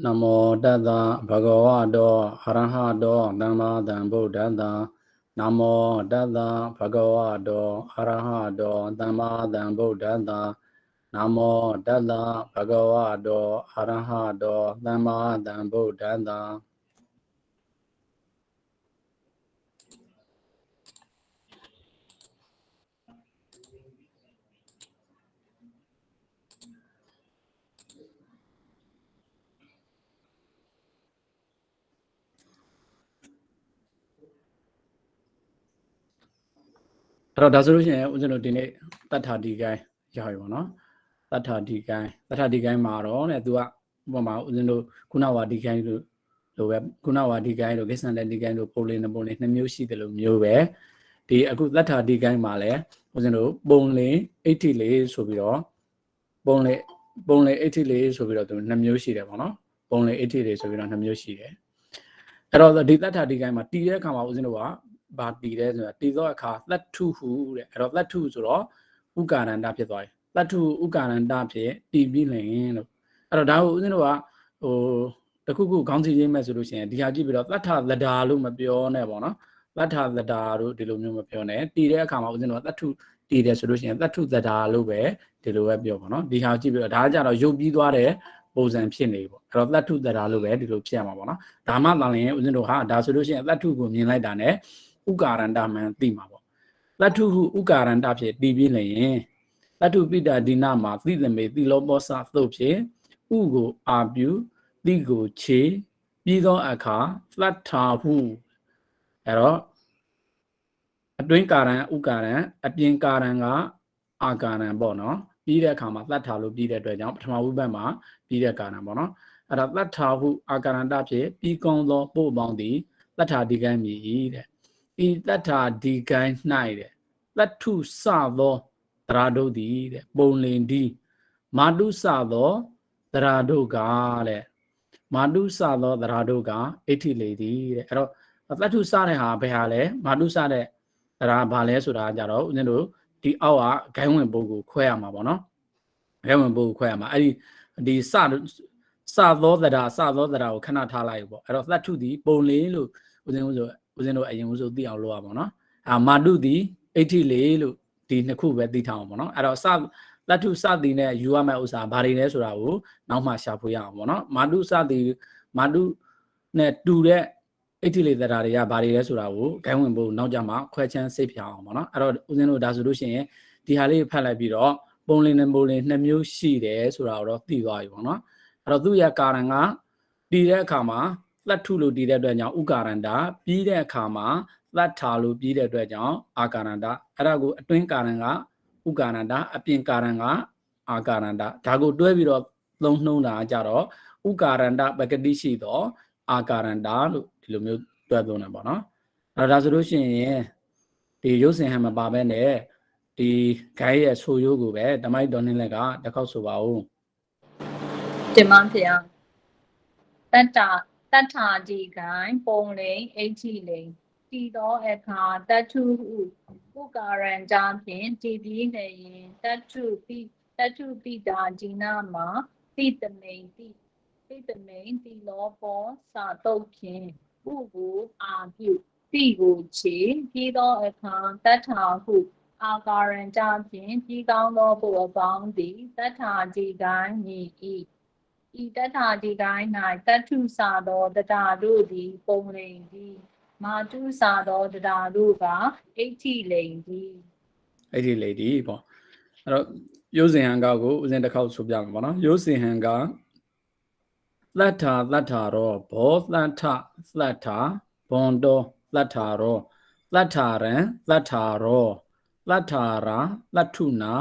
Namo Tassa Bhagavato Arahato Dhamma Sambuddhassa. Namo Tassa Bhagavato Arahato Dhamma Sambuddhassa. Namo Tassa Bhagavato Arahato Dhamma Sambuddhassa. အဲ့တော့ဒါဆိုလို့ရှိရင်ဦးဇင်းတို့ဒီနေ့တတ္ထာဒီကိုင်းရောက်ပြီပေါ့နော်တတ္ထာဒီကိုင်းမှာတော့တဲ့သူကဥပမာဦးဇင်းတို့ခုနဝါဒီကိုင်းလို့ပဲခုနဝါဒီကိုင်းလို့ကိစ္စတဲ့ဒီကိုင်းလို့ပုံလေးနှစ်မျိုးရှိတယ်လို့မျိုးပဲဒီအခုတတ္ထာဒီကိုင်းမှာလည်းဦးဇင်းတို့ပုံလေးအဋ္ဌိလေးဆိုပြီးတော့ပုံလေးအဋ္ဌိလေးဆိုပြီးတော့သူနှစ်မျိုးရှိတယ်ပေါ့နော်ပုံလေးအဋ္ဌိလေးဆိုပြီးတော့နှစ်မျိုးရှိတယ်အဲ့တော့ဒီတတ္ထာဒီကိုင်းမှာတည်တဲ့အခါမှာဦးဇင်းတို့ကဘာတည်တယ်ဆိုတာတည်သောအခါသတ္ထုဟုတဲ့အဲ့တော့သတ္ထုဆိုတော့ဥက္ကာရန္တဖြစ်သွားတယ်သတ္ထုဥက္ကာရန္တဖြစ်တည်ပြီးလင်လို့အဲ့တော့ဒါကိုဦးဇင်းတို့ကတခုခုခေါင်းစီရေးမဲ့ဆိုလို့ရှိရင်ဒီဟာကြည့်ပြီးတော့သတ္ထသဒ္ဒါလို့မပြောနဲ့ပေါ့နော်သတ္ထသဒ္ဒါတို့ဒီလိုမျိုးမပြောနဲ့တည်တဲ့အခါမှာဦးဇင်းတို့ကသတ္ထုတည်တယ်ဆိုလို့ရှိရင်သတ္ထုသဒ္ဒါလို့ပဲဒီလိုပဲပြောပါနော်ဒီဟာကြည့်ပြီးတော့ဒါကကြတော့ရုပ်ပြီးသွားတဲ့ပုံစံဖြစ်နေပေါ့အဲ့တော့သတ္ထုသဒ္ဒါလို့ပဲဒီလိုဖြစ်ရမှာပေါ့နော်ဒါမှသာလျှင်ဦးဇင်းတို့ဟာဒါဆိုလို့ရှိရင်သတ္ထုကိုမြင်လိုက်တာ ਨੇ ဥက္ကာရန္တမှန်သိမှာပေါ့သတ္ထုဟုဥက္ကာရန္တဖြစ်တည်ပြီးလျင်သတ္ထုပိတာဒီနာမှာသိသမေသိလောပောစသုတ်ဖြစ်ဥကိုအာပြုသိကိုခြေပြီးသောအခါသတ္ထာဟုအဲ့တော့အတွင်းကာရံဥက္ကာရံအပြင်ကာရံကအာကာရံပေါ့နော်ပြီးတဲ့အခါမှာသတ္ထာလို့ပြီးတဲ့အတွက်ကြောင့်ပထမဝိပတ်မှာပြီးတဲ့ကာရံပေါ့နော်အဲ့ဒါသတ္ထာဟုအာကာရန္တဖြစ်ပြီးကောင်းသောပို့ပေါင်းသည်သတ္ထာဒီကံမြည်တဲ့ဤတတ္ထာဒီကိုင်း၌တဲ့သတ္ထုစသောသရဒုတ်သည်တဲ့ပုံလင်ဒီမာတုစသောသရဒုတ်ကတဲ့မာတုစသောသရဒုတ်ကအဋ္ဌိလေသည်တဲ့အဲ့တော့သတ္ထုစတဲ့ဟာဘယ်ဟာလဲမာတုစတဲ့သရဘာလဲဆိုတာကြတော့ဦးဇင်းတို့ဒီအောက်ကဂိုင်းဝင်ပုံကိုခွဲရမှာပေါ့နော်ဂိုင်းဝင်ပုံကိုခွဲရမှာအဲ့ဒီစသောသရကိုခဏထားလိုက်ပေါ့အဲ့တော့သတ္ထုဒီပုံလင်လို့ဦးဇင်းတို့အရင်ဦးဆိုသိအောင်လုပ်ရပါတော့မာတုဒီအဋ္ဌိလေလို့ဒီနှစ်ခုပဲသိထားအောင်ပေါ့နော်အဲ့တော့သတ္ထုစသည်နဲ့ယူရမယ့်ဥစ္စာဘာတွေလဲဆိုတာကိုနောက်မှရှာဖွေရအောင်ပေါ့နော်မာတုစသည်မာတုနဲ့တူတဲ့အဋ္ဌိလေသရာတွေကဘာတွေလဲဆိုတာကိုဂိုင်းဝင်ဖို့နောက်ကြမှာခွဲချမ်းစိတ်ဖြောင်းအောင်ပေါ့နော်အဲ့တော့ဦးဇင်းတို့ဒါဆိုလို့ရှိရင်ဒီဟာလေးဖတ်လိုက်ပြီးတော့ပုံလင်းနဲ့ပုံလင်းနှစ်မျိုးရှိတယ်ဆိုတာကိုတော့သိသွားပြီပေါ့နော်အဲ့တော့သူ့ရဲ့ကာရံကတည်တဲ့အခါမှာသတ္ထုလို့တည်တဲ့အတွက်ကြောင့်ဥက္ကာရန္တပြီးတဲ့အခါမှာသတ္ထာလို့ပြီးတဲ့အတွက်ကြောင့်အာကာရန္တအဲ့ဒါကိုအတွင်းကာရံကဥက္ကာရန္တအပြင်ကာရံကအာကာရန္တဒါကိုတွဲပြီးတော့သုံးနှုံးတာကြတော့ဥက္ကာရန္တပကတိရှိသောအာကာရန္တလို့ဒီလိုမျိုးတွဲသုံးတယ်ပေါ့နော်အဲ့ဒါဆိုလို့ရှိရင်ဒီရုပ်စင်ဟန်မပါဘဲနဲ့ဒီဂိုင်းရဲ့ဆိုရိုးကိုပဲဓမ္မိုက်တော်နှင်းလက်ကတစ်ခေါက်ဆိုပါဦးတင်ပါဗျာတတ္ထာဒီကိုင်းပုံလိန်အဋ္ဌိလိန်တည်သောအခါတတ္ထုဟုဥက္ကာရန္တဖြင့်တည်ပြီးနေရင်တတ္ထုပိတာဒီနာမှာသိတမိန်တိလောပောစတုတ်ဖြင့်ဥကိုအာပြုသိကိုခြေပြီးသောအခါတတ္ထာဟုအာကာရန္တဖြင့်ပြီးကောင်းသောပို့အပေါင်းသည်တတ္ထာဒီကိုင်းမြည်၏ဤတတ္ထာဒီကိုင်း၌တတ္ထုစသောတတာတို့သည်ပုံလိန်သည်မာတုစသောတတာတို့ကအဋ္ဌိလိန်သည်ပေါ့အဲ့တော့ရုပ်စင်ဟံကောကိုဦးဇင်းတစ်ခေါက်ဆိုပြမှာပေါ့နော်ရုပ်စင်ဟံကသတ္ထာရောဘောသတ္ထာဘွန်တောသတ္ထာရောသတ္ထာရံသတ္ထာရောသတ္ထာရာသတ္ထုနာ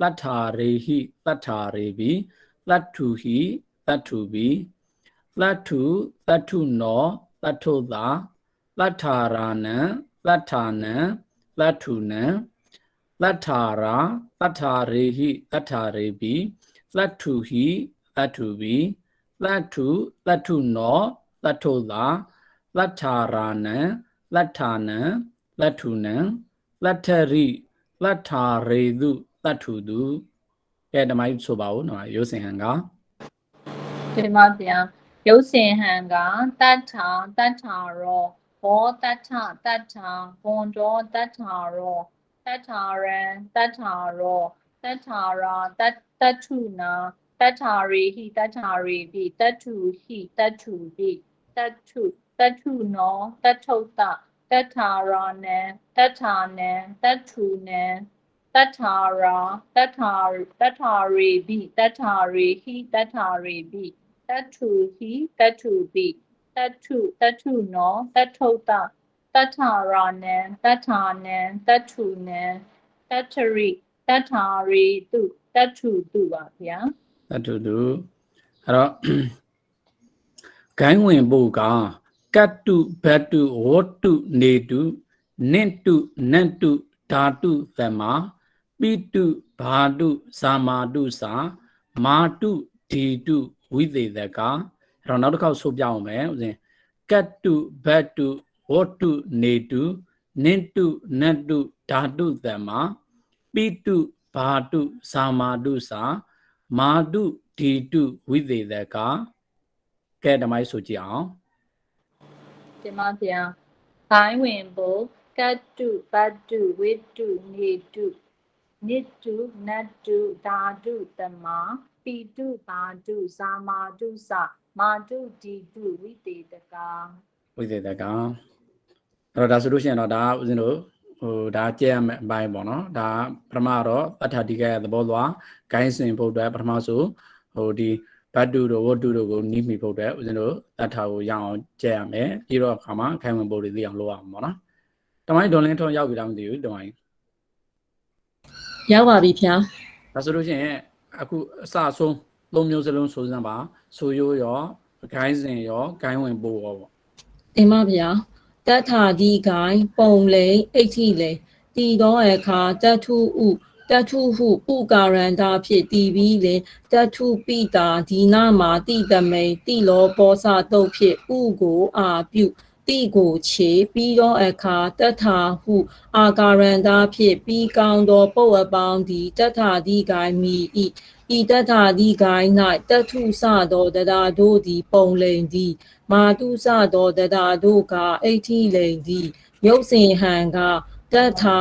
သတ္ထာရေဟိသတ္ထာရေဘိသတ္ထုဟိသတ္ထုဘိသတ္ထုနောသတ္ထုသာသတ္ထာရာနံသတ္ထာနံသတ္ထုနံသတ္ထာရာသတ္ထာရေဟိသတ္ထာရေဘိသတ္ထုဟိသတ္ထုဘိသတ္ထုနောသတ္ထုသာသတ္ထာရာနံသတ္ထာနံသတ္ထုနံသတ္ထရိသတ္ထာရေတုသတ္ထုတု ကဲဓမ္မကြီးဆိုပါဦးနော်ရုပ်စင်ဟန်က ဒီမှာဗျာရုပ်စင်ဟန်ကတတ်ထာရောဘောတတ်ထာဘွန်တော်တတ်ထာရောတတ်ထာရန်တတ်ထာရောတတ်ထာရာတတ်ထုနာတတ်ထာရီဟိတတ်ထာရီပိတတ်ထုဟိတတ်ထုပိတတ်ထုနောတတ်ထုတတတ်ထာရာနံတတ်ထာနံတတ်ထုနံတတ်ထာရာတတ်ထာရီပိတတ်ထာရီဟိတတ်ထာရီပိတတ်ထုဟိတတ်ထုပိတတ်ထုနောတတ်ထုတတတ်ထာရာနံတတ်ထာနံတတ်ထုနံတတ်ထာရီတုတတ်ထုတုပါဗျာ တတူတူအဲ့တော့ဂိုင်းဝင်ဖို့ကကတ်တုဘတ်တုဝတ္တုနေတုနင့်တုနတ်တုဓာတုသမပိတုဘာတုဇာမာတုစာမာတုဒီတုဝိသေသကအဲ့တော့နောက်တစ်ခေါက်ဆိုပြအောင်မယ်ဦးဇင်ကတ်တုဘတ်တုဝတ္တုနေတုနင့်တုနတ်တုဓာတုသမပိတုဘာတုဇာမာတုစာမာတုဒီတုဝိသေသကကဲဓမ္မကြီးဆိုကြည့်အောင် ဒီမှာဗျာဘိုင်းဝင်ဖို့ကတ်တုဘတ်တုဝိတုနေတုနိတုနတ်တုဓာတုတမပိတုဘာတုဇာမာတုစမာတုဒီတုဝိတေတက ဝိသေသကအဲ့တော့ဒါဆိုလို့ရှိရင်တော့ဒါဦးဇင်းတို့ဟိုဒါကြည့်ရမယ့်အပိုင်းပေါ့နော်ဒါပထမတော့တထာတိကရဲ့သဘောသွားဂိုင်းစင်ဖို့အတွက်ပထမဆိုဟိုဒီဘတ်တုတို့ဝတ္တုတို့ကိုနီးမိဖို့အတွက်ဦးဇင်းတို့တထာကိုရအောင်ကြည့်ရမယ်ပြီးတော့အခါမှာခိုင်ဝင်ဖို့တွေသိအောင်လုပ်အောင်ပေါ့နော်တမိုင်းဒေါ်လင်းထုံးရောက်ပြီလားမသိဘူးတမိုင်း ရောက်ပါပြီဗျာ ဒါဆိုလို့ရှိရင်အခုအစအဆုံးသုံးမျိုးစလုံးဆိုစမ်းပါဆိုရိုးရောဂိုင်းစင်ရောဂိုင်းဝင်ဖို့ရောပေါ့ ဒီမှာဗျာတတ်ထာဒီဂိုင်းပုံလိန်အိဋ္ဌိလိန်တည်သောအခါတတ်ထုဥတတ်ထုဟုဥကာရန္တာဖြင့်တည်ပြီးလေတတ်ထုပိတာဒီနာမှာတိတမိန်တိလောပောစတုတ်ဖြင့်ဥကိုအာပြုတိကိုခြေပြီးသောအခါတတ်ထာဟုအာကာရန္တာဖြင့်ပြီးကောင်းသောပုပ်အပေါင်းသည်တတ်ထာဒီဂိုင်းမိဤဤတတ်ထာဒီဂိုင်း၌တတ်ထုစသောတရားတို့သည်ပုံလိန်သည်မာတုစသောတရားတို့ကအိဋ္ဌိလိန်သည်ရုပ်စင်ဟံကတတ်ထာ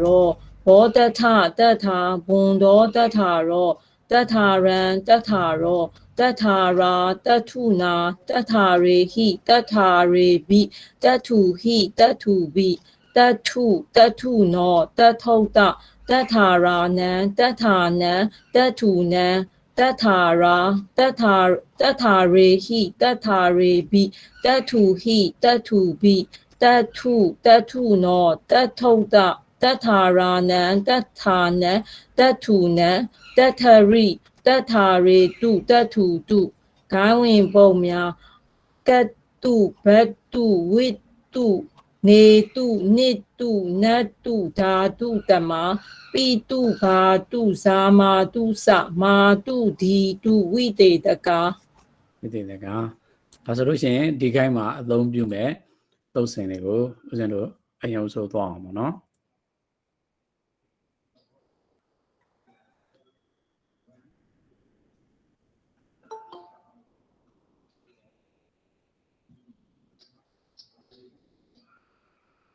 ရောဘောတထတထဘွန်တော်တထရောတထရန်တထရောတထရာတထုနာတထရေဟိတထရေဘိတထုဟိတထုဘိတထုနောတထုတတထရာနံတထနံတထုနံတထရာတထရေဟိတထရေဘိတထုဟိတထုဘိတထုနောတထုတတထာရာနံတထာနံတထုနံတထရိတထာရေတုတထုတုဂိုင်းဝင်ပုံများကတ်တုဘတ်တုဝိတုနေတုနိတုနတ်တုဓာတုတမပိတုဘာတုဇာမာတုစမာတုဒီတုဝိတေတက ဝိသေသကဒါဆိုလို့ရှိရင်ဒီခိုင်းမှာအသုံးပြုမဲ့သုံးစင်တွေကိုဦးဇင်းတို့အရင်ဆိုသွားအောင်ပေါ့နော်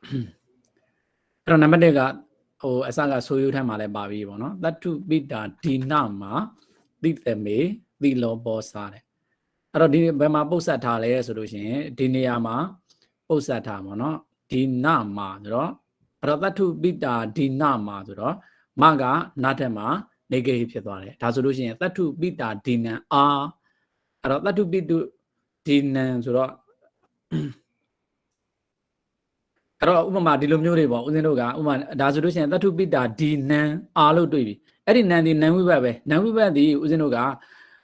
အဲ့တော့နံပါတ်1ကဟိုအစကဆိုရိုးထမ်းမှာလည်းပါပြီပေါ့နော်တတုပိတာဒီနမှာသိသမေသိလောဘောစားတယ်အဲ့တော့ဒီဘယ်မှာပုတ်ဆက်ထားလဲဆိုလို့ရှိရင်ဒီနေရာမှာပုတ်ဆက်ထားပါနော်ဒီနမှာဆိုတော့အဲ့တော့တတုပိတာဒီနမှာဆိုတော့မကနားထက်မှာ negative ဖြစ်သွားတယ်ဒါဆိုလို့ရှိရင်တတုပိတာဒီနံအာအဲ့တော့တတုပိတုဒီနံဆိုတော့အဲ့တော့ဥပမာဒီလိုမျိုးတွေပေါ့ဦးဇင်းတို့ကဥပမာဒါဆိုလို့ရှိရင်တတုပိတာဒီနံအာလို့တွေ့ပြီအဲ့ဒီနံဒီနံဝိဘတ်ပဲနံဝိဘတ်ဒီဦးဇင်းတို့က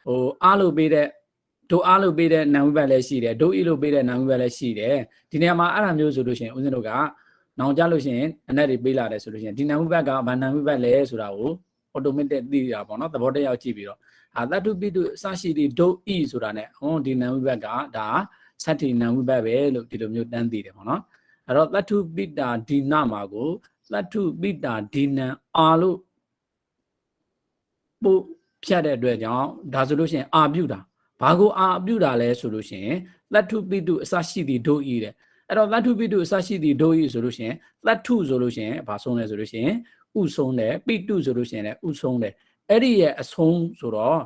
ဟိုအာလို့ပေးတဲ့ဒုအာလို့ပေးတဲ့နံဝိဘတ်လည်းရှိတယ်ဒုဤလို့ပေးတဲ့နံဝိဘတ်လည်းရှိတယ်ဒီနေရာမှာအဲ့ဒါမျိုးဆိုလို့ရှိရင်ဦးဇင်းတို့ကနောင်ကြလို့ရှိရင်အနက်တွေပေးလာတယ်ဆိုလို့ရှိရင်ဒီနံဝိဘတ်ကဘာနံဝိဘတ်လဲဆိုတာကို automatic သိရပါတော့သဘောတရားကြည့်ပြီးတော့တတုပိတုစရှိသည့်ဒုဤဆိုတာ ਨੇ ဟောဒီနံဝိဘတ်ကဒါသတ္တိနံဝိဘတ်ပဲလို့ဒီလိုမျိုးတန်းသိတယ်ပေါ့နော်အဲ့တော့တတုပိတာဒီနမှာကိုတတုပိတာဒီနံအာလို့ ပို့ဖြတ်တဲ့အတွက်ကြောင့်ဒါဆိုလို့ရှိရင်အာပြုတာဘာကိုအာပြုတာလဲဆိုလို့ရှိရင်သတ္ထုပိတုအစရှိသည်ဒုဤတဲ့အဲ့တော့သတ္ထုပိတုအစရှိသည်ဒုဤဆိုလို့ရှိရင်သတ္ထုဆိုလို့ရှိရင်ဘာဆုံးလဲဆိုလို့ရှိရင်ဥဆုံးတယ်ပိတုဆိုလို့ရှိရင်လည်းဥဆုံးတယ်အဲ့ဒီရဲ့အဆုံးဆိုတော့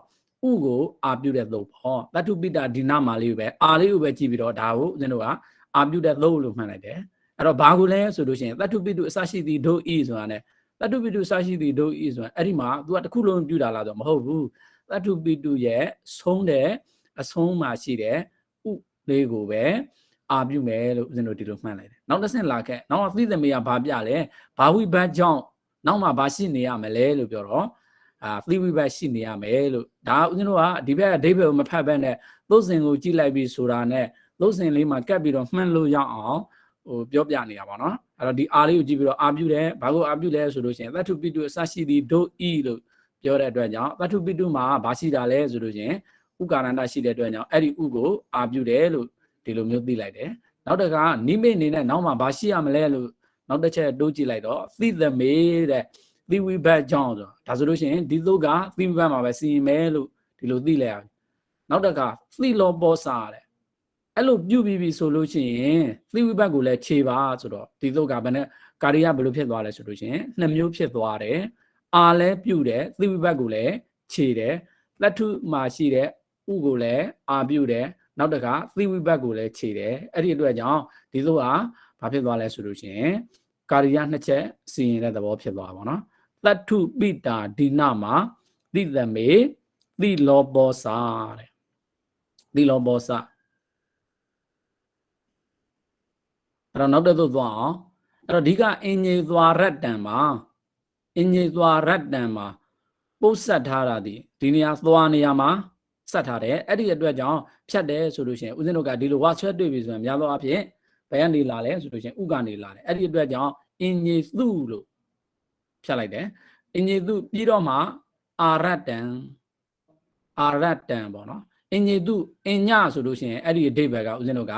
ဥကိုအာပြုတဲ့သုတ်ပေါ့သတ္ထုပိတဒီနာမာလေးကိုပဲအာလေးကိုပဲကြည့်ပြီးတော့ဒါကိုဦးဇင်းတို့ကအာပြုတဲ့သုတ်လို့မှတ်လိုက်တယ်အဲ့တော့ဘာကိုလဲဆိုလို့ရှိရင်သတ္ထုပိတုအစရှိသည်ဒုဤဆိုတာ ਨੇ သတ္ထုပိတုအစရှိသည်ဒုဤဆိုတာအဲ့ဒီမှာ तू ကတစ်ခုလုံးပြုတာလားဆိုတော့မဟုတ်ဘူးသတ္ထုပိတုရဲ့ဆုံးတဲ့အဆုံးမှာရှိတဲ့ဥလေးကိုပဲအာပြုမယ်လို့ဦးဇင်းတို့ဒီလိုမှတ်လိုက်တယ်နောက်တစ်ဆင့်လာခဲ့နောက်သီသမီးကဘာပြလဲဘာဝိဘတ်ကြောင့်နောက်မှာဘာရှိနေရမလဲလို့ပြောတော့သီဝိဘတ်ရှိနေရမယ်လို့ဒါဦးဇင်းတို့ကဒီဘက်အဓိပ္ပာယ်ကိုမဖတ်ဘဲနဲ့သုတ်စင်ကိုကြည့်လိုက်ပြီးဆိုတာနဲ့သုတ်စင်လေးမှာကပ်ပြီးတော့မှန်းလို့ရအောင်ဟိုပြောပြနေတာပါနော်အဲ့တော့ဒီအာလေးကိုကြည့်ပြီးတော့အာပြုတယ်ဘာကိုအာပြုလဲဆိုလို့ရှိရင်သတ္ထုပိတုအစရှိသည်ဒုဤလို့ပြောတဲ့အတွက်ကြောင့်သတ္ထုပိတုမှာဘာရှိတာလဲဆိုလို့ရှိရင်ဥကာရဏရှိတဲ့အတွက်ကြောင့်အဲ့ဒီဥကိုအာပြုတယ်လို့ဒီလိုမျိုးသိလိုက်တယ်နောက်တစ်ခါနိမိတ်အနေနဲ့နောက်မှာဘာရှိရမလဲလို့နောက်တစ်ချက်တိုးကြည့်လိုက်တော့သိသမေတဲ့သီဝိဘတ်ကြောင့်ဆိုဒါဆိုလို့ရှိရင်ဒီသုတ်ကသီဝိဘတ်မှာပဲစီရင်မယ်လို့ဒီလိုသိလိုက်ရတယ်နောက်တစ်ခါသိလောပောစာတဲ့အဲ့လိုပြုပြီးပြီဆိုလို့ရှိရင်သီဝိဘတ်ကိုလည်းခြေပါဆိုတော့ဒီသုတ်ကဘယ်နဲ့ကာရိယဘယ်လိုဖြစ်သွားလဲဆိုလို့ရှိရင်နှစ်မျိုးဖြစ်သွားတယ်အာလည်းပြုတယ်သီဝိဘတ်ကိုလည်းခြေတယ်သတ္ထုမှာရှိတဲ့ဥကိုလည်းအာပြုတယ်နောက်တစ်ခါသီဝိဘတ်ကိုလည်းခြေတယ်အဲ့ဒီအတွက်ကြောင့်ဒီသုတ်ဟာဘာဖြစ်သွားလဲဆိုလို့ရှိရင်ကာရိယနှစ်ချက်စီရင်တဲ့သဘောဖြစ်သွားပါတော့သတ္ထုပိတာဒီနာမှာသိသမေသိလောပောစာတဲ့သိလောပောစာအဲ့တော့နောက်တစ်သုတ်သွားအောင်အဲ့တော့ဒီကအင်ញေသွားရတ္တံမှာအင်ញေသွားရတ္တံမှာပုတ်ဆက်ထားတာဒီနေရာသွားနေရာမှာဆက်ထားတယ်အဲ့ဒီအတွက်ကြောင့်ဖြတ်တယ်ဆိုလို့ရှိရင်ဦးဇင်းတို့ကဒီလိုဝါဆွဲတွေ့ပြီဆိုရင်များသောအားဖြင့်ဘယ်ကနေလာလဲဆိုလို့ရှိရင်ဥကနေလာတယ်အဲ့ဒီအတွက်ကြောင့်အင်ញေသုလို့ဖြတ်လိုက်တယ်အင်ញေသုပြီးတော့မှအာရတ္တံပေါ့နော်အင်ញေသုအင်ညဆိုလို့ရှိရင်အဲ့ဒီအဓိပ္ပာယ်ကဦးဇင်းတို့က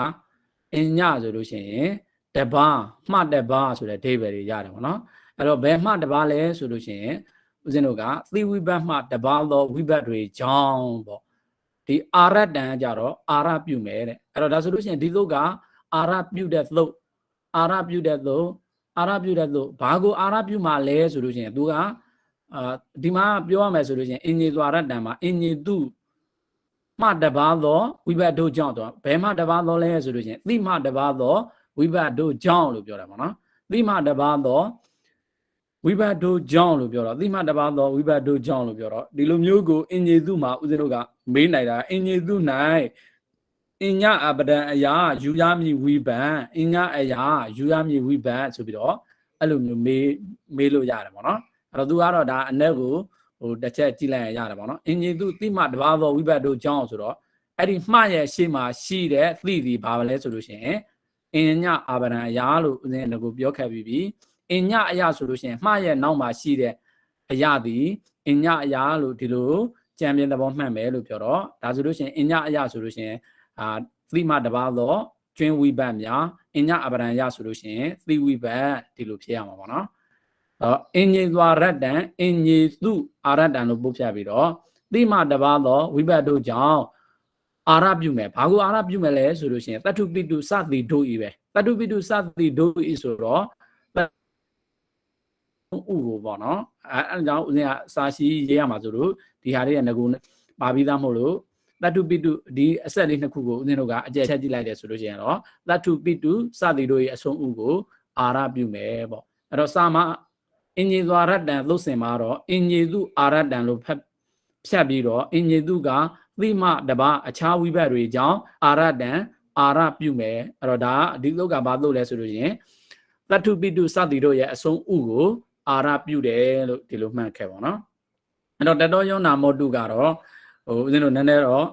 အင်ညဆိုလို့ရှိရင်တပါးမှတပါးဆိုတဲ့အဓိပ္ပာယ်တွေရတယ်ပေါ့နော်အဲ့တော့ဘယ်မှတပါးလဲဆိုလို့ရှိရင်ဦးဇင်းတို့ကသီဝိဘတ်မှတပါးသောဝိဘတ်တွေကြောင့်ပေါ့ဒီအာရတ္တံကြတော့အာရပြုမယ်တဲ့အဲ့တော့ဒါဆိုလို့ရှိရင်ဒီသုတ်ကအာရပြုတဲ့သုတ်ဘာကိုအာရပြုမှာလဲဆိုလို့ရှိရင်သူကဒီမှာပြောရမယ်ဆိုလို့ရှိရင်အင်ញေသွားရတ္တံမှာအင်ញေတုမှတပါးသောဝိဘတ်တို့ကြောင့်တော့ဘယ်မှတပါးသောလဲဆိုလို့ရှိရင်သိမှတပါးသောဝိဘတ်တို့ကြောင့်လို့ပြောတာပေါ့နော်သိမှတပါးသောဝိဘတ်တို့ကြောင့်လို့ပြောတော့သိမှတပါးသောဝိဘတ်တို့ကြောင့်လို့ပြောတော့ဒီလိုမျိုးကိုအင်ញေတုမှာဦးဇင်းတို့ကမေးနိုင်တာအင်ញေတု၌အညအပဒံအရာယူရမည်ဝိဘတ်အညအရာယူရမည်ဝိဘတ်ဆိုပြီးတော့အဲ့လိုမျိုးမေးလို့ရတယ်ပေါ့နော်အဲ့တော့သူကတော့ဒါအ내ကိုဟိုတစ်ချက်ကြည့်လိုက်ရရတယ်ပေါ့နော်အင်ញေတုသိမှတပါးသောဝိဘတ်တို့ကြောင့်ဆိုတော့အဲ့ဒီမှရဲ့ရှေ့မှာရှိတဲ့သိဒီဘာလဲဆိုလို့ရှိရင်အညအပဒံအရာလို့ဦးဇင်းတို့ကိုပြောခဲ့ပြီးပြီအညအရာဆိုလို့ရှိရင်မှရဲ့နောက်မှာရှိတဲ့အရာသည်အညအရာလို့ဒီလိုကြံပြင်းသဘောမှတ်မယ်လို့ပြောတော့ဒါဆိုလို့ရှိရင်အညအရာဆိုလို့ရှိရင်သီမတပါးသောကျွင်းဝိဘတ်များအညအပဒံရဆိုလို့ရှိရင်သီဝိဘတ်ဒီလိုဖြစ်ရမှာပေါ့နော်အင်ញေသွားရတ္တံအင်ញေသုအာရတ္တံလို့ပုတ်ဖြတ်ပြီးတော့သီမတပါးသောဝိဘတ်တို့ကြောင့်အာရပြုမယ်ဘာကိုအာရပြုမယ်လဲဆိုလို့ရှိရင်တတ္ထုပိတုစသည်တို့ဤပဲတတ္ထုပိတုစသည်တို့ဤဆိုတော့ဥကိုပေါ့နော်အဲကြောင့်ဦးဇင်းကစာရှိရေးရမှာဆိုလို့ဒီဟာလေးကငကူပါပြီးသားမဟုတ်လို့တတ္ထုပိတုဒီအဆက်လေးနှစ်ခုကိုဦးဇင်းတို့ကအကျယ်ချက်ကြည့်လိုက်တယ်ဆိုလို့ရှိရင်တော့တတ္ထုပိတုစသည်တို့ရဲ့အဆုံးဥကိုအာရပြုမယ်ပေါ့အဲ့တော့စာမအင်ញေသွားရတ္တံသုတ်စင်မှာတော့အင်ញေတုအာရတ္တံလို့ဖြတ်ပြီးတော့အင်ញေတုကသိမတပါအခြားဝိဘတ်တွေကြောင့်အာရတ္တံအာရပြုမယ်အဲ့တော့ဒါဒီသုတ်ကဘာသုတ်လဲဆိုလို့ရှိရင်တတ္ထုပိတုစသည်တို့ရဲ့အဆုံးဥကိုအာရပြုတယ်လို့ဒီလိုမှတ်ခဲ့ပါတော့အဲ့တော့တတောယောနာမောတုကတော့ဟိုဦးဇင်းတို့နည်းနည်းတော့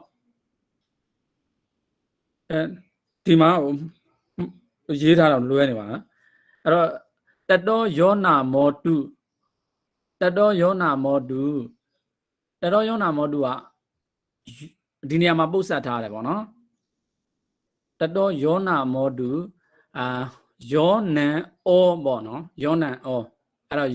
ဒီမှာရေးထားတော့လွဲနေပါနော်အဲ့တော့တတောယောနာမောတုကတတောယောနာမောတုကဒီနေရာမှာပုတ်ဆက်ထားတယ်ပေါ့နော်တတောယောနာမောတုယောနံဩပေါ့နော်ယောနံဩအဲ့တော့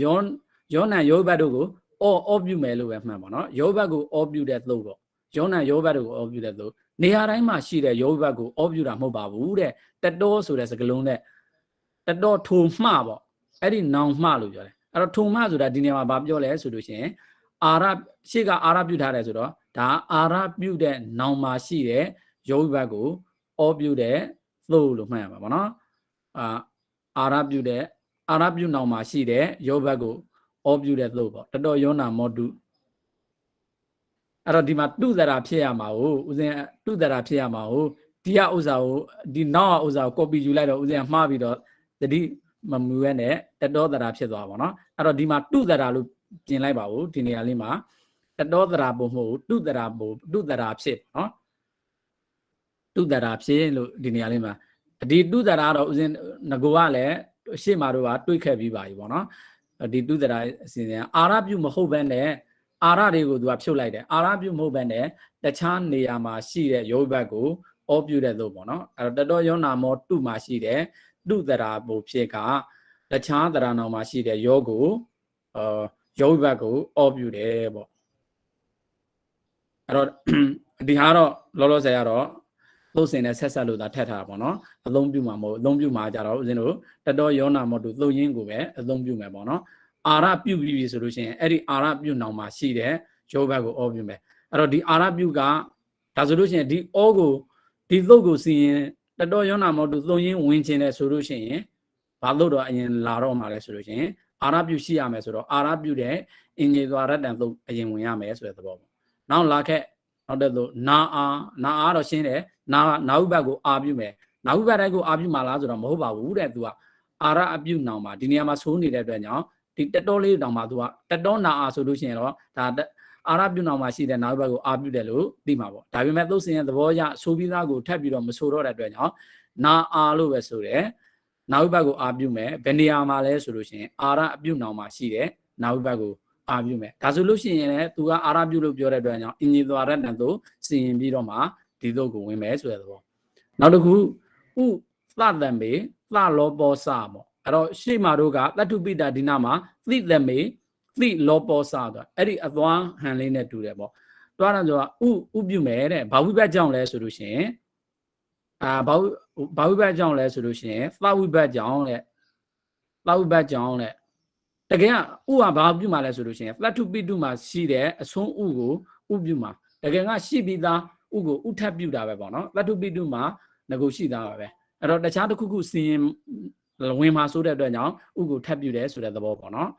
ယောနံယောဘတ်တို့ကို အော်ပြုမယ်လို့ပဲမှန်ပါနော်ယောဘတ်ကိုအော်ပြုတဲ့သို့ပေါ့ယောနန်ယောဘတ်ကိုအော်ပြုတဲ့သို့နေရာတိုင်းမှာရှိတဲ့ယောဘတ်ကိုအော်ပြုတာမဟုတ်ပါဘူးတဲ့တတော်ဆိုတဲ့စကားလုံးနဲ့တတော်ထုံမှပေါ့အဲ့ဒီနောင်မှလို့ပြောတယ်အဲ့တော့ထုံမှဆိုတာဒီနေရာမှာဘာပြောလဲဆိုလို့ရှိရင်အာရရှေ့ကအာရပြုထားတယ်ဆိုတော့ဒါအာရပြုတဲ့နောင်မှာရှိတဲ့ယောဘတ်ကိုအော်ပြုတဲ့သို့လို့မှတ်ရမှာပေါ့နော်အာရပြုနောင်မှာရှိတဲ့ယောဘတ်ကိုအော်ပြုတဲ့သို့ပေါ့တတော်ယောနာမောတုအဲ့တော့ဒီမှာတုဇရာဖြစ်ရမှာကိုဦးဇင်းတုဇရာဖြစ်ရမှာကိုဒီကဥစ္စာကိုဒီနောက်ကဥစ္စာကို copy ယူလိုက်တော့ဦးဇင်းကမှားပြီးတော့တတိမမူရဲနဲ့တတော်ဇရာဖြစ်သွားပါတော့အဲ့တော့ဒီမှာတုဇရာလို့ပြင်လိုက်ပါဦးဒီနေရာလေးမှာတတော်ဇရာပုံမဟုတ်တုဇရာပုံတုဇရာဖြစ်နော်တုဇရာဖြစ်လို့ဒီနေရာလေးမှာဒီတုဇရာတော့ဦးဇင်းငကိုကလည်းရှေ့မှာတော့တွေးခဲ့ပြီးပါပြီပေါ့နော်ဒီတုဇရာအစဉ်စဉ်အာရပြုမဟုတ်ဘဲနဲ့အာရတွေကိုသူကဖြုတ်လိုက်တယ်အာရပြုမဟုတ်ဘဲနဲ့တခြားနေရာမှာရှိတဲ့ယောဘတ်ကိုအောပြုတဲ့သို့ပေါ့နော်အဲ့တော့တတော်ယောနာမောတုမှာရှိတဲ့တုဇရာဘုဖြစ်ကတခြားသရဏောမှာရှိတဲ့ယောကိုယောဘတ်ကိုအောပြုတယ်ပေါ့အဲ့တော့ဒီဟာတော့လောလောဆယ်ကတော့သုံးစင်နဲ့ဆက်ဆက်လို့သာထက်ထားတာပေါ့နော်အသုံးပြုမှာမဟုတ်အသုံးပြုမှာကြတော့ဦးဇင်းတို့တတော်ယောနာမောတုသုံးရင်းကိုပဲအသုံးပြုမယ်ပေါ့နော်အာရပြုပြီးပြီဆိုလို့ရှိရင်အဲ့ဒီအာရပြုနောင်မှာရှိတဲ့ယောဘတ်ကိုအောပြုမယ်အဲ့တော့ဒီအာရပြုကဒါဆိုလို့ရှိရင်ဒီအောကိုဒီသုတ်ကိုစီရင်တတော်ယောနာမောတုသုံးရင်းဝင်ခြင်းနဲ့ဆိုလို့ရှိရင်ဘာလို့တော့အရင်လာတော့မှာလဲဆိုလို့ရှိရင်အာရပြုရှိရမယ်ဆိုတော့အာရပြုတဲ့အင်ဂျေသွားရတန်သုတ်အရင်ဝင်ရမယ်ဆိုတဲ့သဘောပေါ့နောက်လာခဲ့နောက်တဲ့သုတ်နာအာတော့ရှင်းတယ်နာဥပတ်ကိုအာပြုမယ်နာဥပတ်တိုင်းကိုအာပြုမှာလားဆိုတော့မဟုတ်ပါဘူးတဲ့သူကအာရအပြုနောင်မှာဒီနေရာမှာဆိုးနေတဲ့အတွက်ကြောင့်ဒီတတော်လေးတောင်မှာသူကတတော်နာအာဆိုလို့ရှိရင်တော့ဒါအာရပြုနောင်မှာရှိတဲ့နာဥပတ်ကိုအာပြုတယ်လို့သိမှာပေါ့ဒါပေမဲ့သုတ်စင်ရဲ့သဘောအရဆိုပြီးသားကိုထပ်ပြီးတော့မဆိုတော့တဲ့အတွက်ကြောင့်နာအာလို့ပဲဆိုတယ်နာဥပတ်ကိုအာပြုမယ်ဘယ်နေရာမှာလဲဆိုလို့ရှိရင်အာရအပြုနောင်မှာရှိတဲ့နာဥပတ်ကိုအာပြုမယ်ဒါဆိုလို့ရှိရင်လည်းသူကအာရပြုလို့ပြောတဲ့အတွက်ကြောင့်အင်ဂျီသွားရတဲ့သို့စီရင်ပြီးတော့မှဒီသို့ကိုဝင်မယ်ဆိုတဲ့သဘောနောက်တစ်ခုဥသတံမေသလောပောစပေါ့အဲ့တော့ရှေ့မှာတို့ကတတုပိတာဒီနာမှာသိတမေသိလောပောစဆိုတာအဲ့ဒီအသွားဟန်လေးနဲ့တူတယ်ပေါ့တွားတယ်ဆိုတာဥပြုမယ်တဲ့ဘာဝိဘတ်ကြောင့်လဲဆိုလို့ရှိရင်ဘာဝိဘတ်ကြောင့်လဲဆိုလို့ရှိရင်သဝိဘတ်ကြောင့်တဲ့သဝိဘတ်ကြောင့်တဲ့တကယ်ကဥကဘာပြုမှာလဲဆိုလို့ရှိရင်သတ္တုပိတုမှာရှိတဲ့အဆုံးဥကိုဥပြုမှာတကယ်ကရှိပြီးသားဥကိုဥထပ်ပြုတာပဲပေါ့နော်သတ္တုပိတုမှာငကိုရှိသားပါပဲအဲ့တော့တခြားတစ်ခုခုစီရင်ဝင်မှာဆိုတဲ့အတွက်ကြောင့်ဥကိုထပ်ပြုတယ်ဆိုတဲ့သဘောပေါ့နော်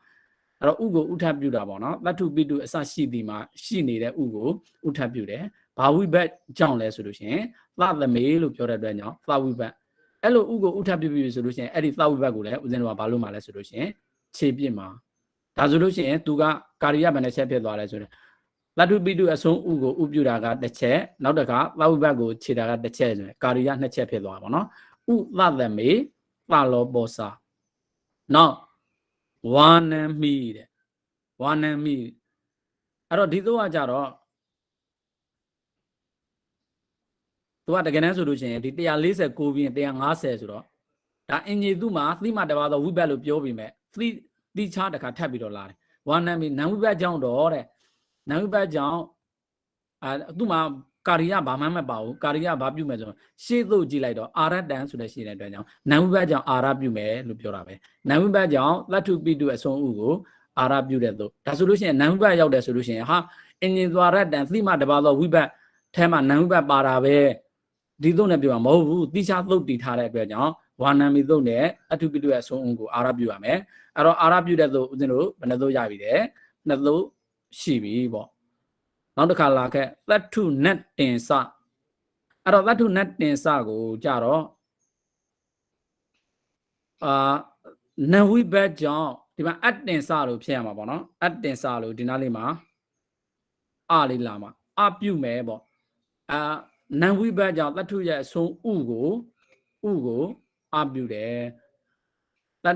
အဲ့တော့ဥကိုဥထပ်ပြုတာပေါ့နော်သတ္တုပိတုအစရှိသည်မှာရှိနေတဲ့ဥကိုဥထပ်ပြုတယ်ဘာဝိဘတ်ကြောင့်လဲဆိုလို့ရှိရင်သသမေလို့ပြောတဲ့အတွက်ကြောင့်သဝိဘတ်အဲ့လိုဥကိုဥထပ်ပြုပြီဆိုလို့ရှိရင်အဲ့ဒီသဝိဘတ်ကိုလည်းဦးဇင်းတို့ကဘာလို့မှလဲဆိုလို့ရှိရင်ခြေပြစ်မှာဒါဆိုလို့ရှိရင်သူကကာရိယဘယ်နှချက်ဖြစ်သွားလဲဆိုတော့သတ္တုပိတုအဆုံးဥကိုဥပြုတာကတစ်ချက်နောက်တစ်ခါသဝိဘတ်ကိုခြေတာကတစ်ချက်ဆိုရင်ကာရိယနှစ်ချက်ဖြစ်သွားပါတော့ဥသသမေသလောပောစာနောက်ဝါနံမိတဲ့ဝါနံမိအဲ့တော့ဒီတော့ကကြတော့သူကတကယ်တမ်းဆိုလို့ရှိရင်ဒီ149ပြီးရင်150ဆိုတော့ဒါအင်ဂျီသူ့မှာသိမှတပါတော့ဝိဘတ်လို့ပြောပြီးမဲ့သိချတခါထပ်ပြီးတော့လာတယ်ဝါနံမိနံဝိဘတ်ကြောင့်တော့တဲ့နံဝိဘတ်ကြောင့်သူ့မှာကာရိယဘာမှမပါဘူးကာရိယဘာပြုမယ်ဆိုတော့ရှေ့သို့ကြည့်လိုက်တော့အာရတန်ဆိုတဲ့ရှိတဲ့အတွက်ကြောင့်နံဝိဘတ်ကြောင့်အာရပြုမယ်လို့ပြောတာပဲနံဝိဘတ်ကြောင့်သတ္တုပိတုအဆုံးဥကိုအာရပြုတဲ့သို့ဒါဆိုလို့ရှိရင်နံဝိဘတ်ရောက်တယ်ဆိုလို့ရှိရင်ဟာအင်ဂျင်သွားရတန်သိမှတပါတော့ဝိဘတ်ထဲမှာနံဝိဘတ်ပါတာပဲဒီသို့နဲ့ပြောမှာမဟုတ်ဘူးတိချသုတ်တည်ထားတဲ့အတွက်ကြောင့်ဝါနံမိသုတ်နဲ့အတုပိတုရဲ့အဆုံးဥကိုအာရပြုရမယ်အဲ့တော့အာရပြုတဲ့သို့ဦးဇင်းတို့ဘယ်နှသို့ရပြီလဲနှစ်သို့ရှိပြီပေါ့နောက်တစ်ခါလာခဲ့သတ္ထုနတ်တင်စအဲ့တော့သတ္ထုနတ်တင်စကိုကြတော့နံဝိဘတ်ကြောင့်ဒီမှာအတ်တင်စလို့ဖြစ်ရမှာပေါ့နော်အတ်တင်စလို့ဒီနားလေးမှာအလေးလာမှာအပြုမယ်ပေါ့နံဝိဘတ်ကြောင့်သတ္ထုရဲ့အဆုံးဥကိုအပြုတယ်သ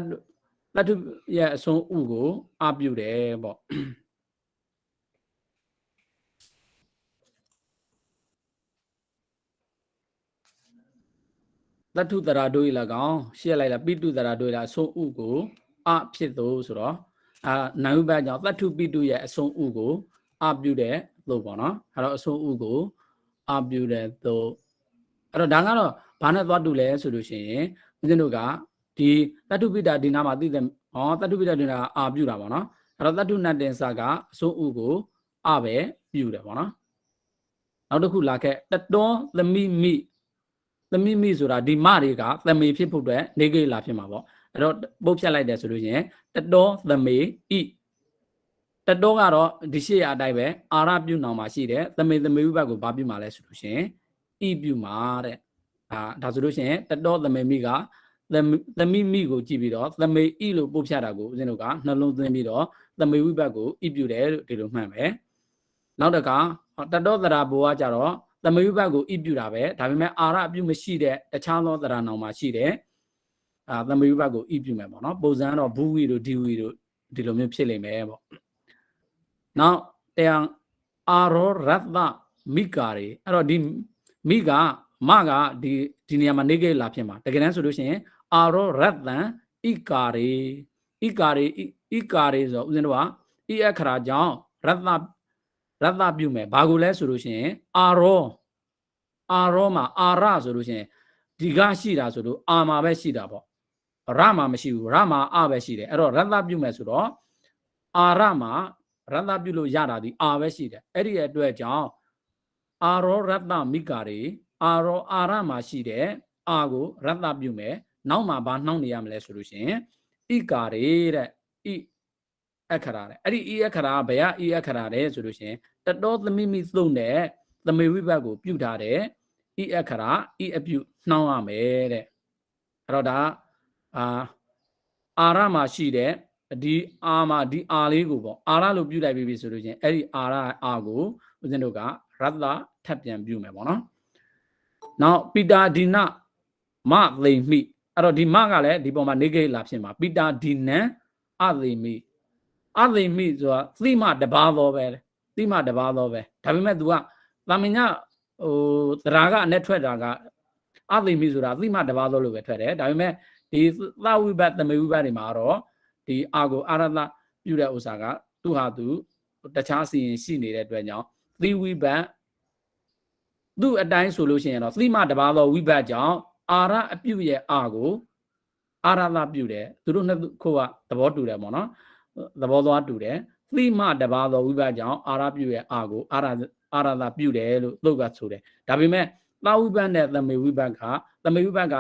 တ္ထုရဲ့အဆုံးဥကိုအပြုတယ်ပေါ့သတ္ထုတရာတို့၏၎င်းရှေ့လိုက်လာပိတုတရာတို့၏၎င်းအဆုံးဥကိုအဖြစ်သို့ဆိုတော့ နာယုဘတ်ကြောင့်သတ္ထုပိတုရဲ့အဆုံးဥကိုအပြုတဲ့လို့ပေါ့နော်အဲ့တော့အဆုံးဥကိုအပြုတဲ့လို့အဲ့တော့ဒါကတော့ဘာနဲ့သွားတူလဲဆိုလို့ရှိရင်ဦးဇင်းတို့ကဒီသတ္ထုပိတဒီနာမှာသိတယ်သတ္ထုပိတဒီနာအာပြုတာပေါ့နော်အဲ့တော့သတ္ထုနတ်တင်္စကအဆုံးဥကိုအပဲပြုတယ်ပေါ့နော်နောက်တစ်ခုလာခဲ့တတောသမိမိဆိုတာဒီမတွေကသမေဖြစ်ဖို့အတွက်နေကိလာဖြစ်မှာပေါ့အဲ့တော့ပုတ်ဖြတ်လိုက်တယ်ဆိုလို့ရှိရင်တတောသမေဣတတောကတော့ဒီရှေ့အတိုင်းပဲအာရပြုနောင်မှာရှိတယ်သမေဝိဘတ်ကိုဘာပြုမှာလဲဆိုလို့ရှိရင်ဣပြုမှာတဲ့ဒါဆိုလို့ရှိရင်တတောသမေမိကသမိကိုကြည့်ပြီးတော့သမေဣလို့ပုတ်ဖြတ်တာကိုဦးဇင်းတို့ကနှလုံးသွင်းပြီးတော့သမေဝိဘတ်ကိုဣပြုတယ်လို့ဒီလိုမှတ်မယ်နောက်တစ်ခါတတောသရာဘောကကြတော့သမေဝိဘတ်ကိုဣပြုတာပဲဒါပေမဲ့အာရအပြုမရှိတဲ့တခြားသောသရနောင်မှာရှိတဲ့သမေဝိဘတ်ကိုဣပြုမယ်ပေါ့နော်ပုံစံတော့ဘူဝီတို့ဒီဝီတို့ဒီလိုမျိုးဖြစ်လိမ့်မယ်ပေါ့နောက်တရားအာရောရတ္တမိကာတွေအဲ့တော့ဒီမိကမကဒီနေရာမှာနေကိလာဖြစ်မှာတကယ်တမ်းဆိုလို့ရှိရင်အာရောရတ္တံဣကာတွေဆိုဦးဇင်းတို့ကဣအခရာကြောင့်ရတ္တပြုမယ်ဘာကိုလဲဆိုလို့ရှိရင်အာရောမှာအာရဆိုလို့ရှိရင်ဒီကရှိတာဆိုလို့အာမှာပဲရှိတာပေါ့ရမှာမရှိဘူးရမှာအပဲရှိတယ်အဲ့တော့ရတ္တပြုမယ်ဆိုတော့အာရမှာရတ္တပြုလို့ရတာဒီအာပဲရှိတယ်အဲ့ဒီအတွက်ကြောင့်အာရောရတ္တမိကာတွေအာရမှာရှိတဲ့အာကိုရတ္တပြုမယ်နောက်မှာဘာနှောင်းနေရမလဲဆိုလို့ရှိရင်ဣကာတွေတဲ့ဣအခရာတဲ့အဲ့ဒီဣအခရာဘယ်ကဣအခရာလဲဆိုလို့ရှိရင်တတောသမိမိသုံးတဲ့သမေဝိဘတ်ကိုပြုထားတဲ့ဣအခရာဣအပြုနှောင်းရမယ်တဲ့အဲ့တော့ဒါအာရမှာရှိတဲ့ဒီအာမှာဒီအာလေးကိုပေါ့အာရလို့ပြုလိုက်ပြီဆိုလို့ချင်းအဲ့ဒီအာကိုဦးဇင်းတို့ကရတ္တထပ်ပြန်ပြုမယ်ပေါ့နော်နောက်ပိတာဒီနမသိမိအဲ့တော့ဒီမကလည်းဒီပေါ်မှာနေကိလာဖြစ်မှာပိတာဒီနံအသိမိဆိုတာသိမတပါးသောပဲသိမတပါးသောပဲဒါပေမဲ့ तू ကသာမညသရာကအနဲ့ထွက်တာကအသိမိဆိုတာသိမတပါးသောလို့ပဲထွက်တယ်ဒါပေမဲ့ဒီသဝိဘတ်သမေဝိဘတ်တွေမှာတော့ဒီအာကိုအာရတပြုတဲ့ဥစ္စာကသူ့ဟာသူတခြားစီရင်ရှိနေတဲ့အတွက်ကြောင့်သီဝိဘတ်သူ့အတိုင်းဆိုလို့ရှိရင်တော့သိမတပါးသောဝိဘတ်ကြောင့်အာရအပြုရဲ့အာကိုအာရတပြုတယ်သူတို့နှစ်ခုကသဘောတူတယ်ပေါ့နော်သဘောသွားတူတယ်သိမတပါးသောဝိဘတ်ကြောင့်အာရပြုရဲ့အာကိုအာရတပြုတယ်လို့သုတ်ကဆိုတယ်ဒါပေမဲ့သဝိဘတ်နဲ့သမေဝိဘတ်က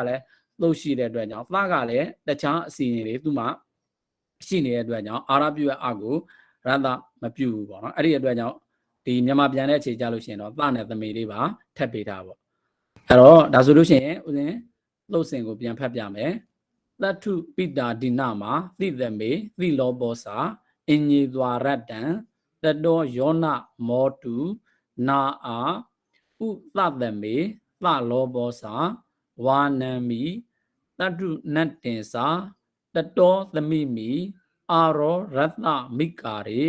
လည်းသုတ်ရှိတဲ့အတွက်ကြောင့်သကလည်းတခြားအစီရင်တွေသူ့မှာရှိနေတဲ့အတွက်ကြောင့်အာရပြုရဲ့အာကိုရတမပြုဘူးပေါ့နော်အဲ့ဒီအတွက်ကြောင့်ဒီမြန်မာပြန်တဲ့အခြေကြလို့ရှိရင်တော့သနဲ့သမေလေးပါထပ်ပေးတာပေါ့အဲ့တော့ဒါဆိုလို့ရှိရင်ဦးဇင်းသုတ်စင်ကိုပြန်ဖတ်ပြမယ်သတ္ထုပိတာဒီနမှာသိသမေသိလောဘောစာအင်ញေသွားရတ္တံတတောယောနမောတုနာအာဥသသမေသလောဘောစာဝါနံမိတတ္ထုနတ်တင်စာတတောသမိမိအာရောရတ္တမိကာရေ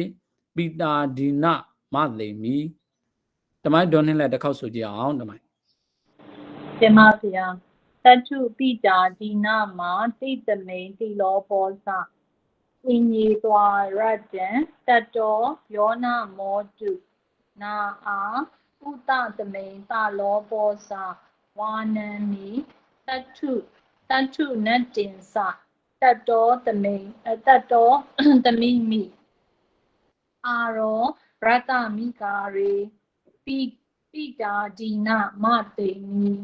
ပိတာဒီနမသိမိတမိုင်းဒေါ်နှင်းလည်းတစ်ခေါက်ဆိုကြအောင်တမိုင်းတင်ပါဗျာတထုပိတာဒီနာမှာတိတမိန်တိလောဘောစအင်ကြီးသွားရတံတတောယောနမောတုနာအာဥတတမိန်သလောဘောစဝါနံမိတထုနတ်တင်စတတောသမိမိအာရောရတ္တမိကာရေပိတာဒီနမသိမိ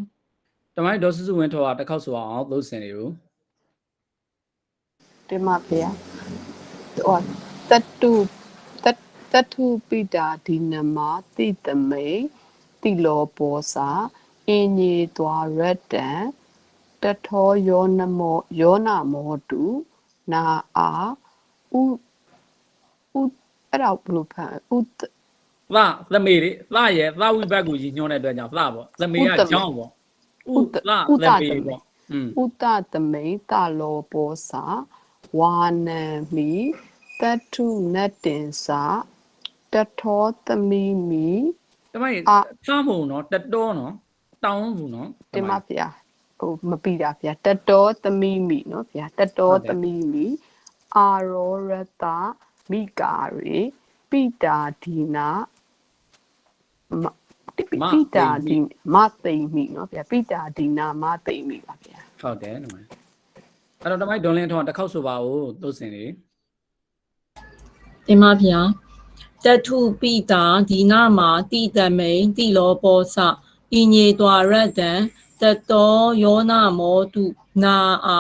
တမိုင်းဒေါ်စုစုဝင်းထော်ကတစ်ခေါက်ဆိုအောင်သုတ်စင်တွေကိုတင်ပါဗျာတတုပိတာဒီနမတိတမေတိလောဘောစာအင်ញေသွားရတ္တံတထောယောနမောတုနာအာဥအဲ့တော့ဘလို့ဖတ်သမေတွေသရဲ့သဝိဘတ်ကိုကြီးညွှန်းတဲ့အတွက်ကြောင့်သပေါ့သမေကကြောင်းပေါ့ဥတသမေသလောဘောစာဝါနံမိတထုနတ်တင်စာတထောသမိမိတမိုင်းထားဖို့နော်တတောနော်တောင်းဘူးနော်တင်ပါဗျာမပြီးတာဗျာတတောသမိမိနော်ဗျာတတောသမိမိ အာရောရတမိကာရေပိတာဒီနာပိတာဒီမသိမိเนาะဗျာပိတာဒီနာမသိမိပါဗျာ ဟုတ်တယ်ဒီမှာအဲ့တော့တမိုက်ဒွန်လင်းထောင်းတစ်ခေါက်ဆိုပါဦးသုတ်စင်လေး တင်ပါဗျာတထုပိတာဒီနာမှာတိတမိန်တိလောပောစအညေတွာရတံတတောယောနာမောတုနာအာ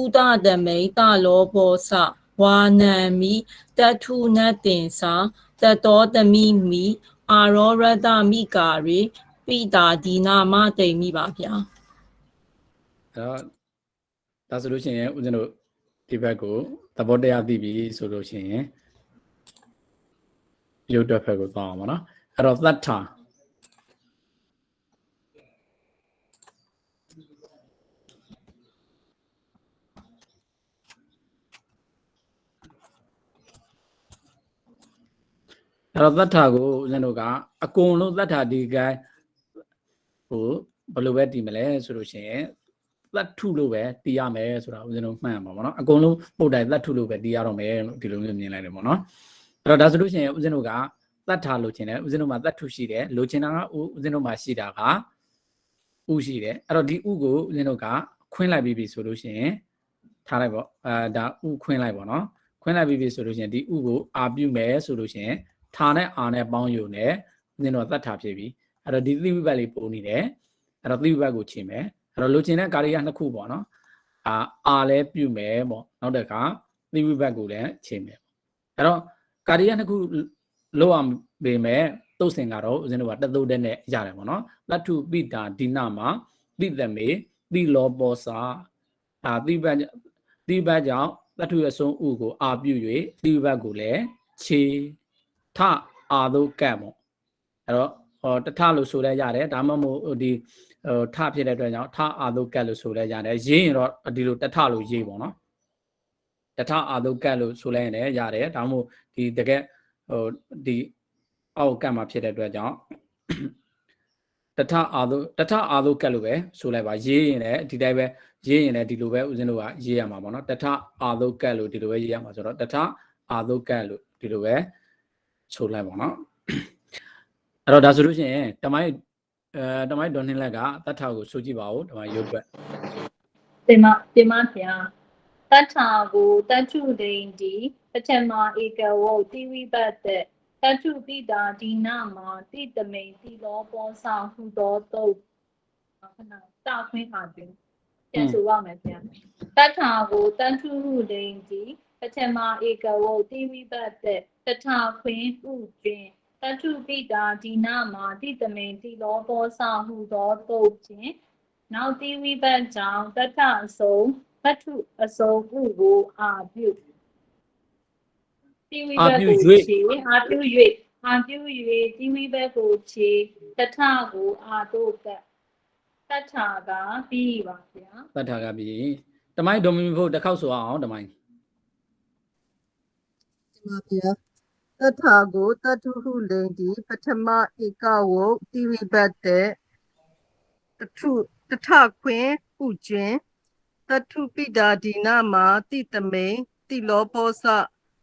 ဥဒတမိန်တလောပောစဝါနံမိတထုနတင်စာတတောတမိမိအာရောရတမိကာရေပိတာဒီနာမတိမ်မိပါဗျာ အဲ့တော့ဒါဆိုလို့ရှိရင်ဦးဇင်းတို့ဒီဘက်ကိုသဘောတရားသိပြီဆိုလို့ရှိရင်ရုပ်တွက်ဘက်ကိုသွားအောင်ပါနော်အဲ့တော့သတ္ထာအဲ့တော့သတ္ထာကိုဦးဇင်းတို့ကအကုန်လုံးသတ္ထာဒီကိုင်းဟိုဘယ်လိုပဲတည်မလဲဆိုလို့ရှိရင်သတ္ထုလို့ပဲတည်ရမယ်ဆိုတာဦးဇင်းတို့မှတ်ရမှာပေါ့နော်အကုန်လုံးပုတ်တိုင်သတ္ထုလို့ပဲတည်ရတော့မယ်လို့ဒီလိုမျိုးမြင်လိုက်တယ်ပေါ့နော်အဲ့တော့ဒါဆိုလို့ရှိရင်ဦးဇင်းတို့ကသတ္ထာလို့ချင်တယ်ဦးဇင်းတို့မှာသတ္ထုရှိတယ်လို့ချင်တာကဦးဇင်းတို့မှာရှိတာကဥရှိတယ်အဲ့တော့ဒီဥကိုဦးဇင်းတို့ကခွင်းလိုက်ပြီဆိုလို့ရှိရင်ထားလိုက်ပေါ့ဒါဥခွင်းလိုက်ပေါ့နော်ခွင်းလိုက်ပြီဆိုလို့ရှိရင်ဒီဥကိုအာပြုမယ်ဆိုလို့ရှိရင်ထားနဲ့အာနဲ့ပေါင်းယူနဲ့ဦးဇင်းတို့ကသတ္ထာဖြစ်ပြီအဲ့တော့ဒီသီဝိဘတ်လေးပုံနေတယ်အဲ့တော့သီဝိဘတ်ကိုချိန်မယ်အဲ့တော့လိုချင်တဲ့ကာရိယနှစ်ခုပေါ့နော်အာလည်းပြုမယ်ပေါ့နောက်တစ်ခါသီဝိဘတ်ကိုလည်းချိန်မယ်အဲ့တော့ကာရိယနှစ်ခုလောက်အောင်ပေမဲ့တုတ်စင်ကတော့ဦးဇင်းတို့ကတသုတ်တဲ့နဲ့ရတယ်ပေါ့နော်သတ္ထုပိတာဒီနာမှာတိတမေတိလောပောစာသီဝိဘတ်ကြောင့်သတ္ထုရဲ့ဆုံးဥကိုအာပြု၍သီဝိဘတ်ကိုလည်းခြေထအာတို့ကတ်ပေါ့အဲ့တော့တထလို့ဆိုလဲရတယ်ဒါမှမဟုတ်ဒီထဖြစ်တဲ့အတွက်ကြောင့်ထအာတို့ကတ်လို့ဆိုလဲရတယ်ရေးရင်တော့ဒီလိုတထလို့ရေးပေါ့နော်တထအာတို့ကတ်လို့ဆိုလဲရင်လည်းရတယ်ဒါမှမဟုတ်ဒီတကယ်ဒီအောက်ကတ်မှာဖြစ်တဲ့အတွက်ကြောင့်တထအာတို့ကတ်လို့ပဲဆိုလိုက်ပါရေးရင်လည်းဒီတိုင်းပဲရေးရင်လည်းဒီလိုပဲဦးဇင်းတို့ကရေးရမှာပေါ့နော်တထအာတို့ကတ်လို့ဒီလိုပဲရေးရမှာဆိုတော့တထအာတို့ကတ်လို့ဒီလိုပဲဆိုလိုက်ပါနော်အဲ့တော့ဒါဆိုလို့ရှိရင်တမိုင်းဒေါ်နှင်းလက်ကတထကိုဆိုကြည့်ပါဦးတမိုင်းရုပ်ွက် တင်ပါဗျာတတ္ထာကိုတတ္ထုဒိန်ဒီပထမဧကဝုတ်တိဝိဘတ်တဲ့တတ္ထုပိတာဒီနာမှာတိတမိန်တိလောပောစာဟုသောတုတ်ခဏတာခွင်းပါပြီပြန်ဆိုရမယ်ဗျာတတ္ထာကိုတတ္ထုဒိန်ဒီပထမဧကဝုတ်တိဝိဘတ်တဲ့တထခွင်းဥတွင်တတ္ထုပိတာဒီနာမှာတိတမိန်တိလောပောစာဟုသောတုတ်ဖြင့်နောက်တိဝိဘတ်ကြောင့်တထအစုံတတ္ထုအစုံဥကိုအာပြုတိဝိဘတ်ကိုခြေအာပြု၍တိဝိဘတ်ကိုခြေတထကိုအာတို့ကတထကပြီးပါဗျာတထကပြီးတမိုင်းဒေါ်မီဖို့တစ်ခေါက်ဆိုအောင်တမိုင်း ဒီမှာပြတထာကိုတထုဟုလိန်ဒီပထမဧကဝုတ်တိဝိဘတ်တဲ့တထခွင်းဥကျွင်းတထုပိတာဒီနာမှာတိတမိန်တိလောပောစ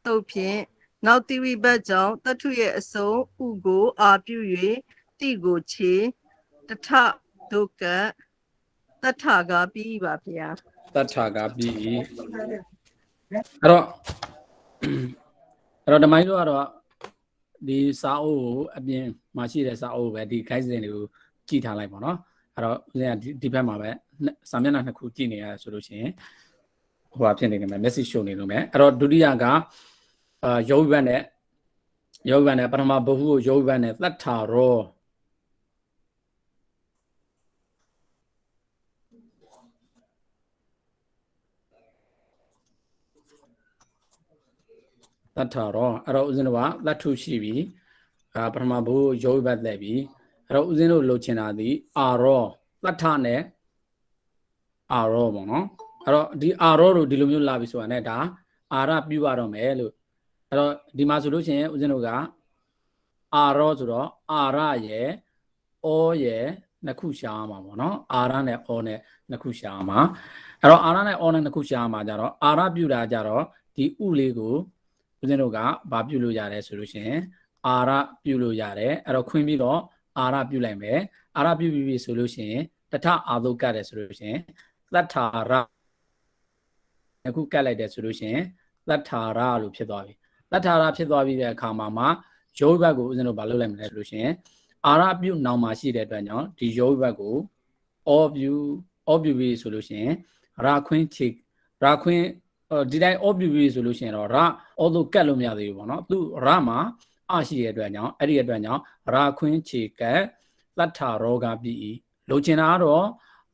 တုတ်ဖြင့်နောက်တိဝိဘတ်ကြောင့်တထုရဲ့အစုံဥကိုအာပြု၍တိကိုခြေတထဒုက္ကတထကပြီးပါဗျာတထကပြီးအဲ့တော့တမိုင်းတို့ကတော့ဒီစာအုပ်ကိုအပြင်မှာရှိတဲ့စာအုပ်ပဲဒီခိုင်းစဉ်တွေကိုကြည့်ထားလိုက်ပါတော့အဲ့တော့ဦးဇင်းကဒီဘက်မှာပဲစာမျက်နှာနှစ်ခုကြည့်နေရဆိုလို့ရှိရင်ဟိုဟာဖြစ်နေတယ်မယ် message ရှုံနေလို့မယ်အဲ့တော့ဒုတိယကယောဂိဘတ်နဲ့ပထမဘဟုကိုယောဂိဘတ်နဲ့သတ္ထာရောတထရောအဲ့တော့ဦးဇင်းတို့ကသတ္ထုရှိပြီပထမဘုယောဂိဘတ်သက်ပြီအဲ့တော့ဦးဇင်းတို့လိုချင်တာဒီအာရောသတ္ထနဲ့အာရောပေါ့နော်အဲ့တော့ဒီအာရောတို့ဒီလိုမျိုးလာပြီဆိုတာ ਨੇ ဒါအာရပြုရတော့မယ်လို့အဲ့တော့ဒီမှာဆိုလို့ရှိရင်ဦးဇင်းတို့ကအာရောဆိုတော့အာရရဲ့ဩရဲ့နှစ်ခုရှားမှာပေါ့နော်အာရနဲ့ဩနဲ့နှစ်ခုရှားမှာအဲ့တော့အာရနဲ့ဩနဲ့နှစ်ခုရှားမှာကြတော့အာရပြုတာကြတော့ဒီ ဒီဥလေးကိုဦးဇင်းတို့ကဘာပြုလို့ရတယ်ဆိုလို့ရှိရင်အာရပြုလို့ရတယ်အဲ့တော့ခွင်းပြီးတော့အာရပြုလိုက်မယ်အာရပြုပြီးပြီဆိုလို့ရှိရင်တထအာသုကတ်တယ်ဆိုလို့ရှိရင်သတ္ထာရအခုကတ်လိုက်တယ်ဆိုလို့ရှိရင်သတ္ထာရလို့ဖြစ်သွားပြီသတ္ထာရဖြစ်သွားပြီးတဲ့အခါမှာယောဘတ်ကိုဦးဇင်းတို့ဘာလုပ်လိုက်မလဲဆိုလို့ရှိရင်အာရပြုနောင်မှာရှိတဲ့အတွက်ကြောင့်ဒီယောဘတ်ကိုအောပြုပြီးဆိုလို့ရှိရင်ရာခွင်းချေရာခွင်းဒီတိုင်းအောပြုပြီးဆိုလို့ရှိရင်တော့ရာအောသို့ကတ်လို့မရသေးဘူးပေါ့နော်သူရာမှာအရှိတဲ့အတွက်ကြောင့်အဲ့ဒီအတွက်ကြောင့်ရာခွင်းချေကတ်သတ္ထာရောဂပြီးလိုချင်တာကတော့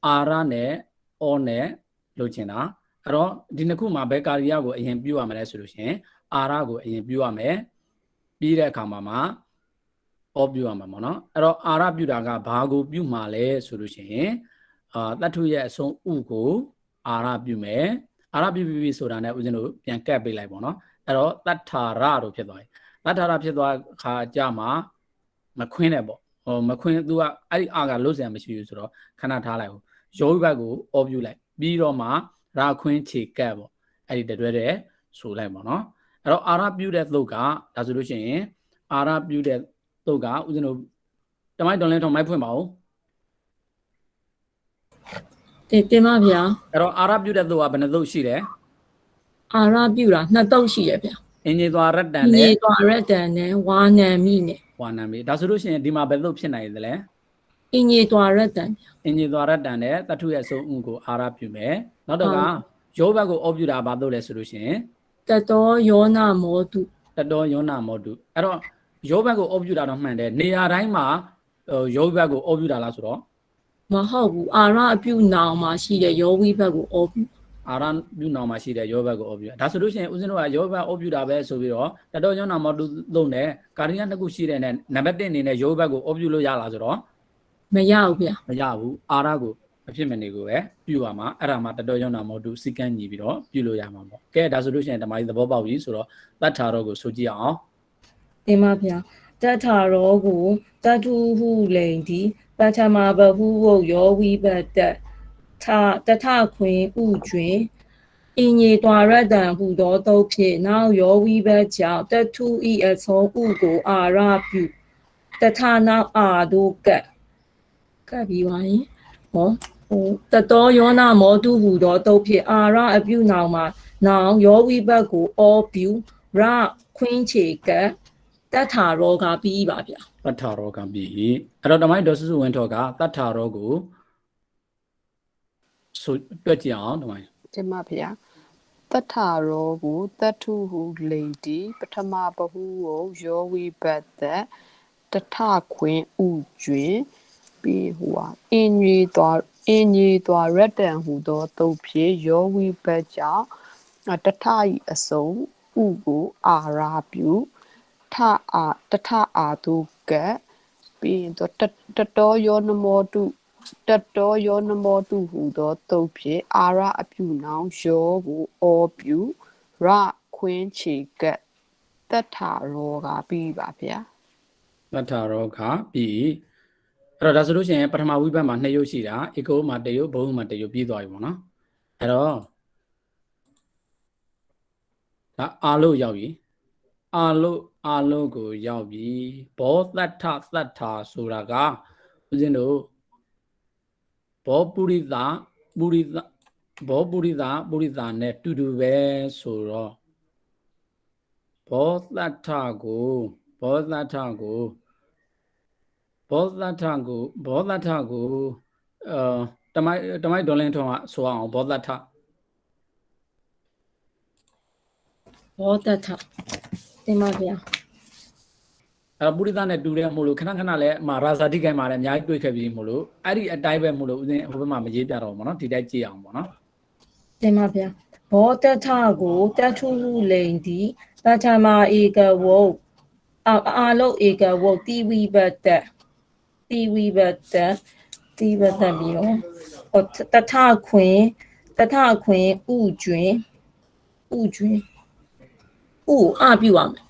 အာရနဲ့အောနဲ့လိုချင်တာအဲ့တော့ဒီနှစ်ခုမှာဘယ်ကာရီယာကိုအရင်ပြုရမလဲဆိုလို့ရှိရင်အာရကိုအရင်ပြုရမယ်ပြီးတဲ့အခါမှာအောပြုရမှာပေါ့နော်အဲ့တော့အာရပြုတာကဘာကိုပြုမှာလဲဆိုလို့ရှိရင်တတ္ထုရဲ့အဆုံးဥကိုအာရပြုမယ်အာရပြုပြီးဆိုတာနဲ့ဦးဇင်းတို့ပြန်ကပ်ပေးလိုက်ပေါ့နော်အဲ့တော့တတ္ထာရလို့ဖြစ်သွားပြီတတ္ထာရဖြစ်သွားခါကြမှာမခွင်းနဲ့ပေါ့မခွင်းသူကအဲ့ဒီအာကလို့စရာမရှိဘူးဆိုတော့ခဏထားလိုက်ဘူးယောဘတ်ကိုအောပြုလိုက်ပြီးတော့မှရာခွင်းချေကပ်ပေါ့အဲ့ဒီတွဲတဲ့ဆိုလိုက်ပေါ့နော်အဲ့တော့အာရပြုတဲ့သုတ်ကဒါဆိုလို့ရှိရင်အာရပြုတဲ့သုတ်ကဦးဇင်းတို့တမိုင်းတော်လင်းထောင်မိုက်ဖွင့်ပါဦးတင်ပါဗျာအဲ့တော့အာရပြုတဲ့သုတ်ကဘယ်နှသုတ်ရှိလဲအာရပြုတာ2သုတ်ရှိတယ်ဗျာအင်ဂျီသွားရတ္တန်နဲ့အင်ဂျီသွားရတ္တန်နဲ့ဝါနံမိနဲ့ဝါနံမိဒါဆိုလို့ရှိရင်ဒီမှာဘယ်သုတ်ဖြစ်နိုင်သလဲအင်ဂျီသွားရတ္တန်အင်ဂျီသွားရတ္တန်နဲ့တတ္ထုရဲ့အဆုံးဥကိုအာရပြုမယ်နောက်တော့ကယောဘတ်ကိုအောပြုတာဘာသုတ်လဲဆိုလို့ရှိရင်တတောယောနာမောတုတတောယောနာမောတုအဲ့တော့ယောဘတ်ကိုအောပြုတာတော့မှန်တယ်နေရာတိုင်းမှာယောဘတ်ကိုအောပြုတာလားဆိုတော့မဟုတ်ဘူးအာရအပြုနောင်မှာရှိတဲ့ယောဝိဘတ်ကိုအောပြုအာရပြုနောင်မှာရှိတဲ့ယောဘတ်ကိုအောပြုဒါဆိုလို့ရှိရင်ဦးဇင်းတို့ကယောဘတ်အောပြုတာပဲဆိုပြီးတော့တတောယောနာမောတုသုံးတယ်ကာရိယနှစ်ခုရှိတဲ့နဲ့နံပါတ်1အနေနဲ့ယောဘတ်ကိုအောပြုလို့ရလားဆိုတော့မရဘူးဗျမရဘူးအာရကိုအဖြစ်မနေကိုပဲပြုရမှာအဲ့ဒါမှတတောယောနာမောတုစီကံညီပြီးတော့ပြုလို့ရမှာပေါ့ကဲဒါဆိုလို့ရှိရင်ဓမ္မကြီးသဘောပေါက်ပြီဆိုတော့တတ္ထာရောကိုဆိုကြည့်အောင်တင်ပါဗျာတတ္ထာရောကိုတတုဟုလိန်ဒီပထမဘဟုဝယောဝိဘတ်တတထခွင်ဥကျွင်အင်ကြီးတွာရတံဟုသောတုတ်ဖြင့်နောက်ယောဝိဘတ်ကြောင့်တထုဤအဆုံးဥကိုအာရပြုတထနောက်အာတို့ကပြီးပါရင်ဟောတတောယောနာမောတုဟုသောတုတ်ဖြင့်အာရအပြုနောင်မှာနောက်ယောဝိဘတ်ကိုအောပြုရခွင်းချေကတတ္ထာရောဂပြီးပါဗျာတတ္ထာရောဂပြီးအဲ့တော့ဓမ္မဒေါ်စုစုဝင်းထောကတတ္ထာရောကိုဆိုတွက်ကြည့်အောင်ဓမ္မတင်ပါဗျာတတ္ထာရောကိုတတ္ထုဟုလိန်တီပထမဘဟုကိုယောဝိဘတ်သက်တထခွင်ဥကျွင်ပြီးဟိုဟာအင်ကြီးသွားရတန်ဟူသောတုတ်ဖြင့်ယောဝိဘတ်ကြောင့်တထဤအစုံဥကိုအာရာပြုတထအာတုကပြီးရင်တတောယောနမောတုဟူသောတုတ်ဖြင့်အာရအပြုနောင်ယောကိုအောပြုရခွင်းချေကတထရောဂပြီးပါဗျာတထရောဂပြီးအဲ့တော့ဒါဆိုလို့ရှိရင်ပထမဝိဘတ်မှာ2ရုပ်ရှိတာဧကောမှာ1ရုပ်ဘုံမှာ1ရုပ်ပြီးသွားပြီပေါ့နော်အဲ့တော့ဒါအာလို့ရောက်ပြီအာလို့ကိုရောက်ပြီဘောသတ္ထသတ္ထာဆိုတာကဦးဇင်းတို့ဘောပုရိသနဲ့တူတူပဲဆိုတော့ဘောသတ္ထကိုတမိုင်းဒေါ်လင်းထောကဆိုအောင်ဘောသတ္ထတင်ပါဗျာပုရိသနဲ့တူတယ်မို့လို့ခဏလဲရာဇာတိကိုင်းမှာလည်းအများကြီးတွေ့ခဲ့ပြီးမို့လို့အဲ့ဒီအတိုင်းပဲမို့လို့ဦးဇင်းဟိုဘက်မှာမရေးပြတော့ဘူးပေါ့နော်ဒီတိုင်းကြည့်အောင်ပေါ့နော်တင်ပါဗျာဘောတထကိုတထုဟုလိန်ဒီပထမဧကဝုတ်အာလုဧကဝုတ်တိဝိဘတ်တပြီးတော့တထခွင်ဥကျွင်ဥအပြုရမယ်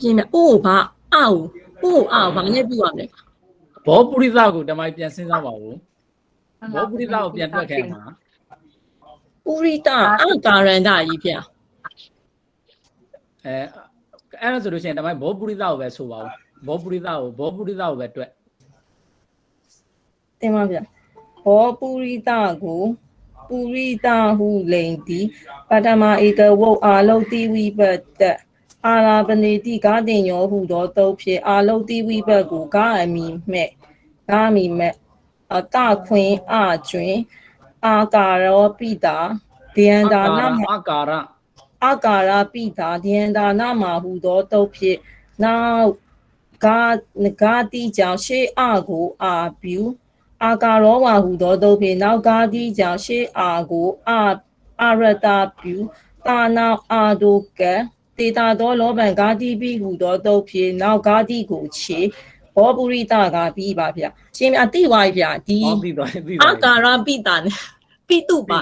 ပြင်မယ်ဥဘာအာဘာနဲ့ပြုရမလဲဘောပုရိသကိုတမိုင်းပြန်စဉ်းစားပါဦးဘောပုရိသကိုပြန်တွက်ခဲ့မှာဥ Purita အကာရန္တကြီးဗျာ အဲ့ဒါဆိုလို့ရှိရင်တမိုင်းဘောပုရိသကိုပဲဆိုပါဦးဘောပုရိသကိုပဲတွေ့ တင်ပါဗျာဘောပူရိတာကိုပူရိတာဟုလိန်တီပထမဧကဝုတ်အာလုတ်တိဝိပတ်တအာရာပနေတိကားတင်ရောဟုသောတုတ်ဖြစ်အာလုတ်တိဝိပတ်ကိုကားအမိမဲ့ကားအမိမဲ့အတခွင်အကျွင်အာကာရောပိတာဒေယန္တာနမ အကာရ အာကာရပိတာဒေယန္တာနမဟုသောတုတ်ဖြစ်နောက်ဂါတိကြောင့်ရှေးအကိုအာပြုအာကာရောဝါဟုသောတုတ်ဖြင့်နောက်ကားသည့်ကြောင့်ရှေးအာကိုအာရတပြုတာနာအာဒုကတေတာသောလောဘံကားတိပိဟုသောတုတ်ဖြင့်နောက်ကားသည့်ကိုခြေဘောပုရိတကပြီးပါဗျရှင်အတိဝါဗျဒီ ပြီးသွားပြီ အာကာရပိတာနဲ့ပိတုပါ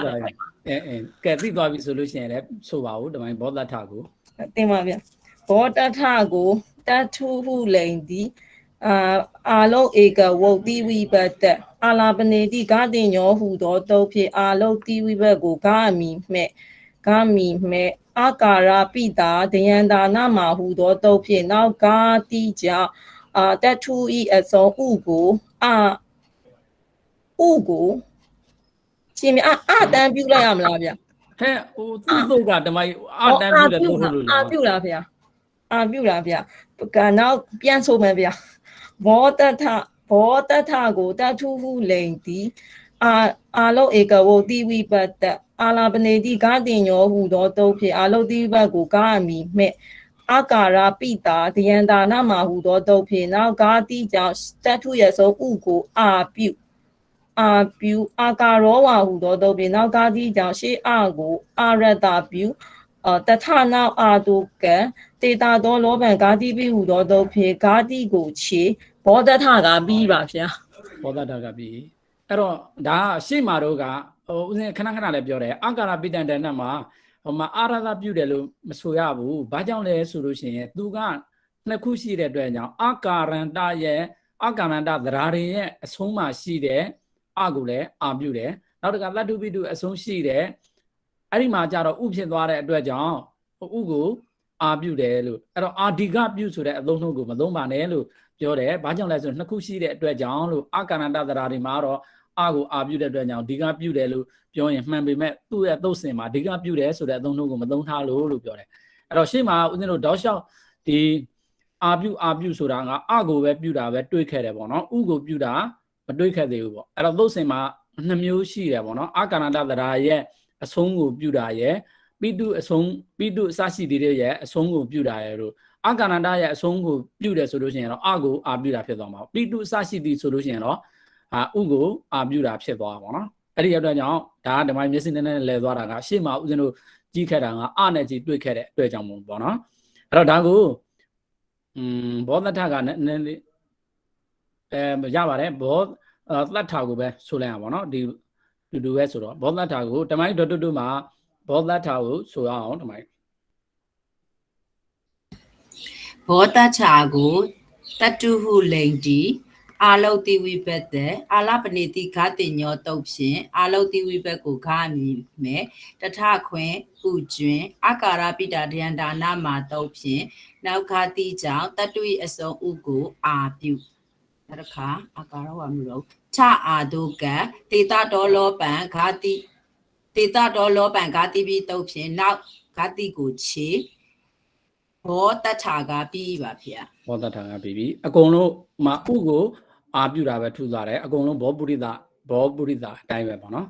ကဲပြီးသွားပြီဆိုလို့ရှိရင်လည်းဆိုပါဦးတမိုင်းဘောဓထကို တင်ပါဗျဘောတထကိုတထုဟုလိန်သည်အာလုံးဧကဝုတ်တိဝိပတ်တအာလာပနေတိကာတင်ညောဟုသောတုတ်ဖြင့်အာလုံးတိဝိပတ်ကိုကာအမိမဲ့အာကာရပိတာဒယန္တာနမဟုသောတုတ်ဖြင့်နောက်ကာတိကြောင့်တထုဤအစုံဥကိုရှင်မအတန်းပြုလိုက်ရမလားဗျ ဟဲ့ဟိုသူ့တို့ကတမိုင်းအာတန်းပြီးလည်းတို့လို့ အာပြုလားဗျာကနောက်ပြန်ဆိုမယ်ဗျာဘောတထကိုတထုဟုလိန်တီအာလုံးဧကဝုတ်တိဝိပတ်တအာလာပနေတိကာတင်ညောဟုသောတုတ်ဖြင့်အာလုံးတိဝိပတ်ကိုကာအမိမဲ့အာကာရပိတာဒယန္တာနမဟုသောတုတ်ဖြင့်နောက်ကာတိကြောင့်တထုရဲ့ဆုံးဥကိုအာပြုအာကာရောဝါဟုသောတုတ်ဖြင့်နောက်ကာတိကြောင့်ရှေးအကိုအာရတပြုတထနာအာတုကတေတာသောလောဘံဂါတိပိဟုသောတုတ်ဖြင့်ဂါတိကိုခြေဘောဓထကပြီးပါဗျာ ဘောဓထကပြီးအဲ့တော့ဒါရှေ့မှာတော့ကဟိုဦးဇင်းခဏလည်းပြောတယ်အာကာရပိတ္တန်တဏ္ဍမှာဟိုမှာအာရသပြုတယ်လို့မဆိုရဘူးဘာကြောင့်လဲဆိုလို့ရှိရင်သူကနှစ်ခုရှိတဲ့အတွက်ကြောင့်အာကာရန္တရဲ့အာကာရန္တသရာတွေရဲ့အဆုံးမှာရှိတဲ့အကိုလည်းအာပြုတယ်နောက်တစ်ခါသတ္တုပိတုအဆုံးရှိတဲ့အဲ့ဒီမှာကြတော့ဥဖြစ်သွားတဲ့အတွက်ကြောင့်ဥကိုအာပြုတယ်လို့အဲ့တော့အာဒီကပြုဆိုတဲ့အသုံးနှုန်းကိုမသုံးပါနဲ့လို့ပြောတယ်ဘာကြောင့်လဲဆိုနှစ်ခုရှိတဲ့အတွက်ကြောင့်လို့အာကာရန္တသရာတွေမှာတော့အာကိုအာပြုတဲ့အတွက်ကြောင့်ဒီကပြုတယ်လို့ပြောရင်မှန်ပေမဲ့သူ့ရဲ့သုတ်စင်မှာဒီကပြုတယ်ဆိုတဲ့အသုံးနှုန်းကိုမသုံးထားလို့ပြောတယ်အဲ့တော့ရှေ့မှာဦးဇင်းတို့တောက်လျှောက်ဒီအာပြုဆိုတာကအာကိုပဲပြုတာပဲတွေးခဲ့တယ်ပေါ့နော်ဥကိုပြုတာမတွေးခဲ့သေးဘူးပေါ့အဲ့တော့သုတ်စင်မှာနှစ်မျိုးရှိတယ်ပေါ့နော်အာကာရန္တသရာရဲ့အဆုံးကိုပြုတာရဲ့ပိတုအစရှိသေးတဲ့ရဲ့အဆုံးကိုပြုတာရဲ့တို့အာကာရန္တရဲ့အဆုံးကိုပြုတယ်ဆိုလို့ရှိရင်တော့အာကိုအာပြုတာဖြစ်သွားမှာပိတုအစရှိသည်ဆိုလို့ရှိရင်တော့ဥကိုအာပြုတာဖြစ်သွားပါဘောနော်အဲ့ဒီအတွက်ကြောင့်ဒါကဓမ္မမျက်စိနဲ့လဲသွားတာကရှေ့မှာဦးဇင်းတို့ကြီးခဲ့တာကအာနဲ့ကြီးတွေ့ခဲ့တဲ့အတွက်ကြောင့်မို့ပေါ့နော်အဲ့တော့ဒါကိုဘောဓထကနည်းနည်းလေးရပါတယ်ဘောသတ္ထကိုပဲဆိုလိုက်အောင်ပေါ့နော်ဒီတူပဲဆိုတော့ဘောဓထကိုဓမ္မကြီးတို့မှာဘောဓထကိုဆိုရအောင်ဓမ္မကြီးဘောတ္ထာကိုတတုဟုလိန်တီအာလုတ်တိဝိပတ္တအာလပနေတိဂါတိညောတုတ်ဖြင့်အာလုတ်တိဝိပတ်ကိုဂါမီမဲ့တထခွင်ဥကျွင်အာကာရပိတာဒယန္တာနာမှာတုတ်ဖြင့်နောက်ဂါတိကြောင့်တတု၏အစုံဥကိုအာပြုနောက်တစ်ခါအာကာရဝမှုတော့ချအာဒုကတေတတော်လောပံဂါတိတေတတော်လောပံဂါတိပြီးတုတ်ဖြင့်နောက်ဂါတိကိုခြေဘောတ္ထာကပြီးပါဗျာ ဘောဓထကပြီးပြီအကုန်လုံးမှာဥကိုအာပြုတာပဲထူသွားတယ်အကုန်လုံးဘောပုရိသအတိုင်းပဲပေါ့နော်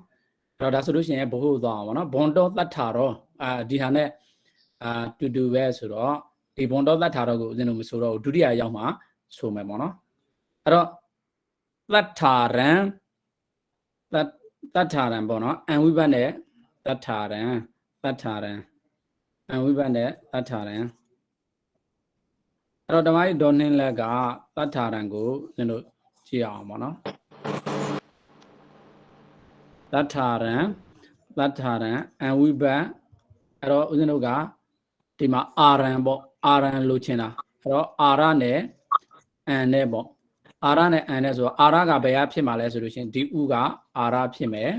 အဲ့တော့ဒါဆိုလို့ရှိရင်ဘဟုသွားအောင်ပေါ့နော်ဘွန်တော်တတ်ထာတော့ဒီဟာနဲ့တူပဲဆိုတော့ဒီဘွန်တော်တတ်ထာတော့ကိုဦးဇင်းတို့မဆိုတော့ဒုတိယရောက်မှဆိုမယ်ပေါ့နော်အဲ့တော့တတ်ထာရံပေါ့နော်အံဝိဘတ်နဲ့တတ်ထာရံအံဝိဘတ်နဲ့တတ်ထာရံအဲ့တော့ဓမ္မကြီးဒေါ်နှင်းလက်ကတတ်ထာရံကိုဦးဇင်းတို့ကြည့်အောင်ပေါ့နော်တတ်ထာရံအံဝိဘတ်အဲ့တော့ဦးဇင်းတို့ကဒီမှာအာရံပေါ့အာရံလို့ချင်းတာအဲ့တော့အာရနဲ့အံနဲ့ပေါ့အာရနဲ့အံနဲ့ဆိုတော့အာရကဘယ်ဟာဖြစ်မှာလဲဆိုလို့ရှိရင်ဒီဥကအာရဖြစ်မယ်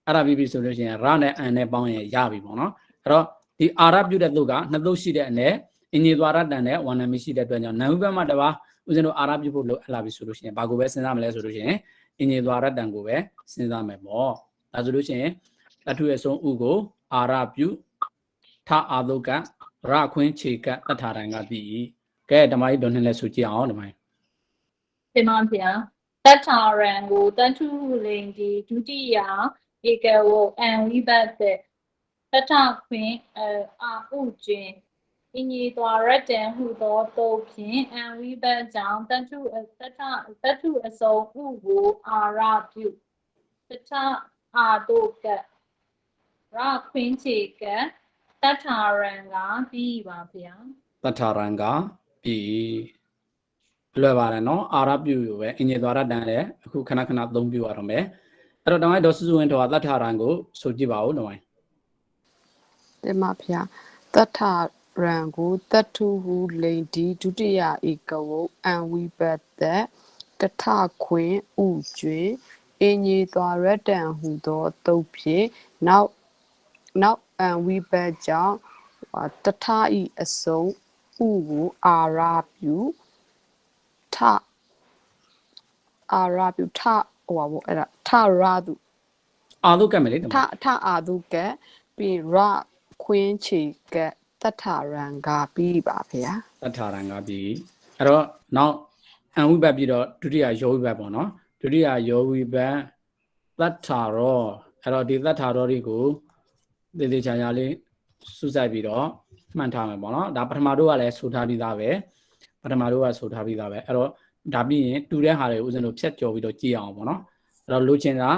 အဲ့ဒါပြီးဆိုလို့ရှိရင်ရနဲ့အန်နဲ့ပေါင်းရင်ရပြီပေါ့နော်အဲ့တော့ဒီအာရပြုတဲ့သုတ်ကနှစ်သုတ်ရှိတဲ့အနဲ့အင်ဂျီသွားရတန်နဲ့ဝါနမီရှိတဲ့အတွက်ကြောင့်နံဥပမှာတပါဦးဇင်းတို့အာရပြုဖို့လို့အလားပြီဆိုလို့ရှိရင်ဘာကိုပဲစဉ်းစားမလဲဆိုလို့ရှိရင်အင်ဂျီသွားရတန်ကိုပဲစဉ်းစားမယ်ပေါ့ဒါဆိုလို့ရှိရင်တထုရဲ့ဆုံးဥကိုအာရပြုထအာသုတ်ကရခွင်းခြေကတထာရံကပြီကဲဓမ္မကြီးတော်နှင်းလဲဆိုကြည့်အောင်ဓမ္မကြီး တင်ပါဗျာတထာရံကိုတထုလိန်ဒီဒုတိယဧကဝအံဝိဘတ်တဲ့တထခွင်အာဥကျင်အင်းကြီးသွားရတန်ဟုသောတုတ်ဖြင့်အံဝိဘတ်ကြောင့်တထုအစုံဥကိုအာရပြုတထအာတုကရခွင်းချေကတထာရံကပြီးပါဗျာ တထာရံကပြီလွယ်ပါတယ်နော်အာရပြုရပဲအင်ဂျင်သွားရတန်လည်းအခုခဏခဏသုံးပြရတော့မယ်အဲ့တော့တမိုင်းဒေါ်စုစုဝင်းတော်ကတထာရံကိုဆိုကြည့်ပါဦးတမိုင်း တင်ပါဗျာတထရံကိုတထုဟုလိန်ဒီဒုတိယဧကဝအံဝိဘတ်သက်တထခွင်ဥကျွင်အင်းကြီးသွားရတန်ဟုသောတုတ်ဖြင့်နောက်အံဝိဘတ်ကြောင့်တထဤအစုံဥကိုအာရပြုထအာရပြုထဟိုပါဘောအဲ့ဒါထရသူ အာသုကတ်မယ်လေတမိုင်း ထအာသူကပြီးရခွင်းချီကတထရံကပြီးပါဗျာ တထာရံကပြီအဲ့တော့နောက်အံဝိဘတ်ပြီးတော့ဒုတိယယောဝိဘတ်ပေါ့နော်ဒုတိယယောဝိဘတ်တထာရောအဲ့တော့ဒီတထာရောတွေကိုသေသေးချာချာလေးစုစိုက်ပြီးတော့မှန်ထားမယ်ပေါ့နော်ဒါပထမတို့ကလည်းဆိုထားပြီးသားပဲပထမတို့ကဆိုထားပြီးသားပဲအဲ့တော့ဒါပြီးရင်တူတဲ့ဟာတွေဦးဇင်းတို့ဖြတ်ကျော်ပြီးတော့ကြည့်အောင်ပေါ့နော်အဲ့တော့လိုချင်တာ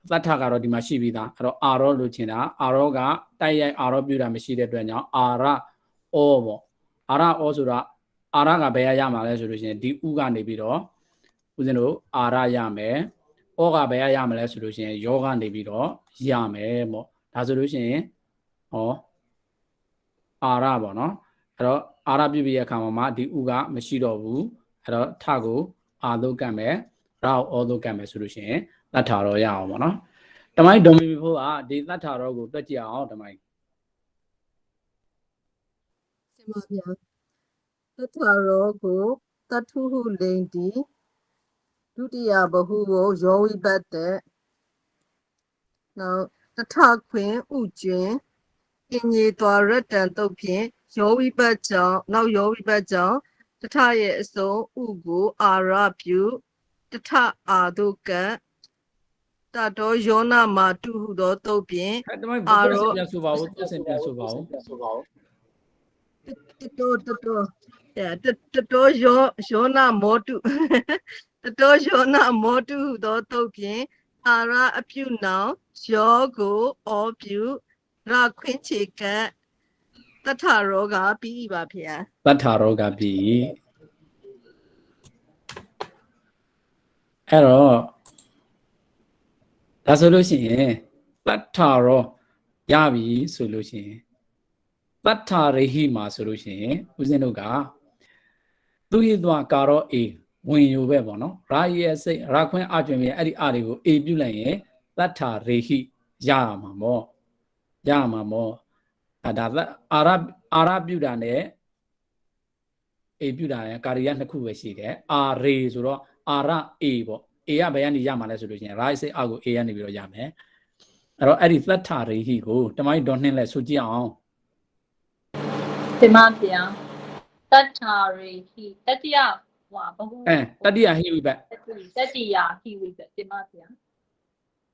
သတ္ထကတော့ဒီမှာရှိပြီးသားအဲ့တော့အာရောလိုချင်တာအာရောကတိုက်ရိုက်အာရောပြတာမရှိတဲ့အတွက်ကြောင့်အာရဩပေါ့အာရဩဆိုတာအာရကဘယ်ရမှာလဲဆိုလို့ရှိရင်ဒီဥကနေပြီးတော့ဦးဇင်းတို့အာရရမယ်ဩကဘယ်ရမလဲဆိုလို့ရှိရင်ယောကနေပြီးတော့ရမယ်ပေါ့ဒါဆိုလို့ရှိရင်ဟောအာရပေါ့နော်အဲ့တော့အာရပြည့်ရဲ့အခါမှာဒီဥကမရှိတော့ဘူးအဲ့တော့ထကိုအာသုတ်ကတ်မယ်ရောဩသုတ်ကတ်မယ်ဆိုလို့ရှိရင်တထာရောရအောင်ပေါ့နော်တမိုင်းဒေါ်မီမီဖို့ကဒီတထာရောကိုတွက်ကြည့်အောင်တမိုင်း တင်ပါဗျာတထာရောကိုတထုဟုလိန်ဒီဒုတိယဘဟုကိုယောဝိဘတ်တဲ့နောက်တထခွင်ဥကျွင်အင်းကြီးသွားရတန်တုတ်ဖြင့်ယောဝိဘတ်ကြောင့်နောက်ယောဝိဘတ်ကြောင့်တထရဲ့အစုံဥကိုအာရပြုတထအာတုကတတော်ယောနာမှာတုဟုသောတုတ်ဖြင့် အဲ့တမိုင်းဘု အာ ရား ရော ပြန်ဆိုပါဦးသူစင်ပြန်ဆိုပါဦး တတော်ယောနာမောတုတတော်ယောနာမောတုဟုသောတုတ်ဖြင့်အာရအပြုနောင်ယောကိုဩပြုရခွင်းချေကတထရောကပြီးပါဗျာ တထာရောကပြီအဲ့တော့ဒါဆိုလို့ရှိရင်တထာရောရပြီဆိုလို့ရှိရင်တထာရဟိမှာဆိုလို့ရှိရင်ဦးဇင်းတို့ကသူရည်သွားကာရောအေဝင်ယူပဲပေါ့နော်ရာရဲ့စိတ်ရာခွင်းအကျွင်ရဲ့အဲ့ဒီအတွေကိုအေပြုလိုက်ရင်တထာရဟိရမှာပေါ့ရမှာပေါ့ဒါအာရပြုတာနဲ့အေပြုတာနဲ့ကာရိယနှစ်ခုပဲရှိတယ်အာရေဆိုတော့အာရအေပေါ့အေကဘယ်ကနေရမှာလဲဆိုလို့ရှိရင်ရာစိတ်အကိုအေကနေပြီးတော့ရမယ်အဲ့တော့အဲ့ဒီသတ္ထာရဟိကိုတမိုင်းဒေါ်နှင်းလဲဆိုကြည့်အောင် တင်ပါဗျာတထာရိဟိတတိယဟွာဘဟု တတိယဟိဝိဘတ် တတိယဟိဝိဘတ်တင်ပါဗျာ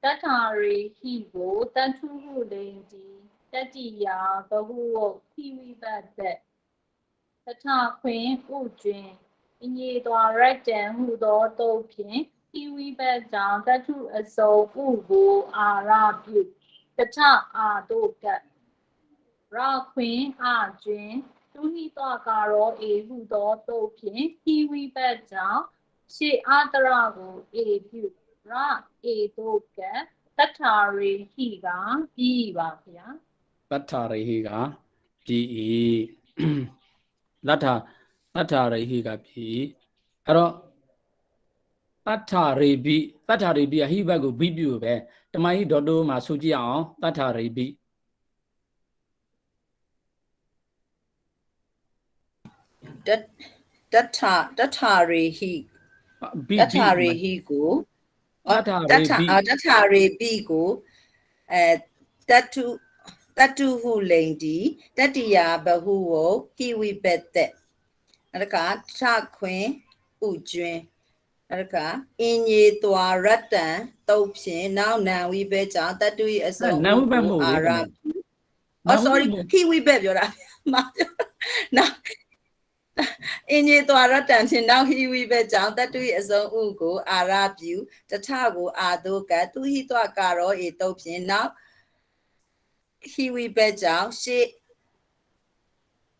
တထာရိဟိကိုတထုဟုလိန်ဒီတတိယဘဟုဟိဝိဘတ်တဲ့တထခွင်ဥကျွင်အင်းကြီးသွားရတန်ဟုသောတုတ်ဖြင့်ဟိဝိဘတ်ကြောင့်တထုအစုံဥကိုအာရပြုတထအာတုကရခွင်အကျွင်သူဟိတောကာရောအေဟုသောတုတ်ဖြင့်ဟိဝိဘတ်ကြောင့်ရှေအာတရကိုအေပြုရအေတုကတထာရိဟိကပြီးပါဗျာ တထာရဟိကပြီတထာရဟိကပြီအဲ့တော့ တ္ထာရေဘိတ္ထာရေဘိဟိဘတ်ကိုဘိပြုပဲတမကြီးဒေါ်တိုမှာဆိုကြည့်အောင်တ္ထာရေဘိ တထရေဟိ ဘိ တထရေဟိကို တ္ထာရေဘိ တထရေဘိကိုတတုဟုလိန်ဒီတတိယဘဟုကိုဟိဝိပက်တဲ့နောက်ကထခွင်ဥကျွင်းနောကအင်ညေသွာရတ္တံတုတ်ဖြင့်နောက်နံဝိဘဲကြောင့်တတုဤအစုံအာရsorry ဟိဝိပက်ပြောတာမှာနောက်အင်ညေသွာရတ္တံဖြင့်နောက်ဟိဝိဘဲကြောင့်တတုဤအစုံဥကိုအာရပြုတထကိုအာတုကသူဟိတွကာရောဧတုတ်ဖြင့်နောက်ဟိဝိဘဲကြောင့်ရှေ့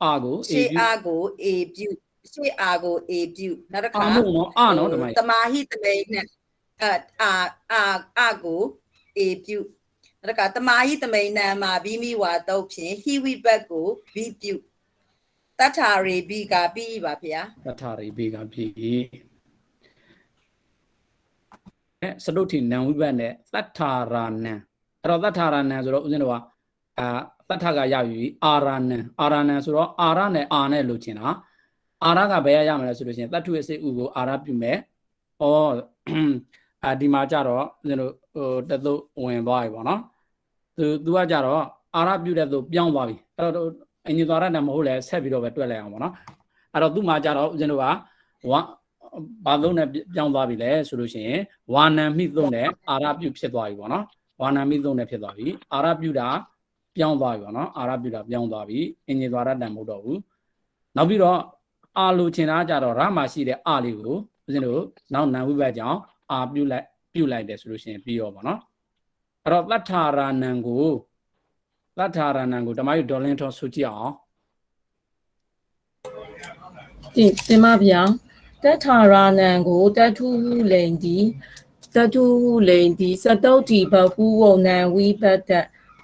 အာကို ရှေ့အားကိုအေပြုရှေ့အားကိုအေပြုနောက်တစ်ခါ အာမို့နော်အာနော်တမကြီး တမာဟိတမိန်နဲ့အာကိုအေပြုနောက်တစ်ခါတမာဟိတမိန်နံမှာဘိမိဝါတုတ်ဖြင့်ဟိဝိဘတ်ကိုဘိပြုတထရေဘိကပြီးပါဗျာ တ္ထာရေဘိကပြီစတုဋ္ဌိနံဝိဘတ်နဲ့တ္ထာရာနံအဲ့တော့တ္ထာရာနံဆိုတော့ဦးဇင်းတို့ကတ္ထာကရပြီအာရဏံဆိုတော့အာရနဲ့အာနဲ့လို့ချင်တာအာရကဘယ်ရမလဲဆိုလို့ရှိရင်တတ္ထုရဲ့စိတ်ဥကိုအာရပြုမယ်ဒီမှာကြတော့ဦးဇင်းတို့တသုတ်ဝင်သွားပြီပေါ့နော်သူကကြတော့အာရပြုတဲ့သူပြောင်းသွားပြီအဲ့တော့အင်ဂျင်သွားရတဲ့မဟုတ်လဲဆက်ပြီးတော့ပဲတွက်လိုက်အောင်ပေါ့နော်အဲ့တော့သူ့မှာကြတော့ဦးဇင်းတို့ကဘာသုံးနဲ့ပြောင်းသွားပြီလဲဆိုလို့ရှိရင်ဝါနံမိသုံးနဲ့အာရပြုဖြစ်သွားပြီပေါ့နော်ဝါနံမိသုံးနဲ့ဖြစ်သွားပြီအာရပြုတာပြောင်းသွားပြီပေါ့နော်အာရပြုတာပြောင်းသွားပြီအင်ဂျင်သွားရတဲ့မဟုတ်တော့ဘူးနောက်ပြီးတော့အာလိုချင်တာကြတော့ရမရှိတဲ့အာလေးကိုဦးဇင်းတို့နောက်နံဝိဘတ်ကြောင့်အာပြုလိုက်တယ်ဆိုလို့ရှိရင်ပြီးရောပေါ့နော်အဲ့တော့တတ္ထာရဏံကိုဓမ္မယုဒေါ်လင်းထောဆိုကြည့်အောင် တင်ပါဗျာတထာရာနံကိုတထုဟုလိန်ဒီစတုတ်တီဘဟုဝုံနံဝိပတ္တ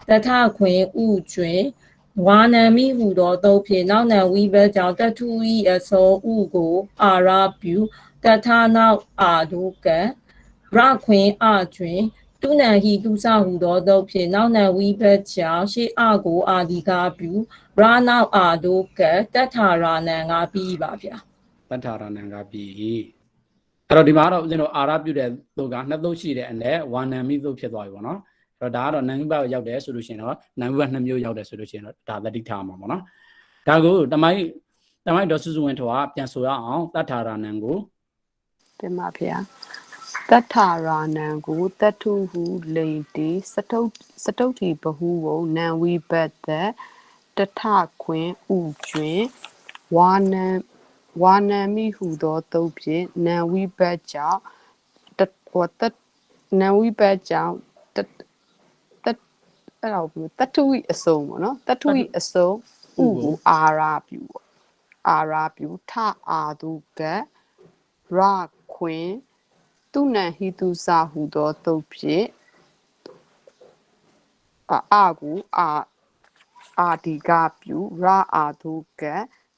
တထခွင်ဥကျွင်ဝါနံမိဟုသောတုတ်ဖြင့်နောက်နံဝိဘတ်ကြောင့်တထုဤအစောဥကိုအာရပြုတထနောက်အာဒုကရခွင်အကျွင်တုနံဟိတုစဟုသောတုတ်ဖြင့်နောက်နံဝိဘတ်ကြောင့်ရှေ့အကိုအာဒီကာပြုရနောက်အာဒုကတထာရာနံကပြီးပါဗျာ တတ္ထာရဏံကပြီအဲ့တော့ဒီမှာတော့ဦးဇင်းတို့အာရပြုတဲ့သူကနှစ်သုတ်ရှိတဲ့အနက်ဝါနံမိသုတ်ဖြစ်သွားပြီပေါ့နော်အဲ့တော့ဒါကတော့နံဝိဘတ်ရောက်တယ်ဆိုလို့ရှိရင်တော့နံဝိဘတ်နှစ်မျိုးရောက်တယ်ဆိုလို့ရှိရင်တော့ဒါသတိထားမှာပေါ့နော်ဒါကိုတမိုင်းဒေါ်စုစုဝင်းထွားပြန်ဆိုရအောင်တတ္ထာရဏံကို တင်ပါဗျာတထရာနံကိုတထုဟုလိန်တိစတုဋ္ဌိဘဟုဝုံနံဝိဘတ်တတထခွင်ဥကျွင်ဝါနံမိဟုသောတုတ်ဖြင့်နံဝိဘတ်ကြောင့်နံဝိဘတ်ကြောင့်အဲ့တော့တထုဤအစုံပေါ့နော်တထုဤအစုံဥကိုအာရပြုပေါ့အာရပြုထအာတုကရခွင်သူနံဟိတုစာဟုသောတုတ်ဖြင့်အာကိုအာဒီကပြုရအာတုက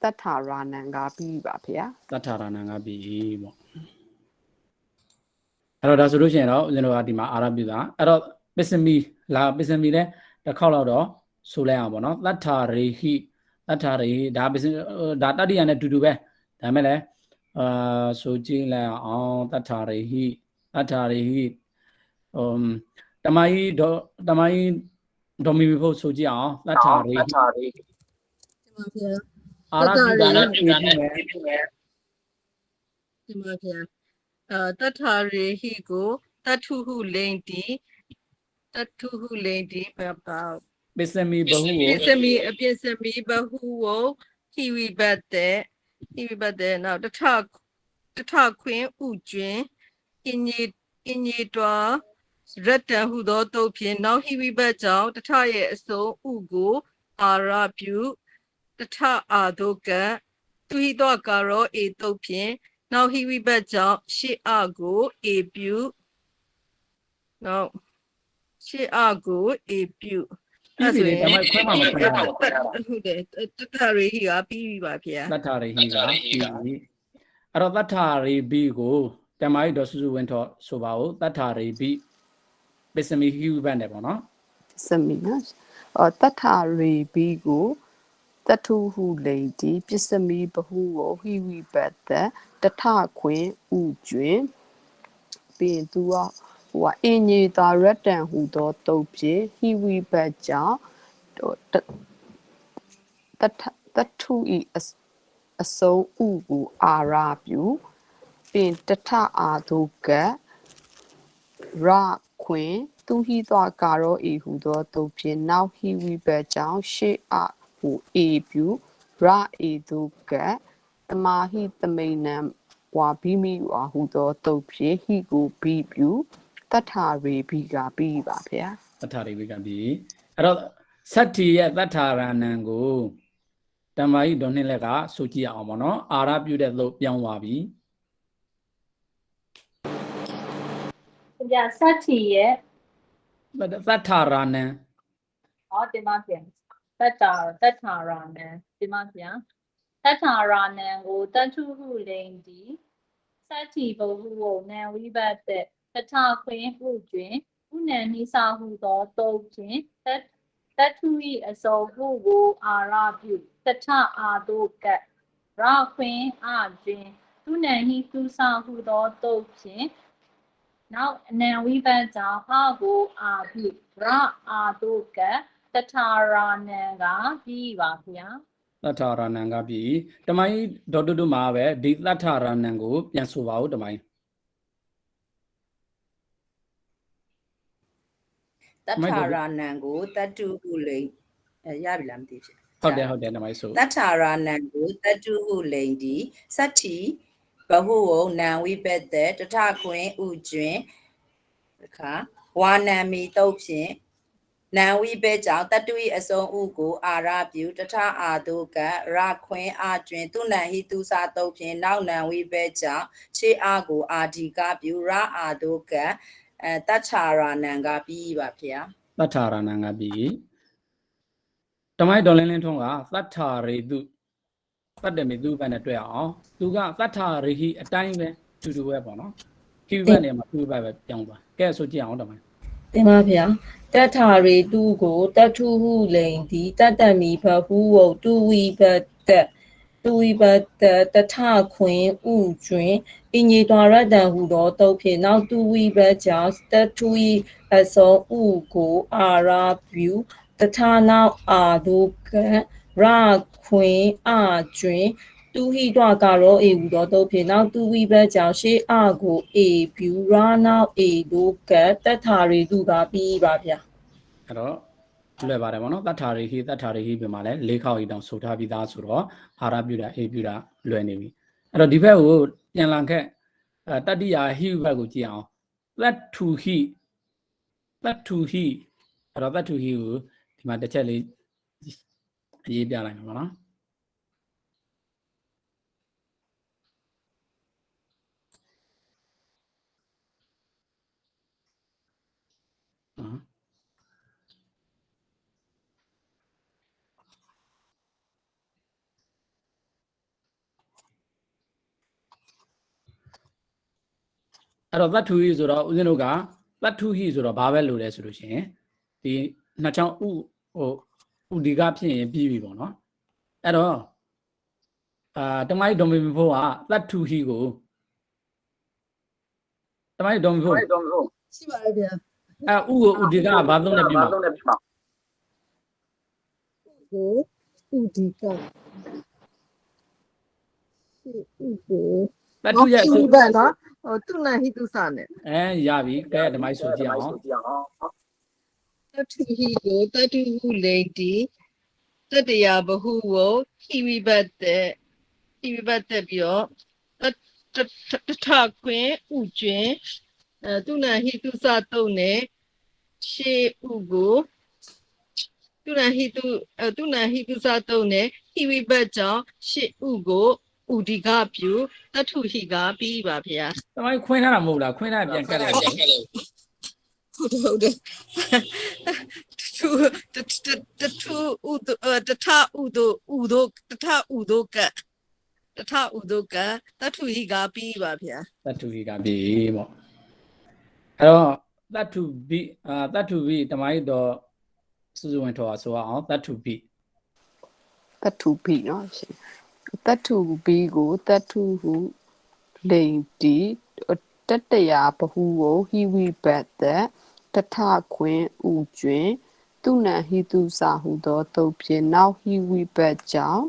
တထာရာနံကပြီးပါဗျာ တတ္ထာရဏံကပြီပေါ့အဲ့တော့ဒါဆိုလို့ရှိရင်တော့ဦးဇင်းတို့ကဒီမှာအာရပြုတာအဲ့တော့ပစ္စမီလဲတစ်ခေါက်လောက်တော့ဆိုလိုက်အောင်ပေါ့နော်တတ္ထာရေဟိဒါတတိယနဲ့တူတူပဲဒါမဲ့လဲဆိုကြည့်လိုက်အောင်တတ္ထာရေဟိတမယီဒေါ်မီဖို့ဆိုကြည့်အောင်တတ္ထာရေဟိအာရပြုတာနဲ့တူမယ် ဒီမှာဗျာတထာရေဟိကိုတထုဟုလိန်တီဘာ ပစ္စမီဘဟုကို အပြစ်စမီဘဟုဝဟိဝိဘတ်တဲ့နောက်တထခွင်ဥကျွင်အင်ညေတွာရတ္တဟုသောတုတ်ဖြင့်နောက်ဟိဝိဘတ်ကြောင့်တထရဲ့အစုံဥကိုအာရပြုတထအာဒုကသူဟိတောကာရောဧတုတ်ဖြင့်နောက်ဟိဝိဘတ်ကြောင့်ရှေ့အကိုဧပြုနောက်ရှေ့အကိုဧပြု အဲ့ဒါဆိုရင်ဒါမှခွဲမှာမခွဲဘူး ဟုတ်တယ်တထရေဟိကပြီးပြီပါဗျာ တတ္ထာရေဟိကပြီအဲ့တော့တတ္ထာရေဘိကိုတ တမိုင်းဒေါ်စုစုဝင်းထော်ဆိုပါဦးတတ်ထာရိပိပစ္စမီဟိဝိဘတ်နဲ့ပေါ့နော် စမီနော်တထရေဘီကိုတထုဟုလိန်တီပစ္စမီဘဟုကိုဟိဝိဘတ်တထခွင်ဥကျွင်ပြီးသူကဟိုကအင်ကြီးသာရတန်ဟူသောတုတ်ဖြင့်ဟိဝိဘတ်ကြောင့်တထုဤအစုံဥကိုအာရပြုပြင်တထအာဒုကရခွင်သူဟိသောကာရောဤဟူသောတုတ်ဖြင့်နောက်ဟိဝိဘတ်ကြောင့်ရှေ့အဟူအေပြုရအေဒုကတမာဟိတမိန်နံဝါဘိမိဝါဟူသောတုတ်ဖြင့်ဟိကိုဘိပြုတထရေဘိကပြီးပါဗျာ တထာရိပိကပြီအဲ့တော့သတ္တိရဲ့တထာရဏံကိုတမ္မာဟိဒေါ်နှစ်လက်ကဆိုကြည့်အောင်ပေါ့နော်အာရပြုတဲ့လို့ပြောင်းသွားပြီ ဗျာစက်တီရဲ့ တထာရဏံ ဟောတင်ပါဗျာတတ္ထာရာနံတင်ပါဗျာတတ္ထာရာနံကိုတထုဟုလိန်တီစက်တီဘဟုကိုနံဝိဘတ်တဲ့တထခွင်ဥကျွင်ဥနံနိစာဟုသောတုတ်ဖြင့်တထုဤအစုံဟုကိုအာရပြုတထအာဒုကရခွင်အကျွင်ဥနံဟိသူစာဟုသောတုတ်ဖြင့်နောက်အနံဝိဘတ်ကြောင့်အကိုအာပြုရအာဒုကတထာရာနံကပြီးပါဗျာ တထာရဏံကပြီတမိုင်းဒေါ်တုတုမှာပဲဒီတထာရဏံကိုပြန်ဆိုပါဦးတမိုင်း တထာရဏံကိုတတုဟုလိန်ရပြီလားမသိဖြစ် ဟုတ်တယ်တမိုင်းဆို တထာရဏံကိုတတုဟုလိန်ဒီစတ္တိဘဟုဝနံဝိဘတ်တထခွင်ဥကျွင်အခါဝါနံမီတုတ်ဖြင့်နံဝိဘတ်ကြောင့်တတုဤအစုံဥကိုအာရပြုတထအာဒုကရခွင်အကျွင်သူနံဟိသူစာတုတ်ဖြင့်နောက်နံဝိဘတ်ကြောင့်ခြေအားကိုအာဒီကပြုရအာဒုကတထာရဏံကပြီးပါဗျာ တထာရဏံကပြီတမိုင်းဒေါ်လင်းလင်းထုံးကသတ္ထာရေတုတတ်တယ်မြေသူဘက်နဲ့တွေ့အောင်သူကသတ္ထာရေဟိအတိုင်းပဲတူတူပဲပေါ့နော်ဟိဘက်နဲ့မှာသူ့ဘက်ပဲပြောင်းသွားကဲဆိုကြည့်အောင်တမိုင်း တင်ပါဗျာတထရေတုကိုတထုဟုလိန်ဒီတတမီဘဟုဝတုဝိဘတ်တူဝိဘတ်တထခွင်ဥကျွင်အင်ကြီးတော်ရတန်ဟူသောတုတ်ဖြင့်နောက်တူဝိဘတ်ကြောင့်တထုဤအစုံဥကိုအာရပြုတထနောက်အာဒုကရခွင်အကျွင်တူဟိတွကာရောအေဟူသောတုတ်ဖြင့်နောက်တူဝိဘတ်ကြောင့်ရှေးအကိုအေပြုရနောက်အေဒုကတထာရေတုကပြီးပါဗျာ အဲ့တော့လွယ်ပါတယ်ပေါ့နော်တထာရိဟိပြမှာလဲ၄ခေါက်ဤတောင်ဆိုထားပြီးသားဆိုတော့အာရပြုတာအေပြုတာလွယ်နေပြီအဲ့တော့ဒီဘက်ကိုပြန်လာခဲ့တတ္တိယဟိဘက်ကိုကြည့်အောင်သတ္ထုဟိအဲ့တော့သတ္ထုဟိကိုဒီမှာတစ်ချက်လေးရေးပြလိုက်မှာပေါ့နော်အဲ့တော့သတ္ထုဟိဆိုတော့ဦးဇင်းတို့ကသတ္ထုဟိဆိုတော့ဘာပဲလို့လဲဆိုလို့ရှိရင်ဒီနှစ်ချောင်းဥဒီကဖြစ်ရင်ပြီးပြီပေါ့နော်အဲ့တော့တမိုင်းဒေါ်မီဖို့ကသတ္ထုဟိကိုတမိုင်းဒေါ်မီဖို့ ရှိပါတယ်ဗျာ ဥကိုဥဒီကဘာသုံးနဲ့ပြီးမှာ ကိုဥဒီကရှိဥကို သတ္ထုရဲ့ ရှိဘနော်ဟိုသူနံဟိတုစာနဲ့ ရပြီကဲတမိုင်းဆိုကြည့်အောင် တထုဟိကိုတထုဟုလိန်တီတတရာဘဟုဝဟိဝိဘတ်တဲ့ပြီးတော့တထခွင်ဥကျွင်သူနံဟိတုစာတုံနဲ့ရှေဥကိုသူနံဟိတုစာတုံနဲ့ဟိဝိဘတ်ကြောင့်ရှေဥကိုဥဒီကပြုတထုဟိကပြီးပါဗျာ တမိုင်းခွင်းထားတာမဟုတ်လားခွင်းထားပြန်ကတ်လိုက်တယ် ဟုတ်တယ်တထဥဒက တထဥဒုကတထုဟိကပြီးပါဗျာ တတ္ထုဟိကပြီပေါ့အဲ့တော့တတ္ထုဘိတတ္ထုဘိတမိုင်းတော့စုစုဝင်ထော်ဆိုအောင်တတ္ထုဘိ တထုပိနော်ရှင်တထုပိကိုတထုဟုလိန်တီတတရာဘဟုကိုဟိဝိဘတ်သက်တထခွင်ဥကျွင်သူနံဟိတုစာဟုသောတုတ်ဖြင့်နောက်ဟိဝိဘတ်ကြောင့်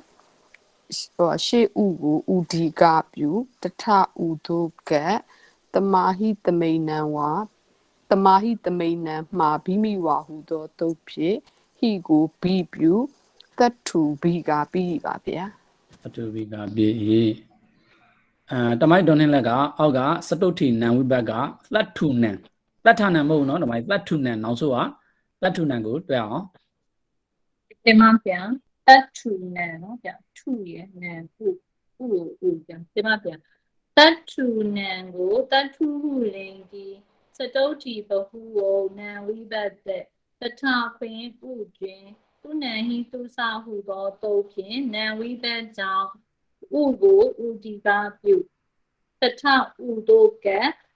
ရှေ့ဥကိုဥဒီကပြုတထဥဒုကတမဟိတမိန်နံဝါတမဟိတမိန်နံမှာဘိမိဝါဟုသောတုတ်ဖြင့်ဟိကိုဘိပြုတထုဘိကပြီးပါဗျာ တတ္ထုဘိကပြီတမိုင်းတော်နှင်းလက်ကအောက်ကစတုဋ္ဌိနံဝိဘတ်ကတတ္ထုနံတတ္ထနံမဟုတ်နော်တမိုင်းတတ္ထုနံနောက်ဆိုကတတ္ထုနံကိုတွေ့အောင် တင်ပါဗျာတတ်ထူနံနော်ဗျာထူရဲ့နံခုဥဗျာတင်ပါဗျာတတ်ထူနံကိုတတ်ထူဟုလိန်ဒီစတုတ်တီဘဟုဝနံဝိဘတ်တဲ့တထခွင်ဥကျွင်သူနံဟိသူစာဟုသောတုတ်ဖြင့်နံဝိဘတ်ကြောင့်ဥကိုဥဒီကပြုတထဥဒုက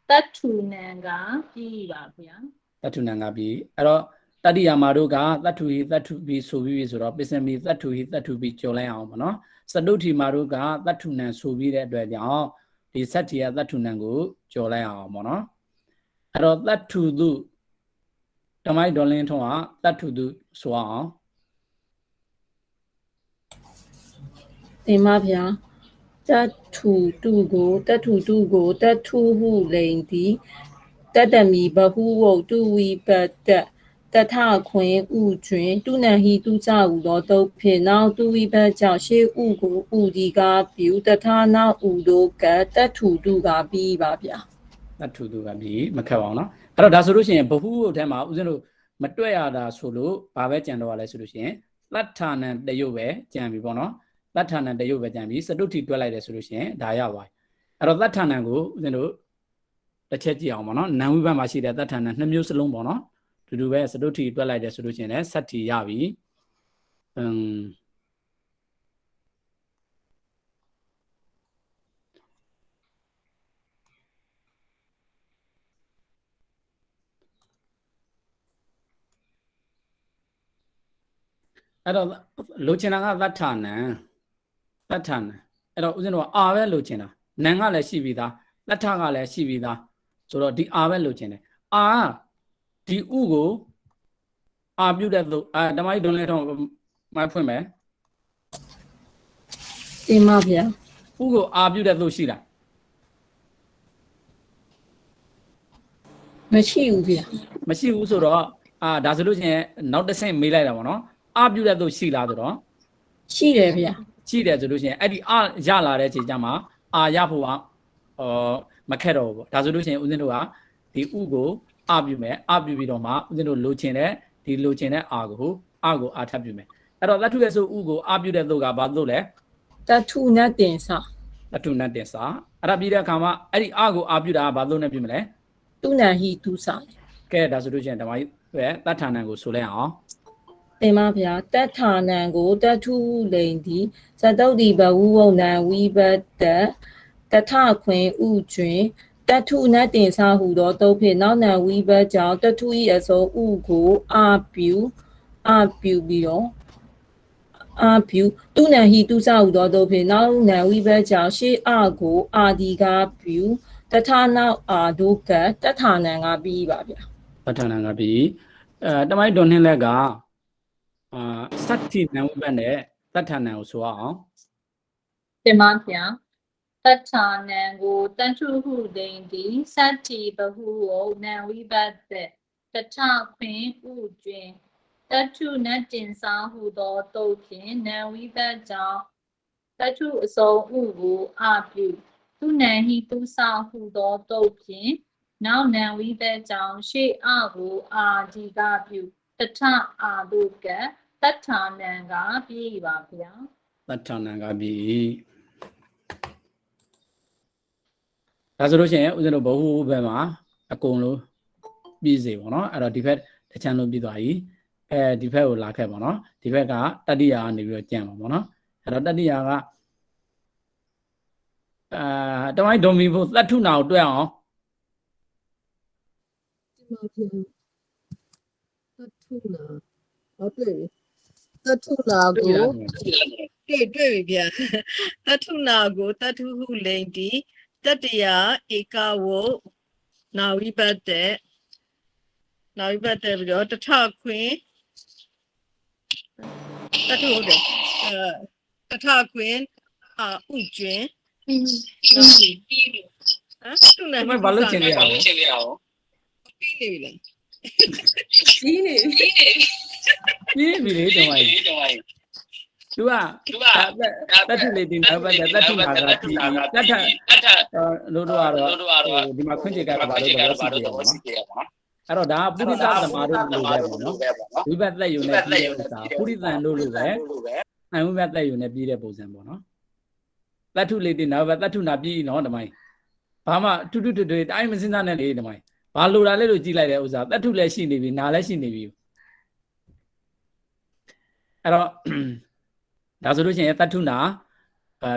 တတ်ထူနံကပြီးပါဗျာ တတ္ထုနံကပြီအဲ့တော့တတိယမှာတို့ကတတ္ထုဟိတတ္ထုဘိဆိုပြီးပြီဆိုတော့ပစ္စမီတတ္ထုဟိတတ္ထုဘိကြော်လိုက်အောင်ပေါ့နော်စတုဋ္ဌိမှာတို့ကတတ္ထုနံဆိုပြီးတဲ့အတွက်ကြောင့်ဒီစတ္တိယတတ္ထုနံကိုကြော်လိုက်အောင်ပေါ့နော်အဲ့တော့တတ္ထုတုတမိုင်းဒေါ်လင်းထုံးကတတ္ထုတုဆိုအောင် တင်ပါဗျာတထုတုကိုတထုတုကိုတထုဟုလိန်တီတတမီဘဟုဝုတ်တုဝိပတ္တတထခွင်ဥကျွင်တုနံဟိတုစဟုသောတုတ်ဖြင့်နောက်တုဝိပတ်ကြောင့်ရှေးဥကိုဥဒီကပြုတထနောက်ဥတို့ကတထုတုကပြီးပါဗျာ တတ္ထုတုကပြီမခက်ပါအောင်နော်အဲ့တော့ဒါဆိုလို့ရှိရင်ဘဟုအထဲမှာဦးဇင်းတို့မတွက်ရတာဆိုလို့ဘာပဲကြံတော့ရလဲဆိုလို့ရှိရင်သတ္ထာနံတယုတ်ပဲကြံပြီပေါ့နော်သတ္ထာနံတယုတ်ပဲကြံပြီစတုဋ္ဌိတွက်လိုက်တယ်ဆိုလို့ရှိရင်ဒါရပါပြီအဲ့တော့သတ္ထာနံကိုဦးဇင်းတို့တစ်ချက်ကြည့်အောင်ပေါ့နော်နံဝိဘတ်မှာရှိတဲ့သတ္ထာနံနှစ်မျိုးစလုံးပေါ့နော်တူတူပဲစတုဋ္ဌိတွက်လိုက်တယ်ဆိုလို့ရှိရင်လည်းစတ္တိရပြီအဲ့တော့လိုချင်တာကသတ္ထာနံအဲ့တော့ဦးဇင်းတို့ကအာပဲလိုချင်တာနံကလည်းရှိပြီးသားသတ္ထကလည်းရှိပြီးသားဆိုတော့ဒီအာပဲလိုချင်တယ်အာဒီဥကိုအာပြုတ်တဲ့သူတမိုင်းဒွန်လဲတော့မိုက်ဖွင့်မယ် တင်ပါဗျာ ဥကိုအာပြုတ်တဲ့သူရှိလား မရှိဘူးဗျာ မရှိဘူးဆိုတော့ဒါဆိုလို့ရှိရင်နောက်တစ်ဆင့်မေးလိုက်တာပေါ့နော်အာပြုတ်တဲ့သူရှိလားဆိုတော့ ရှိတယ်ဗျာ ရှိတယ်ဆိုလို့ရှိရင်အဲ့ဒီအာရလာတဲ့ချိန်ကျမှအာရဖို့ကမခက်တော့ဘူးပေါ့ဒါဆိုလို့ရှိရင်ဦးဇင်းတို့ကဒီဥကိုအာပြုမယ်အာပြုပြီးတော့မှဦးဇင်းတို့လိုချင်တဲ့ဒီလိုချင်တဲ့အာကိုအာထပ်ပြုမယ်အဲ့တော့သတ္ထုရဲ့ဆိုဥကိုအာပြုတဲ့သူကဘာလို့လဲ တထုနဲ့တင်စာ သတ္ထုနဲ့တင်စာအဲ့ဒါပြီးတဲ့အခါမှာအဲ့ဒီအာကိုအာပြုတာကဘာလို့နဲ့ပြုမလဲ တုနံဟိတုစာ ကဲဒါဆိုလို့ရှိရင်ဓမ္မကြီးပဲတဋ္ဌာနံကိုဆိုလိုက်အောင် တင်ပါဗျာတထာနံကိုတထုဟုလိန်တီဇတုတ်တိဘဟုဝုတ်နံဝိပတ္တတထခွင်ဥကျွင်တထုနဲ့တင်စာဟုသောတုတ်ဖြင့်နောက်နံဝိပတ်ကြောင့်တထု၏အစောဥကိုအာပြုပြီးတော့အာပြုတုနံဟိတုစာဟုသောတုတ်ဖြင့်နောက်နံဝိပတ်ကြောင့်ရှေးအကိုအာဒီကပြုတထနောက်အာဒုကတထာနံကပြီးပါဗျာ တဋ္ဌာနံကပြီးတမိုင်းဒွန်နှင်းလက်ကစတ္တိနံဝိဘတ်နဲ့တဋ္ဌာနံကိုဆိုအောင် တင်ပါဗျာတထာနံကိုတန်ထုဟုဒိန်ဒီစတ္တိဘဟုဝနံဝိဘတ်တဲ့တထခွင်ဥကျွင်တထုနတ်တင်စားဟုသောတုတ်ဖြင့်နံဝိဘတ်ကြောင့်တထုအစုံဥကိုအာပြုသူနံဟိသူစာဟုသောတုတ်ဖြင့်နောက်နံဝိဘတ်ကြောင့်ရှေ့အကိုအာဒီကပြုတထအာဒုကတထာနံကပြေပါဗျာ တဋ္ဌာနံကပြီးဒါဆိုလို့ရှိရင်ဦးဇင်းတို့ဘဟုဘက်မှာအကုန်လုံးပြီးစေပေါ့နော်အဲ့တော့ဒီဘက်တစ်ချမ်းလုံးပြီးသွားပြီဒီဘက်ကိုလာခဲ့ပေါ့နော်ဒီဘက်ကတတိယကနေပြီးတော့ကြံပါပေါ့နော်အဲ့တော့တတိယက တမိုင်းဒေါ်မီဖို့သတ္ထုနာကိုတွေ့အောင် ဒီမှာပြန်တထုနာဟုတ်တယ်တထုနာကိုတွေ့ပြီဗျာတထုနာကိုတထုဟုလိန်တီတတရာဧကဝုနာဝိပတ်တဲ့ပြီးတော့တထခွင်တထုဟုတ်တယ်တထခွင်ဥကျွင်းနော်ဟမ်ထုနာ တမိုင်းဘာလို့ကျင်နေရအောင် ပြီးနေပြီလား ကြီးနေ ပြီးပြီလေတမိုင်းသူကတတ်ထုလေးတင်တော့ပဲတတ်ထုနာကတီတတ်ထလို့တော့ဒီမှာခွင့်ချက်ကဘာလို့တော့ရှိတယ်ပေါ့နော်အဲ့တော့ဒါပုရိသသမားတို့လိုပဲပေါ့နော်ဝိပဿနာယုံနဲ့ပြီးတဲ့ဥစ္စာပုရိသန်တို့လိုပဲအဝိပဿနာယုံနဲ့ပြီးတဲ့ပုံစံပေါ့နော်တတ်ထုလေးတင်တော့ပဲတတ်ထုနာပြီးနော်တမိုင်းဘာမှတူတိုင်းမစင်းစားနဲ့လေတမိုင်းဘာလိုတာလဲလို့ကြည့်လိုက်တဲ့ဥစ္စာတတ်ထုလည်းရှိနေပြီနာလည်းရှိနေပြီအဲ့တော့ဒါဆိုလို့ရှိရင်တတ္ထုနာ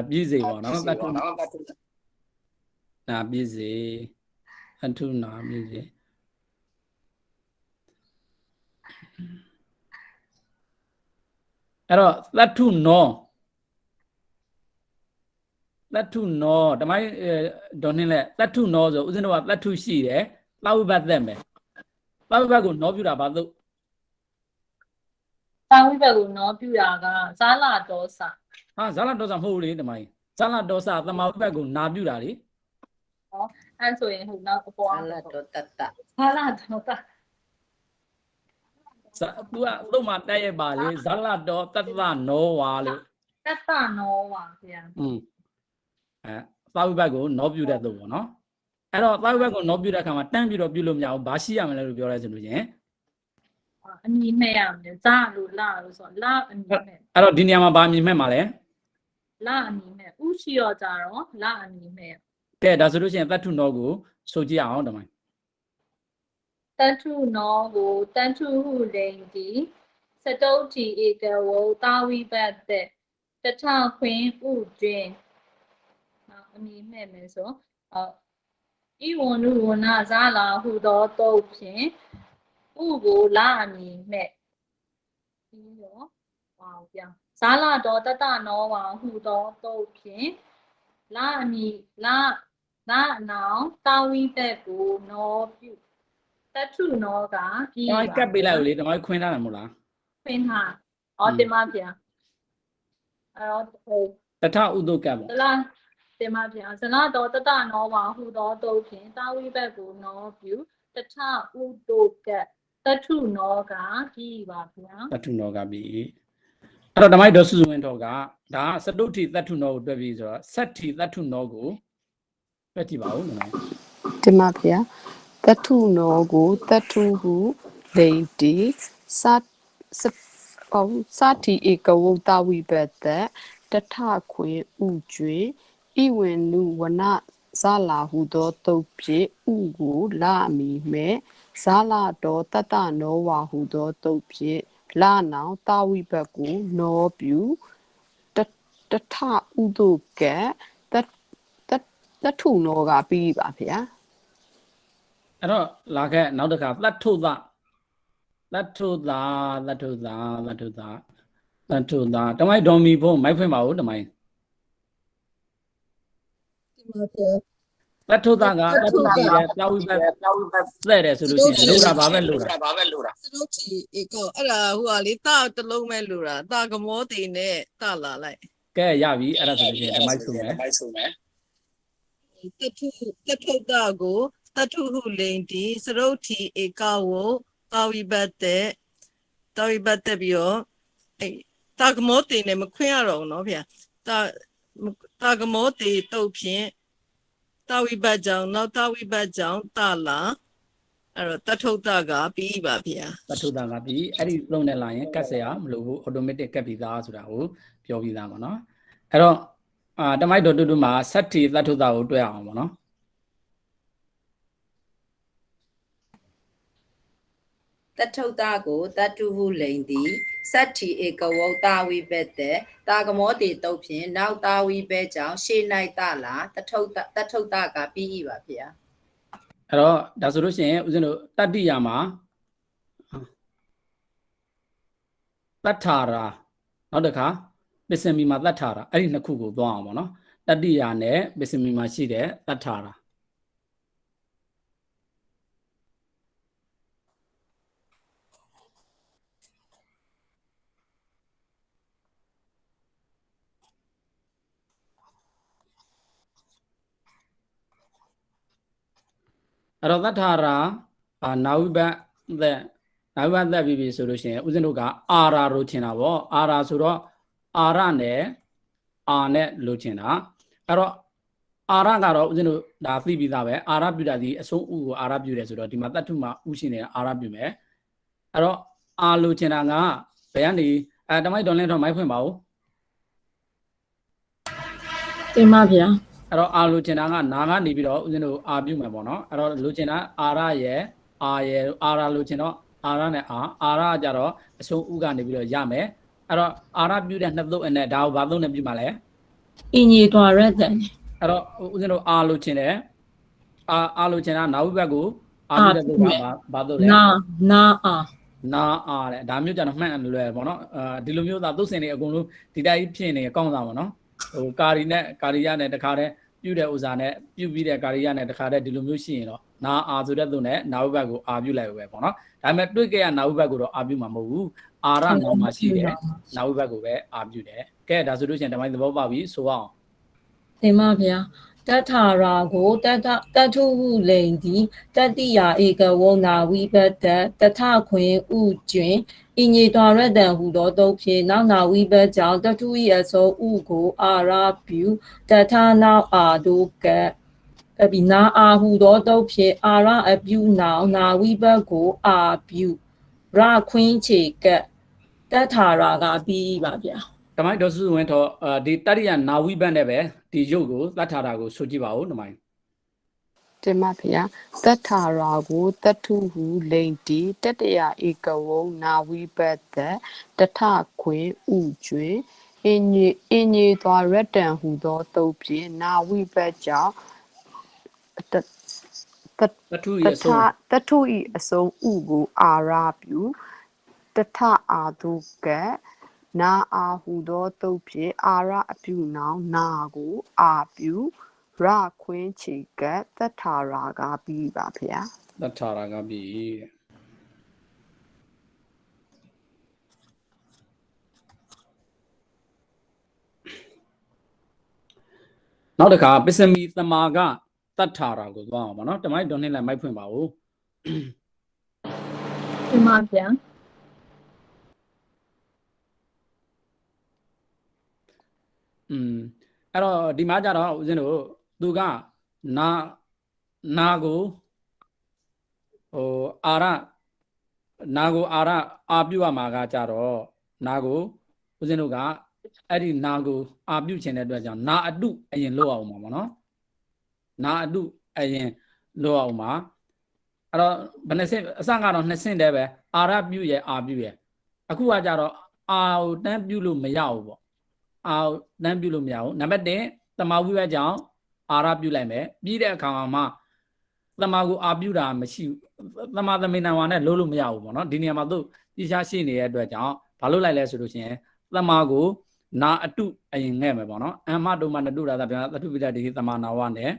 ပြည့်စေပေါ့နော်တတ္ထုနာပြည့်စေတတ္ထုနာပြည့်စေအဲ့တော့တတ္ထုနောတမိုင်းဒေါ်နှင်းလက်တတ္ထုနောဆိုဦးဇင်းတို့ကတတ္ထုရှိတယ်သဝိပတ်သက်မယ်သဝိပတ်ကိုနောပြတာဘာလို့ သာဝိဘက်ကိုနော်ပြတာကဇာလာဒေါစာ ဟာဇာလဒေါသမဟုတ်လေတမိုင်းဇာလဒေါသသမာဝိပတ်ကိုနာပြတာလေ အဲ့ဆိုရင်ဟိုနောက်အပေါ် အလတ်တော့တတ်တ ဇာလာဒေါတာ သူကသူ့မှာတက်ရပါလေဇာလဒေါတတ္တနောဝါလို့ တတ္တနောပါဗျာ သာဝိပတ်ကိုနောပြတဲ့သူပေါ့နော်အဲ့တော့သာဝိပတ်ကိုနောပြတဲ့အခါမှာတန်းပြီးတော့ပြုလို့မရဘူးဘာရှိရမလဲလို့ပြောရဲဆိုလို့ချင်း အမီမဲ့ရမယ်ဇာလို့လာလို့ဆိုလာအမီမဲ့ အဲ့တော့ဒီနေရာမှာဘာမြင်မဲ့မှာလဲ လာအမီမဲ့ဥရှိရောကြတော့လာအမီမဲ့ ကဲဒါဆိုလို့ရှိရင်တတ္ထုနောကိုဆိုကြည့်အောင်တမိုင်း တထုနောကိုတထုဟုလိန်တီစတုတ်တီဧကဝသာဝိပတ်တဲ့တထခွင်ဥတွင်အမီမဲ့မယ်ဆိုဤဝနုဝနာဇာလာဟုသောတုတ်ဖြင့်ဥကိုလာအမီမဲ့ပြီးတော့ဟောပြန်ဇာလာတော်တတနောဝါဟုသောတုတ်ဖြင့်လာအမီလာအနောင်တာဝိသက်ကိုနောပြုတထုနောကပြီး တမိုင်းကပ်ပေးလိုက်လို့လေတမိုင်းခွင်းထားတယ်မဟုတ်လား ခွင်းထားတင်မပြန်အဲ့တော့ဟို တထဥဒုကပ်ပေါ့ ဇလာတင်မပြန်ဇလာတော်တတနောဝါဟုသောတုတ်ဖြင့်တာဝိသက်ကိုနောပြုတထဥတုကတထုနောကပြီးပါဗျာ တတ္ထုနောကပြီအဲ့တော့တမိုင်းဒေါ်စုစုဝင်းတော်ကဒါစတုဋ္ဌိတတ္ထုနောကိုတွက်ပြီးဆိုတော့ဆက်ထီတတ္ထုနောကိုတွက်ကြည့်ပါဦးနော် ဒီမှာဗျာတထုနောကိုတထုဟုလိန်တီစာတိဧကဝုတဝိပတ္တတထခွင်ဥကျွေဤဝင်နုဝနဇာလာဟုသောတုတ်ဖြင့်ဥကိုလာအမီမဲ့ဇာလာတော်တတနောဝါဟုသောတုတ်ဖြင့်လာနောင်တာဝိဘတ်ကိုနောပြုတထဥဒုကတထုနောကပြီးပါဗျာ အဲ့တော့လာခဲ့နောက်တစ်ခါသတ္ထုသတမိုင်းဒေါ်မီဖို့မိုက်ဖွင့်ပါဦးတမိုင်း ဒီမှာပြန် သတ္ထုသကသတ္ထုကြည့်တယ်တာဝိပတ်သက်တယ်ဆိုလို့ရှိရင်လို့တာဘာပဲလို့တာ စတုတ်တီဧကအဲ့ဒါဟိုဟာလေတာတစ်လုံးပဲလို့တာတာကမောတေနဲ့တာလာလိုက်က ဲရပြီအဲ့ဒါဆိုလို့ရှိရင်တမိုင်းဆိုမယ် တထုတာကိုတထုဟုလိန်တီစတုတ်တီဧကဝတာဝိပတ်တဲ့ပြီးတော့အဲ့တာကမောတေနဲ့မခွင့်ရတော့ဘူးเนาะဗျာတာကမောတေတုတ်ဖြင့်တာဝိပတ်ကြောင့်နောက်တာဝိပတ်ကြောင့်တာလာအဲ့တော့တထုတာကပြီးပါဗျာ သတ္ထုသကပြီအဲ့ဒီလုံးနဲ့လာရင်ကတ်စရာမလိုဘူး automatic ကတ်ပြီးသားဆိုတာကိုပြောပြီးသားပါเนาะအဲ့တော့တမိုင်းဒေါ်တူတူမှာဆက်ထီသတ္ထုသကိုတွဲအောင်ပါเนาะ တ ထုတာကိုတတုဟုလိန်သည်စတ္ထိဧကဝုတာဝိဘက်တဲ့တာကမောတေတုတ်ဖြင့်နောက်တာဝိဘက်ကြောင့်ရှေ၌တလာတထုတာကပြီး၏ပါဗျာ အဲ့တော့ဒါဆိုလို့ရှိရင်ဦးဇင်းတို့တတ္တိယာမှာတတ္ထာရာနောက်တစ်ခါပစ္စမီမှာတတ္ထာရာအဲ့ဒီနှစ်ခုကိုသွားအောင်ပေါ့နော်တတ္တိယာနဲ့ပစ္စမီမှာရှိတဲ့တတ္ထာရာအဲ့တော့တတ္ထာရာနာဝိဘတ်သက်နာဝိဘတ်သက်ပြီးပြီဆိုလို့ရှိရင်ဦးဇင်းတို့ကအာရာလို့ထင်တာပေါ့အာရာဆိုတော့အာရနဲ့အာနဲ့လို့ထင်တာအဲ့တော့အာရကတော့ဦးဇင်းတို့ဒါသိပြီးသားပဲအာရပြုတာဒီအဆုံးဥကိုအာရပြုတယ်ဆိုတော့ဒီမှာတတ္ထုမှာဥရှိနေတာအာရပြုမယ်အဲ့တော့အာလို့ထင်တာကဘယ်ကနေတမိုက်တော်လင်းတော့မိုက်ဖွင့်ပါဦး တင်ပါဗျာ အဲ့တော့အာလို့ထင်တာကနာကနေပြီးတော့ဦးဇင်းတို့အာပြုမယ်ပေါ့နော်အဲ့တော့လို့ထင်တာအာရရဲ့အာရဲ့အာရလို့ထင်တော့အာရနဲ့အာရကြတော့အဆုံးဥကနေပြီးတော့ရမယ်အဲ့တော့အာရပြုတဲ့နှစ်သုတ်အနဲ့ဒါကိုဘာသုတ်နဲ့ပြုမှာလဲ အင်ကြီးတော်ရက်တဲ့ အဲ့တော့ဦးဇင်းတို့အာလို့ထင်တယ်အာလို့ထင်တာနာဝိဘတ်ကိုအာပြုတဲ့သုတ်ကဘာသုတ်လဲ နာအာ နာအားတဲ့ဒါမျိုးကြတော့မှန်လွယ်ပေါ့နော်ဒီလိုမျိုးသာသုတ်စင်တွေအကုန်လုံးဒီတိုင်းဖြစ်နေကောင်းတာပေါ့နော်ဟိုကာရီရနဲ့တခါတည်းပြုတဲ့ဥစားနဲ့ပြုပြီးတဲ့ကာရီရနဲ့တခါတည်းဒီလိုမျိုးရှိရင်တော့နာအားဆိုတဲ့သုတ်နဲ့နာဝိဘတ်ကိုအာပြုလိုက်ပဲပေါ့နော်ဒါပေမဲ့တွေ့ကြရနာဝိဘတ်ကိုတော့အာပြုမှာမဟုတ်ဘူးအာရနောမှာရှိတယ်နာဝိဘတ်ကိုပဲအာပြုတယ်ကဲဒါဆိုလို့ရှိရင်ဓမ္မသဘောပေါက်ပြီဆိုအောင် တင်ပါဗျာတထာရာကိုတထုဟုလိန်သည်တတိယာဧကဝုံနာဝိဘတ်တထခွင်ဥကျွင်အင်ကြီးတော်ရက်တံဟူသောတုတ်ဖြင့်နောက်နာဝိဘတ်ကြောင့်တထု၏အစောဥကိုအာရပြုတထနောက်အာဒုကအဘိနာအာဟူသောတုတ်ဖြင့်အာရအပြုနောက်နာဝိဘတ်ကိုအာပြုရခွင်းချေကတထာရာကပြီးပါဗျာ ဓမ္မိုက်တော်စုဝင်တော့ဒီတတိယနာဝိဘတ်နဲ့ပဲဒီရုပ်ကိုသတ်ထာတာကိုဆိုကြည့်ပါဦးဓမ္မိုက် တင်ပါဗျာတတ္ထာရာကိုတတ္ထုဟုလိန်တီတတရာဧကဝုံနာဝိဘတ်သက်တထခွင်ဥကျွင်အင်ကြီးသွားရက်တံဟူသောတုတ်ဖြင့်နာဝိဘတ်ကြောင့်တ တထုရဲ့အဆုံး တထုဤအဆုံးဥကိုအာရပြုတထအာဒုကနာအာဟုသောတုတ်ဖြင့်အာရအပြုနောင်နာကိုအာပြုရခွင်းချေကတထာရာကပြီးပါဗျာ သတ်ထာတာကပြီတဲ့နောက်တစ်ခါပစ္စမီသမာကသတ်ထာတာကိုသွားအောင်ပါနော်ဓမ္မိုက်တော်နဲ့လည်းမိုက်ဖွင့်ပါဦး တင်ပါဗျာ အဲ့တော့ဒီမှာကြတော့ဦးဇင်းတို့သူကနာကိုဟိုအာရနာကိုအာပြုရမှာကကြတော့နာကိုဦးဇင်းတို့ကအဲ့ဒီနာကိုအာပြုခြင်းတဲ့အတွက်ကြောင့်နာအတုအရင်လို့အောင်ပါဗောနော်နာအတုအရင်လို့အောင်ပါအဲ့တော့ဘယ်နှဆင့်အစကတော့2ဆင့်တည်းပဲအာရပြုရဲ့အာပြုရဲ့အခုကကြတော့အာကိုတန်းပြုလို့မရဘူးပေါ့အာတန်းပြုလို့မရဘူးနံပါတ်1တမာဝိဘတ်ကြောင့်အာရပြုလိုက်မယ်ပြီးတဲ့အခါမှာတမာကိုအာပြုတာမရှိဘူးတမာသမိန်နံဝါနဲ့လုံးလို့မရဘူးပေါ့နော်ဒီနေရာမှာသူတိကျရှိနေတဲ့အတွက်ကြောင့်ဘာလို့လိုက်လဲဆိုလို့ရှိရင်တမာကိုနာအတုအရင်ငဲ့မယ်ပေါ့နော်အမတုမနတုရာသဗျာသတုပိတတိတမာနာဝနဲ့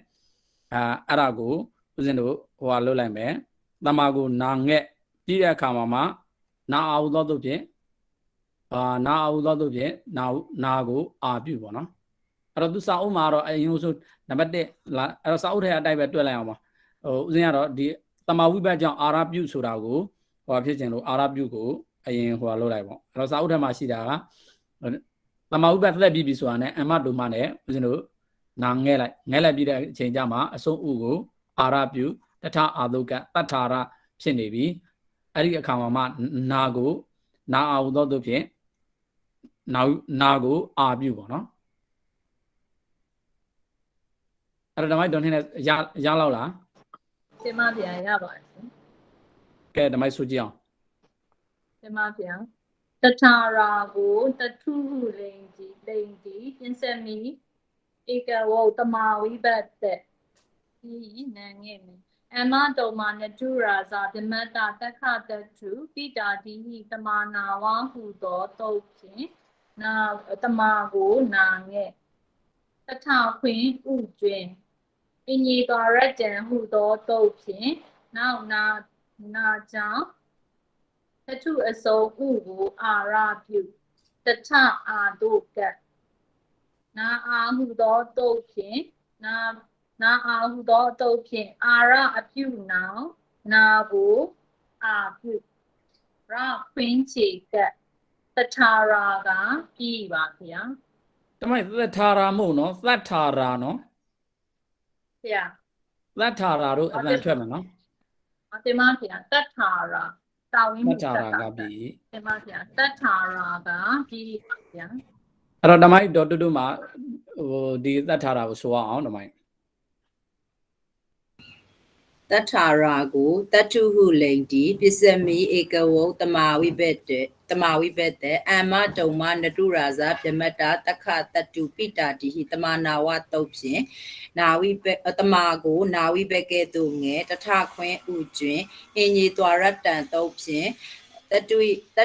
အဲ့ဒါကိုဦးဇင်းတို့ဟိုဟာလုပ်လိုက်မယ်တမာကိုနာငဲ့ပြီးတဲ့အခါမှာနာအာဟုသောတို့ဖြင့်နာအာဟုသောတို့ဖြင့်နာကိုအာပြုပေါ့နော်အဲ့တော့သူစာအုပ်မှာတော့အရင်ဆိုနံပါတ်1အဲ့တော့စာအုပ်ထဲအတိုက်ပဲတွက်လိုက်အောင်ပါဟိုဦးဇင်းကတော့ဒီတမာဝိဘတ်ကြောင့်အာရပြုဆိုတာကိုဟိုဖြစ်ခြင်းလို့အာရပြုကိုအရင်ဟိုလုပ်လိုက်ပေါ့အဲ့တော့စာအုပ်ထဲမှာရှိတာကတမာဝိဘတ်သက်ပြီးပြီဆိုတာနဲ့အမတုမနဲ့ဦးဇင်းတို့နာငဲ့လိုက်ပြီးတဲ့အချိန်ကြမှာအဆုံးဥကိုအာရပြုတထအာဒုကတထာရဖြစ်နေပြီအဲ့ဒီအခါမှာနာကိုနာအာဟုသောတို့ဖြင့်နာကိုအာပြုပေါ့နော်အဲ့တော့ဓမ္မိုက်တော်နဲ့ရလောက်လား တင်ပါဗျာရပါတယ် ကဲဓမ္မိုက်ဆိုကြည့်အောင် တင်ပါဗျာတထာရာကိုတထုဟုလိန်ကြီးပြင်စမီဧကဝုတမာဝိဘတ်တဲ့ဒီနံငယ်မီအမတော်မနတုရာဇာဗမတ္တတက္ခတတုပိတာတိဟိတမနာဝဟုသောတုတ်ဖြင့်နာတမကိုနာငယ်တထခွင်ဥကျွင်အင်ကြီးတော်ရတံဟုသောတုတ်ဖြင့်နောက်နာကြောင့်တထုအစုံဥကိုအာရပြုတထအာဒုကနာအာဟုသောတုတ်ဖြင့်နာအာဟုသောတုတ်ဖြင့်အာရအပြုနောင်နာကိုအာပြုရခွင်းချေကတထာရာကပြီးပါဗျာ တမိုက်သတ္ထာရာမဟုတ်နော်သတ္ထာရာနော် ဗျာ သတ္ထာရာတို့အတန်ထွက်မယ်နော် တင်ပါဗျာတထာရာတာဝင်း သ မှု တ္ထာရာကပြီ တင်ပါဗျာတထာရာကပြီးပါဗျာ အဲ့တော့တမိုက်တော်တူတူမှာဟိုဒီသတ္ထာရာကိုဆိုအောင်တမိုက် တထာရာကိုတတုဟုလိန်တီပစ္စမီဧကဝုတမာဝိဘတ်တဲ့အမတုံမနတုရာဇဗမတ္တတက္ခတတုပိတာတိဟိတမနာဝတုတ်ဖြင့်နာဝိဘတမာကိုနာဝိဘကဲ့သို့ငယ်တထခွင်းဥကျွင်အင်ကြီးတွာရတန်တုတ်ဖြင့်တ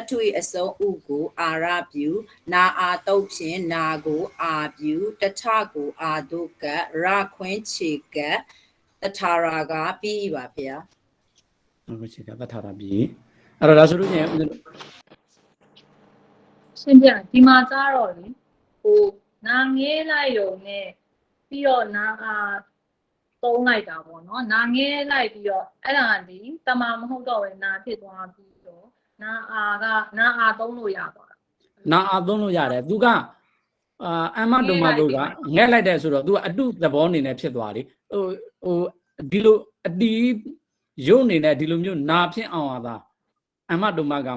တုအစုံဥကိုအာရပြုနာအာတုတ်ဖြင့်နာကိုအာပြုတထကိုအာဒုကရခွင်းချေကတထာရာကပြီးပါဗျာ ဟုတ်ကဲ့ကသတ္ထာရာပြီအဲ့တော့ဒါဆိုလို့ရှိရင်ဦးဇင်းတို့ ရှင်းပြဒီမှာကြတော့လေဟိုနာငဲလိုက်ရုံနဲ့ပြီးတော့နာအာသုံးလိုက်တာပေါ့နော်နာငဲလိုက်ပြီးတော့အဲ့ဒါဒီတမမဟုတ်တော့ဘူးနာဖြစ်သွားပြီးတော့နာအာသုံးလို့ရပါလား နာအာသုံးလို့ရတယ်သူကအမတုံမတို့ကငဲ့လိုက်တဲ့ဆိုတော့သူကအတုသဘောအနေနဲ့ဖြစ်သွားလေဟိုဒီလိုအတီးရုပ်အနေနဲ့ဒီလိုမျိုးနာဖြစ်အောင်သာအမတုံမက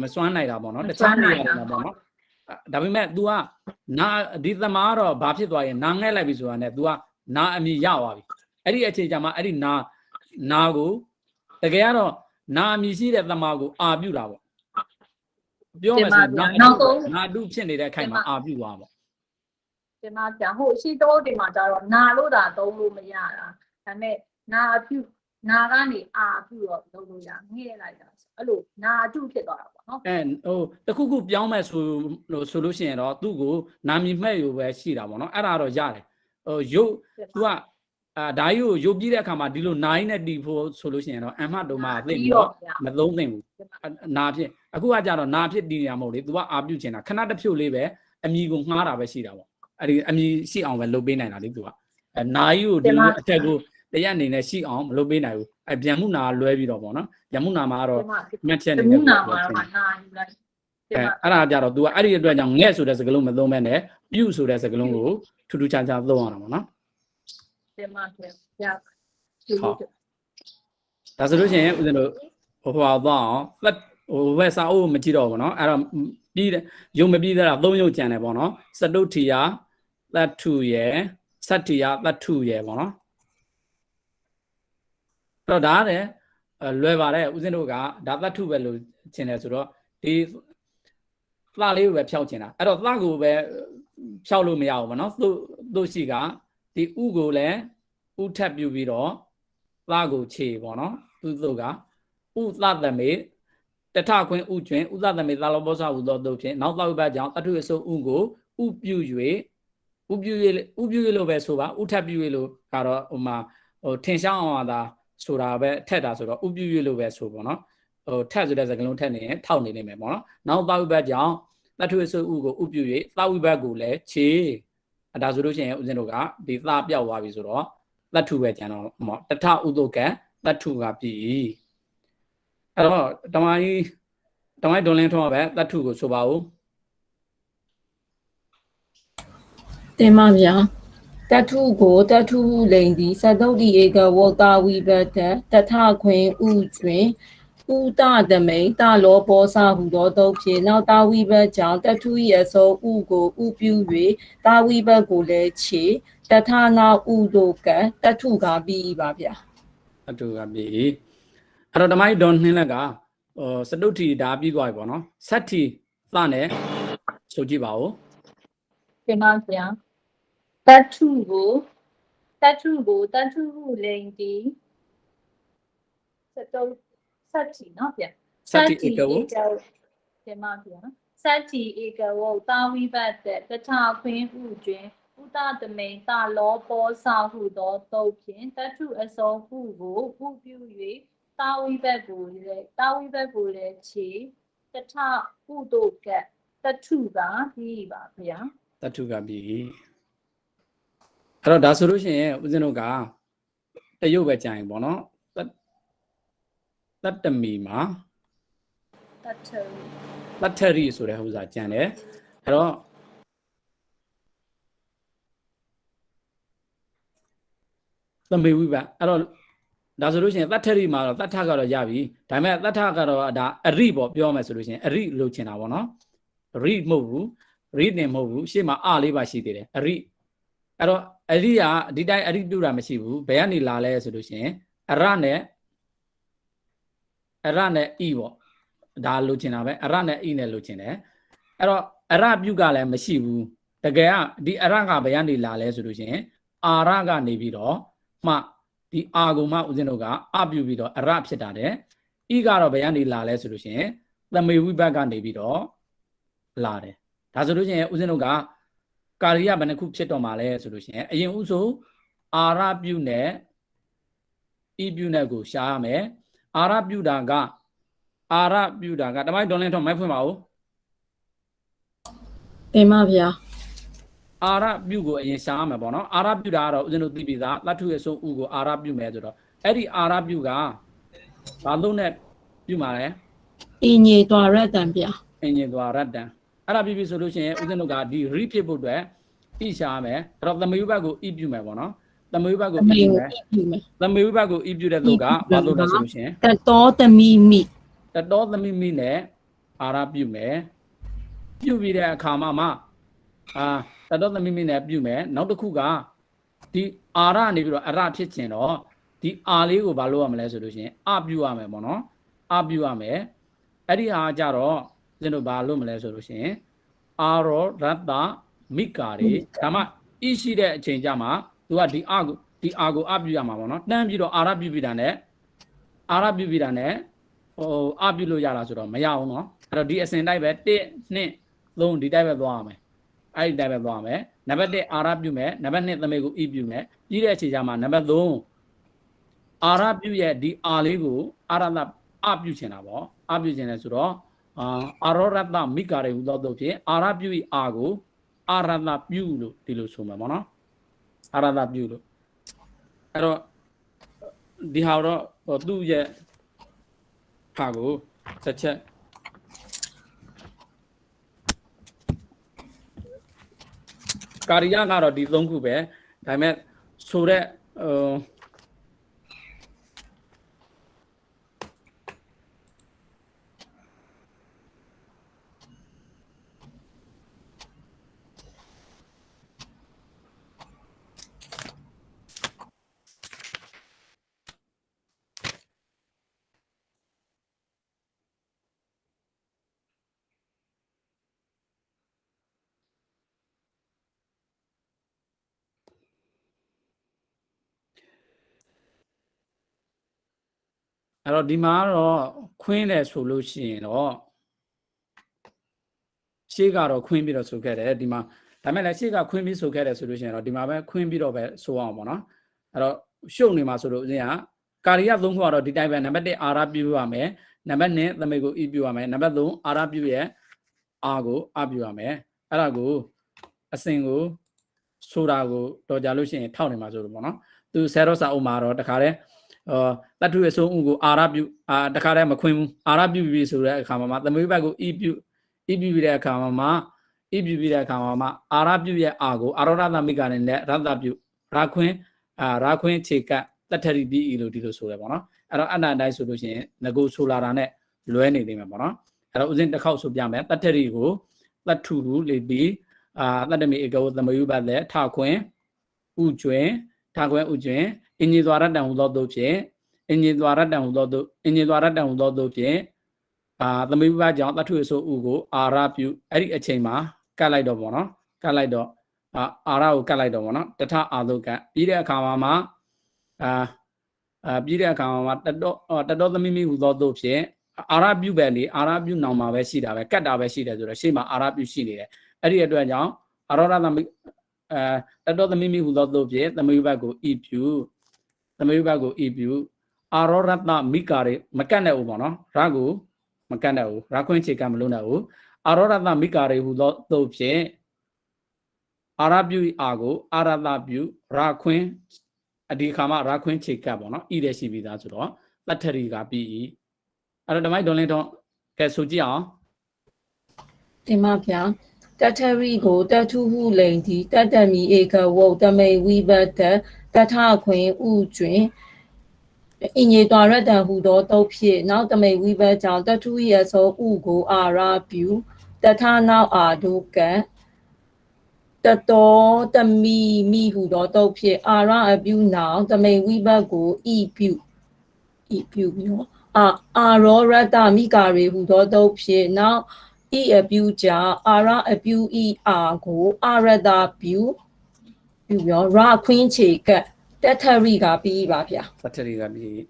မစွမ်းနိုင်တာပေါ့နော်တခြားနေရာမှာပေါ့နော်ဒါပေမဲ့ तू ကနာဒီသမားတော့ဘာဖြစ်သွားရင်နာငဲ့လိုက်ပြီဆိုတာနဲ့ तू ကနာအမြင်ရသွားပြီအဲ့ဒီအခြေကျမှအဲ့ဒီနာကိုတကယ်ကတော့နာအမြင်ရှိတဲ့သမားကိုအာပြုတာပေါ့ပြောမယ်ဆိုရင်နာအတုဖြစ်နေတဲ့အခိုင်မှာအာပြုသွားပေါ့ ဒီမှာကြာဟိုရှိတော့ဒီမှာကြတော့နာလို့တာသုံးလို့မရတာဒါပေမဲ့နာအပြုနာကနေအာပြုတော့လုပ်လို့ရငဲ့လိုက်တာအဲ့လိုနာအတုဖြစ်သွားတာပေါ့နော် ဟိုတခုခုပြောင်းမဲ့ဆိုလို့ရှိရင်တော့သူ့ကိုနာမည်မှဲ့ယူပဲရှိတာပေါ့နော်အဲ့ဒါတော့ရတယ်ဟိုရုပ် तू ကဒါကြီးကိုရုပ်ပြီးတဲ့အခါမှာဒီလိုနိုင်နဲ့တီဖို့ဆိုလို့ရှိရင်တော့အမှတ်တုံးမသိပြီးတော့မသုံးသင့်ဘူးနာဖြစ်အခုကကြတော့နာဖြစ်တီးရမဟုတ်လေ तू ကအာပြုတ်ချင်တာခဏတစ်ဖြုတ်လေးပဲအမြည်ကိုငှားတာပဲရှိတာပေါ့အဲ့ဒီအမြည်ရှိအောင်ပဲလုပ်ပေးနိုင်တာလေ तू ကနာကြီးကိုဒီလိုအထက်ကိုတရက်အနေနဲ့ရှိအောင်မလုပ်ပေးနိုင်ဘူးဗျံမှုနာလွဲပြီးတော့ပေါ့နော်ဗျံမှုနာမှာကတော့မှတ်ချက်နေတယ် နာမှာတော့နာယူလိုက်အဲ့ဒါကြတော့ तू ကအဲ့ဒီအတွက်ကြောင့်ငဲ့ဆိုတဲ့စကားလုံးမသုံးဘဲနဲ့ပြုဆိုတဲ့စကားလုံးကိုထူးထူးခြားခြားသုံးရတာပေါ့နော် ဒီမှာပြရ ဟုတ်ဒါဆိုလို့ရှိရင်ဦးဇင်းတို့ဟိုသွားအောင်သက်ဟိုဘက်စာအုပ်မကြည့်တော့ဘူးเนาะအဲ့တော့ပြီးရုံမပြီးသေးတာ၃ရုပ်ကြံတယ်ပေါ့နော်စတုထီယာသတ္ထုရယ်သတ္တိယသတ္ထုရယ်ပေါ့နော်အဲ့တော့ဒါတဲ့လွယ်ပါတယ်ဦးဇင်းတို့ကဒါသတ္ထုပဲလို့ရှင်းတယ်ဆိုတော့ဒီသလေးကိုပဲဖြောက်ချင်တာအဲ့တော့သကိုပဲဖြောက်လို့မရဘူးပေါ့နော်သူ့ရှိကဒီဥကိုလည်းဥထပ်ပြုပြီးတော့သကိုခြေပေါ့နော်သူ့ကဥသသမေတထခွင်းဥကျွင်ဥသသမေသာလောဘောဇဟုသောတို့ဖြင့်နောက်သောဘက်ကြောင့်တထုအစုံဥကိုဥပြု၍လို့ပဲဆိုပါဥထပ်ပြု၍လို့ကတော့ဟိုမှာဟိုထင်ရှားအောင်သာဆိုတာပဲထက်တာဆိုတော့ဥပြု၍လို့ပဲဆိုပေါ့နော်ဟိုထက်ဆိုတဲ့စကားလုံးထက်နေရင်ထောက်နေနေမယ်ပေါ့နော်နောက်သောဘက်ကြောင့်တထုအစုံဥကိုဥပြု၍သောဝိဘက်ကိုလည်းခြေဒါဆိုလို့ရှိရင်ဦးဇင်းတို့ကဒီသပြောက်သွားပြီဆိုတော့တထုပဲကျန်တော့ဟောတထဥဒုကံတထုကပြီအဲ့တော့တမိုင်းဒွန်လင်းထောပဲတထုကိုဆိုပါဦး တင်ပါဗျာတထုကိုတထုဟုလိန်သည်သတုတ်တိဧကဝေါတာဝိဘတ်တထခွင်ဥတွင်ဥတသမိန်တလောဘောစာဟုသောတုတ်ဖြင့်နောက်တာဝိဘတ်ကြောင့်တထု၏အစုံဥကိုဥပြု၍တာဝိဘတ်ကိုလည်းခြေတထနာဥတို့ကတထုကပြီးပါဗျာ တထုကပြီအဲ့တော့တမိုင်းဒွန်နှင်းလက်က စတုထီဒါပြီးသွားပြီပေါ့နော်ဆက်ထီသနဲ့ဆိုကြည့်ပါဦး တင်ပါဗျာတထုကိုတထုဟုလိန်တီစတုဆက်တီနော်ဗျာ ဆက်ထီဧကဝ တင်ပါဗျာဆက်တီဧကဝတာဝိပတ်တဲ့တထခွင်းဥတွင်ဥဒတမိန်တလောပောစာဟုသောတုတ်ဖြင့်တထုအစောဟုကိုဥပြု၍တာဝိပတ်ကိုလည်းခြေတထဥတို့ကတထုကပြီးပါဗျာ တထုကပြီအဲ့တော့ဒါဆိုလို့ရှိရင်ဦးဇင်းတို့ကတရုပ်ပဲကြိုင်ပေါ့နော်တတ္တမီမှာ တထု တထရီဆိုတဲ့ဥစ္စာကြံတယ်အဲ့တော့သမေဝိပအဲ့တော့ဒါဆိုလို့ရှိရင်တထရီမှာတော့တထကတော့ရပြီဒါပေမဲ့တထကတော့ဒါအရိပေါ့ပြောမယ်ဆိုလို့ရှိရင်အရိလို့ချင်တာပေါ့နော်ရိမဟုတ်ဘူးရိတင်မဟုတ်ဘူးရှေ့မှာအလေးပါရှိသေးတယ်အရိအဲ့တော့အရိကဒီတိုင်းအရိပြုတာမရှိဘူးဘယ်ကနေလာလဲဆိုလို့ရှိရင်အရနဲ့ဣပေါ့ဒါလိုချင်တာပဲအရနဲ့ဣနဲ့လိုချင်တယ်အဲ့တော့အရပြုကလည်းမရှိဘူးတကယ်ကဒီအရကဘယ်ကနေလာလဲဆိုလို့ရှိရင်အာရကနေပြီးတော့မှဒီအာကိုမှဦးဇင်းတို့ကအပြုပြီးတော့အရဖြစ်တာတဲ့ဣကတော့ဘယ်ကနေလာလဲဆိုလို့ရှိရင်သမေဝိဘတ်ကနေပြီးတော့လာတယ်ဒါဆိုလို့ရှိရင်ဦးဇင်းတို့ကကာရိယဘယ်နှခုဖြစ်တော့မှာလဲဆိုလို့ရှိရင်အရင်ဥဆိုအာရပြုနဲ့ဣပြုနဲ့ကိုရှားရမယ်အာရပြုတာကတမိုင်းဒေါ်လင်းထောက်မိုက်ဖွင့်ပါဦး တင်ပါဗျာ အာရပြုကိုအရင်ရှားရမယ်ပေါ့နော်အာရပြုတာကတော့ဦးဇင်းတို့သိပြီသားတထုရဲ့ဆုံးဥကိုအာရပြုမယ်ဆိုတော့အဲ့ဒီအာရပြုကဘာလို့နဲ့ပြုမှာလဲ အင်းကြီးတော်ရတံဗျာ အင်ဂျင်သွားရတ္တန်အဲ့ဒါပြီးပြီဆိုလို့ရှိရင်ဦးဇင်းတို့ကဒီ read ဖြစ်ဖို့အတွက်ဣရှားမယ်အဲ့တော့သမေဝိဘတ်ကိုဣပြုမယ်ပေါ့နော်သမေဝိဘတ်ကိုဣပြုမယ် ပြုမယ် သမေဝိဘတ်ကိုဣပြုတဲ့သူကဘာလို့လဲဆိုလို့ရှိရင် တတော်သမီမိ တတော်သမီမိနဲ့အာရပြုမယ်ပြုပြီးတဲ့အခါမှာတတော်သမီမိနဲ့ပြုမယ်နောက်တစ်ခုကဒီအာရနေပြီးတော့အရဖြစ်ခြင်းတော့ဒီအာလေးကိုဘာလုပ်ရမလဲဆိုလို့ရှိရင်အပြုရမယ်ပေါ့နော်အပြုရမယ်အဲ့ဒီအားကြတော့ဦးဇင်းတို့ဘာလုပ်မလဲဆိုလို့ရှိရင်အာရောရတ္တမိကာတွေဒါမှဣရှိတဲ့အချိန်ကြမှာသူကဒီအာကိုအပြုရမှာပေါ့နော်တန်းပြီးတော့အာရပြုပြီးတာနဲ့အပြုလို့ရတာဆိုတော့မရအောင်နော်အဲ့တော့ဒီအစဉ်တိုက်ပဲ1 2 3ဒီတိုက်ပဲသွားရမယ်အဲ့ဒီတိုက်ပဲသွားရမယ်နံပါတ်1အာရပြုမယ်နံပါတ်2သမေကိုဣပြုမယ်ပြီးတဲ့အချိန်ကြမှာနံပါတ်3အာရပြုရဲ့ဒီအာလေးကိုအာရတအပြုချင်တာပေါ့အပြုချင်တယ်ဆိုတော့အာရောရတ္တမိကာရေဟူသောတို့ဖြင့်အာရပြု၏အာကိုအာရတပြုလို့ဒီလိုဆိုမှာပေါ့နော်အာရတပြုလို့အဲ့တော့ဒီဟာတော့သူ့ရဲ့ဟာကိုတစ်ချက်ကာရိယကတော့ဒီ3ခုပဲဒါပေမဲ့ဆိုတဲ့အဲ့တော့ဒီမှာတော့ခွင်းတယ်ဆိုလို့ရှိရင်တော့ရှေ့ကတော့ခွင်းပြီးတော့ဆိုခဲ့တယ်ဒီမှာဒါမဲ့လည်းရှေ့ကခွင်းပြီးဆိုခဲ့တယ်ဆိုလို့ရှိရင်တော့ဒီမှာပဲခွင်းပြီးတော့ပဲဆိုအောင်ပေါ့နော်အဲ့တော့ရှုပ်နေမှာဆိုလို့ဦးဇင်းကကာရိယ3ခုကတော့ဒီတိုင်းပဲနံပါတ်1အာရပြုရမယ်နံပါတ်2သမေကိုဣပြုရမယ်နံပါတ်3အာရပြုရဲ့အာကိုအပြုရမယ်အဲ့ဒါကိုအစဉ်ကိုဆိုတာကိုတော်ကြလို့ရှိရင်ထောက်နေမှာဆိုလို့ပေါ့နော်သူဆယ်ရောစာအုပ်မှာတော့တခါတည်းတထုရဲ့ဆုံးဥကိုအာရပြုတခါတည်းမခွင်းဘူးအာရပြုပြီးဆိုတဲ့အခါမှာသမေဘတ်ကိုဣပြုပြီးတဲ့အခါမှာအာရပြုရဲ့အာကိုအာရောရတမိကနဲ့ရတ္တပြုရာခွင်းခြေကတထရီပြီးလို့ဒီလိုဆိုရပေါ့နော်အဲ့တော့အနာတိုင်းဆိုလို့ရှိရင်ငကိုဆိုလာတာနဲ့လွဲနေသေးမှာပေါ့နော်အဲ့တော့ဥစဉ်တစ်ခေါက်ဆိုပြမယ်တထရီကိုတထုဟုလေပြီးတတ္တမိဧကဝသမေဘတ်လည်းထခွင်းဥကျွင်းအင်္ဂေသွာရတ္တံဟူသောတို့ဖြင့်အင်္ဂေသွာရတ္တံဟူသောတို့ဖြင့် သမီးဘကြောင့်တတ်ထုအစိုးဥကိုအာရပြုအဲ့ဒီအချိန်မှာကတ်လိုက်တော့ပေါ့နော်ကတ်လိုက်တော့အာရကိုကတ်လိုက်တော့ပေါ့နော်တထအာသုကပြီးတဲ့အခါမှာပြီးတဲ့အခါမှာတတော်သမီးမိဟူသောတို့ဖြင့်အာရပြုပဲလေအာရပြုနောင်မှာပဲရှိတာပဲကတ်တာပဲရှိတယ်ဆိုတော့ရှေ့မှာအာရပြုရှိနေတယ်အဲ့ဒီအတွက်ကြောင့်အာရောရသမီးတတော်သမီးမိဟူသောတို့ဖြင့်သမီးဘက်ကိုဤပြုသမီးဘက်ကိုဤပြုအာရောရတမိကာတွေမကတ်နဲ့ဦးပေါ့နော်ရကိုမကတ်နဲ့ဦးရခွင့်ချေကမလို့နဲ့ဦးအာရောရတမိကာတွေဟူသောတို့ဖြင့်အာရပြုအာကိုအာရတပြုရခွင့်အဒီခါမှာရခွင့်ချေကပ်ပေါ့နော်ဤတဲ့ရှိပြီးသားဆိုတော့တထရီကပြီးအဲ့တော့ဓမ္မိုက်ဒေါ်လင်းတော့ကဲဆိုကြည့်အောင် တင်ပါဗျာတထရီကိုတထုဟုလိန်ဒီတတမီဧကဝုတ်တမိန်ဝိဘတ်တထခွင်ဥကျွင်အင်ကြီးတော်ရတဟူသောတုတ်ဖြစ်နောက်တမိန်ဝိဘတ်ကြောင့်တထု၏အစောဥကိုအာရပြုတထနောက်အာဒုကတတော်တမီမိဟူသောတုတ်ဖြစ်အာရအပြုနောက်တမိန်ဝိဘတ်ကိုဤပြုပြီးအာရောရတမိကာရေဟူသောတုတ်ဖြစ်နောက်ဤအပြုကြောင့်အာရအပြုဤအာကိုအာရတပြုရောရခွင်းချေကတထရီကပြီးပါဗျာ တထရီကပြီး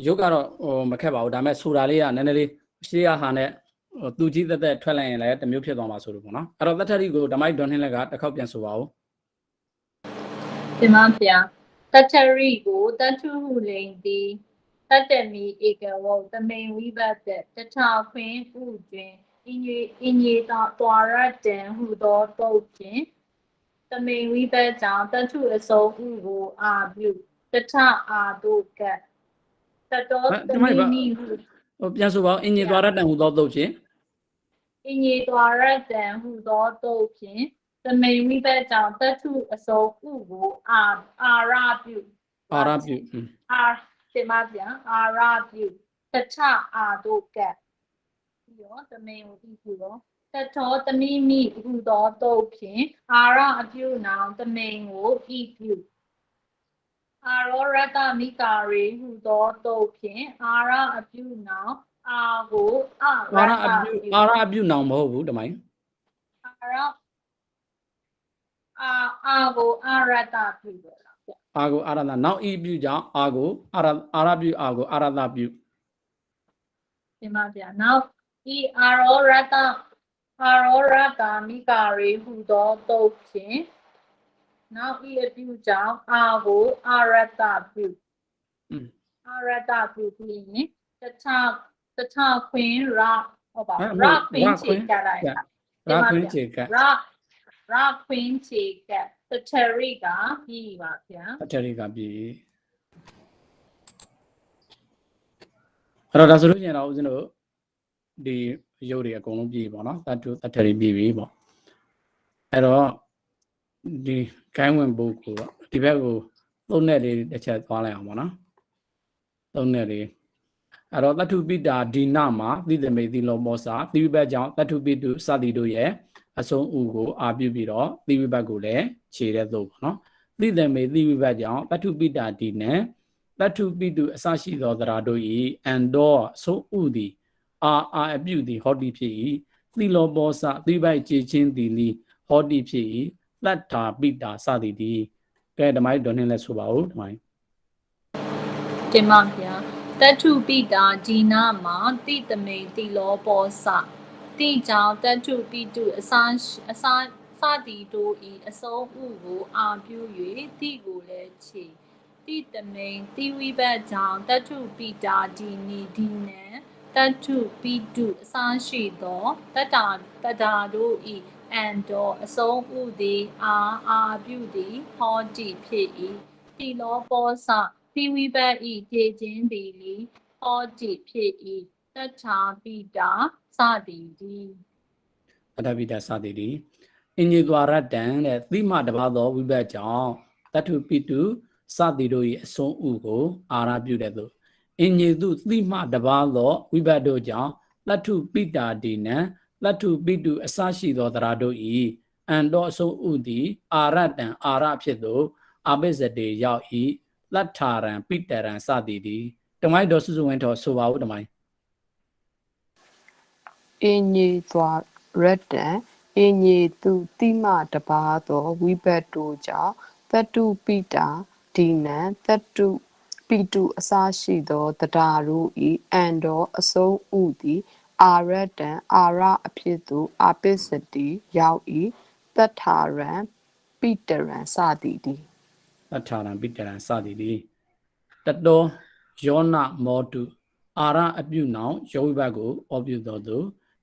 ရုပ်ကတော့မခက်ပါဘူးဒါပေမဲ့ဆိုတာလေးကနည်းနည်းလေးရှေးရဟာနဲ့သူကြီးသက်ထွက်လိုက်ရင်လည်းတစ်မျိုးဖြစ်သွားမှာဆိုလို့ပေါ့နော်အဲ့တော့တထရီကိုဓမ္မိုက်ဒေါ်နှင်းလက်ကတစ်ခေါက်ပြန်ဆိုပါဦး တင်ပါဗျာတထရီကိုတထုဟုလိန်သည်တတမီဧကဝုတ်တမိန်ဝိဘတ်တထခွင်ဥတွင်အင်ကြီးတော်ရတန်ဟူသောတုတ်ဖြင့်တမိန်ဝိဘတ်ကြောင့်တထုအစုံဥကိုအာပြုတထအာတို့ကတတော်တမိန်မိဟု ပြန်ဆိုပါဦးအင်ကြီးသွားရတန်ဟူသောတုတ်ဖြင့် အင်ကြီးတော်ရတန်ဟူသောတုတ်ဖြင့်တမိန်ဝိဘတ်ကြောင့်တထုအစုံဥကိုအာရပြုတင်ပါဗျာအာရပြုတထအာတို့ကပြီးတော့တမိန်ကိုပြီးပြီးတော့တထောတမိမိဟူသောတုတ်ဖြင့်အာရအပြုနောင်တမိန်ကိုဤပြုအာရောရတမိကာရေဟူသောတုတ်ဖြင့်အာရအပြုနောင်အာကိုအာရအပြုနောင်မဟုတ်ဘူးဓမ္မိုက် အာကိုအာရတပြုတော့လားဗျ အာကိုအာရတနောက်ဤပြုကြောင့်အာကိုအာရပြုအာကိုအာရတပြု ဒီမှာဗျာနောက်ဤအာရောရတမိကာရေဟူသောတုတ်ဖြင့်နောက်ဤအပြုကြောင့်အာကိုအာရတပြုအာရတပြုပြီးရင်တထခွင်ရဟုတ်ပါရခွင်ချေကြလိုက်တာ ရခွင့်ချေက ရခွင်ချေကတထရီကပြီးပါဗျာ တထရီကပြီးအဲ့တော့ဒါဆိုလို့ရှိရင်တော့ဦးဇင်းတို့ဒီရုပ်တွေအကုန်လုံးပြီးပေါ့နော်တထရီပြီးပြီပေါ့အဲ့တော့ဒီကိုင်းဝင်ပုဂ္ဂိုလ်ဒီဘက်ကိုသုံးနဲ့လေးတစ်ချက်သွားလိုက်အောင်ပေါ့နော်သုံးနဲ့လေးအဲ့တော့တထုပိတာဒီနမှာသီသမေသီလောမောစာသီဝိဘတ်ကြောင့်တထုပိတုစသည်တို့ရဲ့အဆုံးဥကိုအာပြုပြီးတော့သီဝိဘတ်ကိုလည်းခြေတဲ့သို့ပေါ့နော်သီသမေသီဝိဘတ်ကြောင့်တထုပိတာဒီနဲ့တထုပိတုအစရှိသောသရာတို့၏အန်တော်ဆုံးဥသည်အာအပြုသည်ဟောတိဖြစ်၏သီလောမောစာသီဝိဘတ်ခြေချင်းသည်လီဟောတိဖြစ်၏တတ္ထာပိတာစသည်ဒီကဲဓမ္မိုက်ဒေါ်နှင်းလဲဆိုပါဦးဓမ္မိုက် တင်ပါဗျာတထုပိတာဒီနာမှာတိတမိန်တိလောပောစတိကြောင့်တထုပိတုအစသည်တို့ဤအစုံဥကိုအာပြု၍တိကိုလည်းခြေတိတမိန်တိဝိဘတ်ကြောင့်တထုပိတာဒီနီဒီနံတထုပိတုအစရှိသောတတ္တာတို့ဤအန်တော်အစုံဥသည်အာပြုသည်ဟောတိဖြစ်၏တိလောပောစသီဝိဘတ်ဤခြေချင်းသည်လီဟောတိဖြစ်၏တထာပိတာစသည်ဒီ တထပိတာစသည်ဒီအင်ကြီးသွားရတန်တဲ့သီမတပါသောဝိဘတ်ကြောင့်တထုပိတုစသည်တို့၏အဆုံးဥကိုအာရပြုတဲ့သို့အင်ကြီးသူသီမတပါသောဝိဘတ်တို့ကြောင့်တထုပိတာဒီနံတထုပိတုအစရှိသောသရာတို့၏အန်တော်အဆုံးဥသည်အာရတံအာရဖြစ်သို့အာပိစတေရောက်၏လတ္ထာရံပိတရံစသည်ဒီဓမ္မိုက်တော်စုစုဝင်းတော်ဆိုပါဦးဓမ္မိုက် အင်းကြီးသွားရက်တံအင်းကြီးသူတိမတပါသောဝိဘတ်တို့ကြောင့်တတုပိတာဒီနံတတုပိတုအစရှိသောတရားတို့ဤအန်တော်အဆုံးဥသည်အာရတံအာရအဖြစ်သို့အပိစတိရောက်ဤတထာရံပိတရံစသည်တည်း တထာရံပိတရံစသည်ဒီတတောယောနမောတုအာရအပြုနောင်ယောဝိဘတ်ကိုဩပြုတော်သူ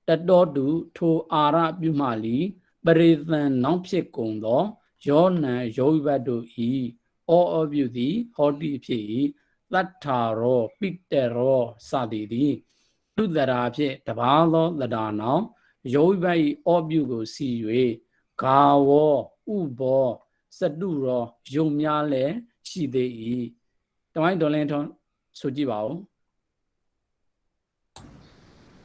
တတောတုထိုအာရပြုမှလီပရိသံနောင်ဖြစ်ကုန်သောယောနံယောဝိဘတ်တို့ဤဩပြုသည်ဟောတိဖြစ်၏တထာရောပိတရောစသည်ဒီသူတရာဖြင့်တပါးသောတရာနောင်ယောဝိဘတ်၏ဩပြုကိုစီ၍ဂါဝောဥဘောစတုရောယုံများလည်းရှိသေး၏တမိုင်းတော်လင်းထုံးဆိုကြည့်ပါဦး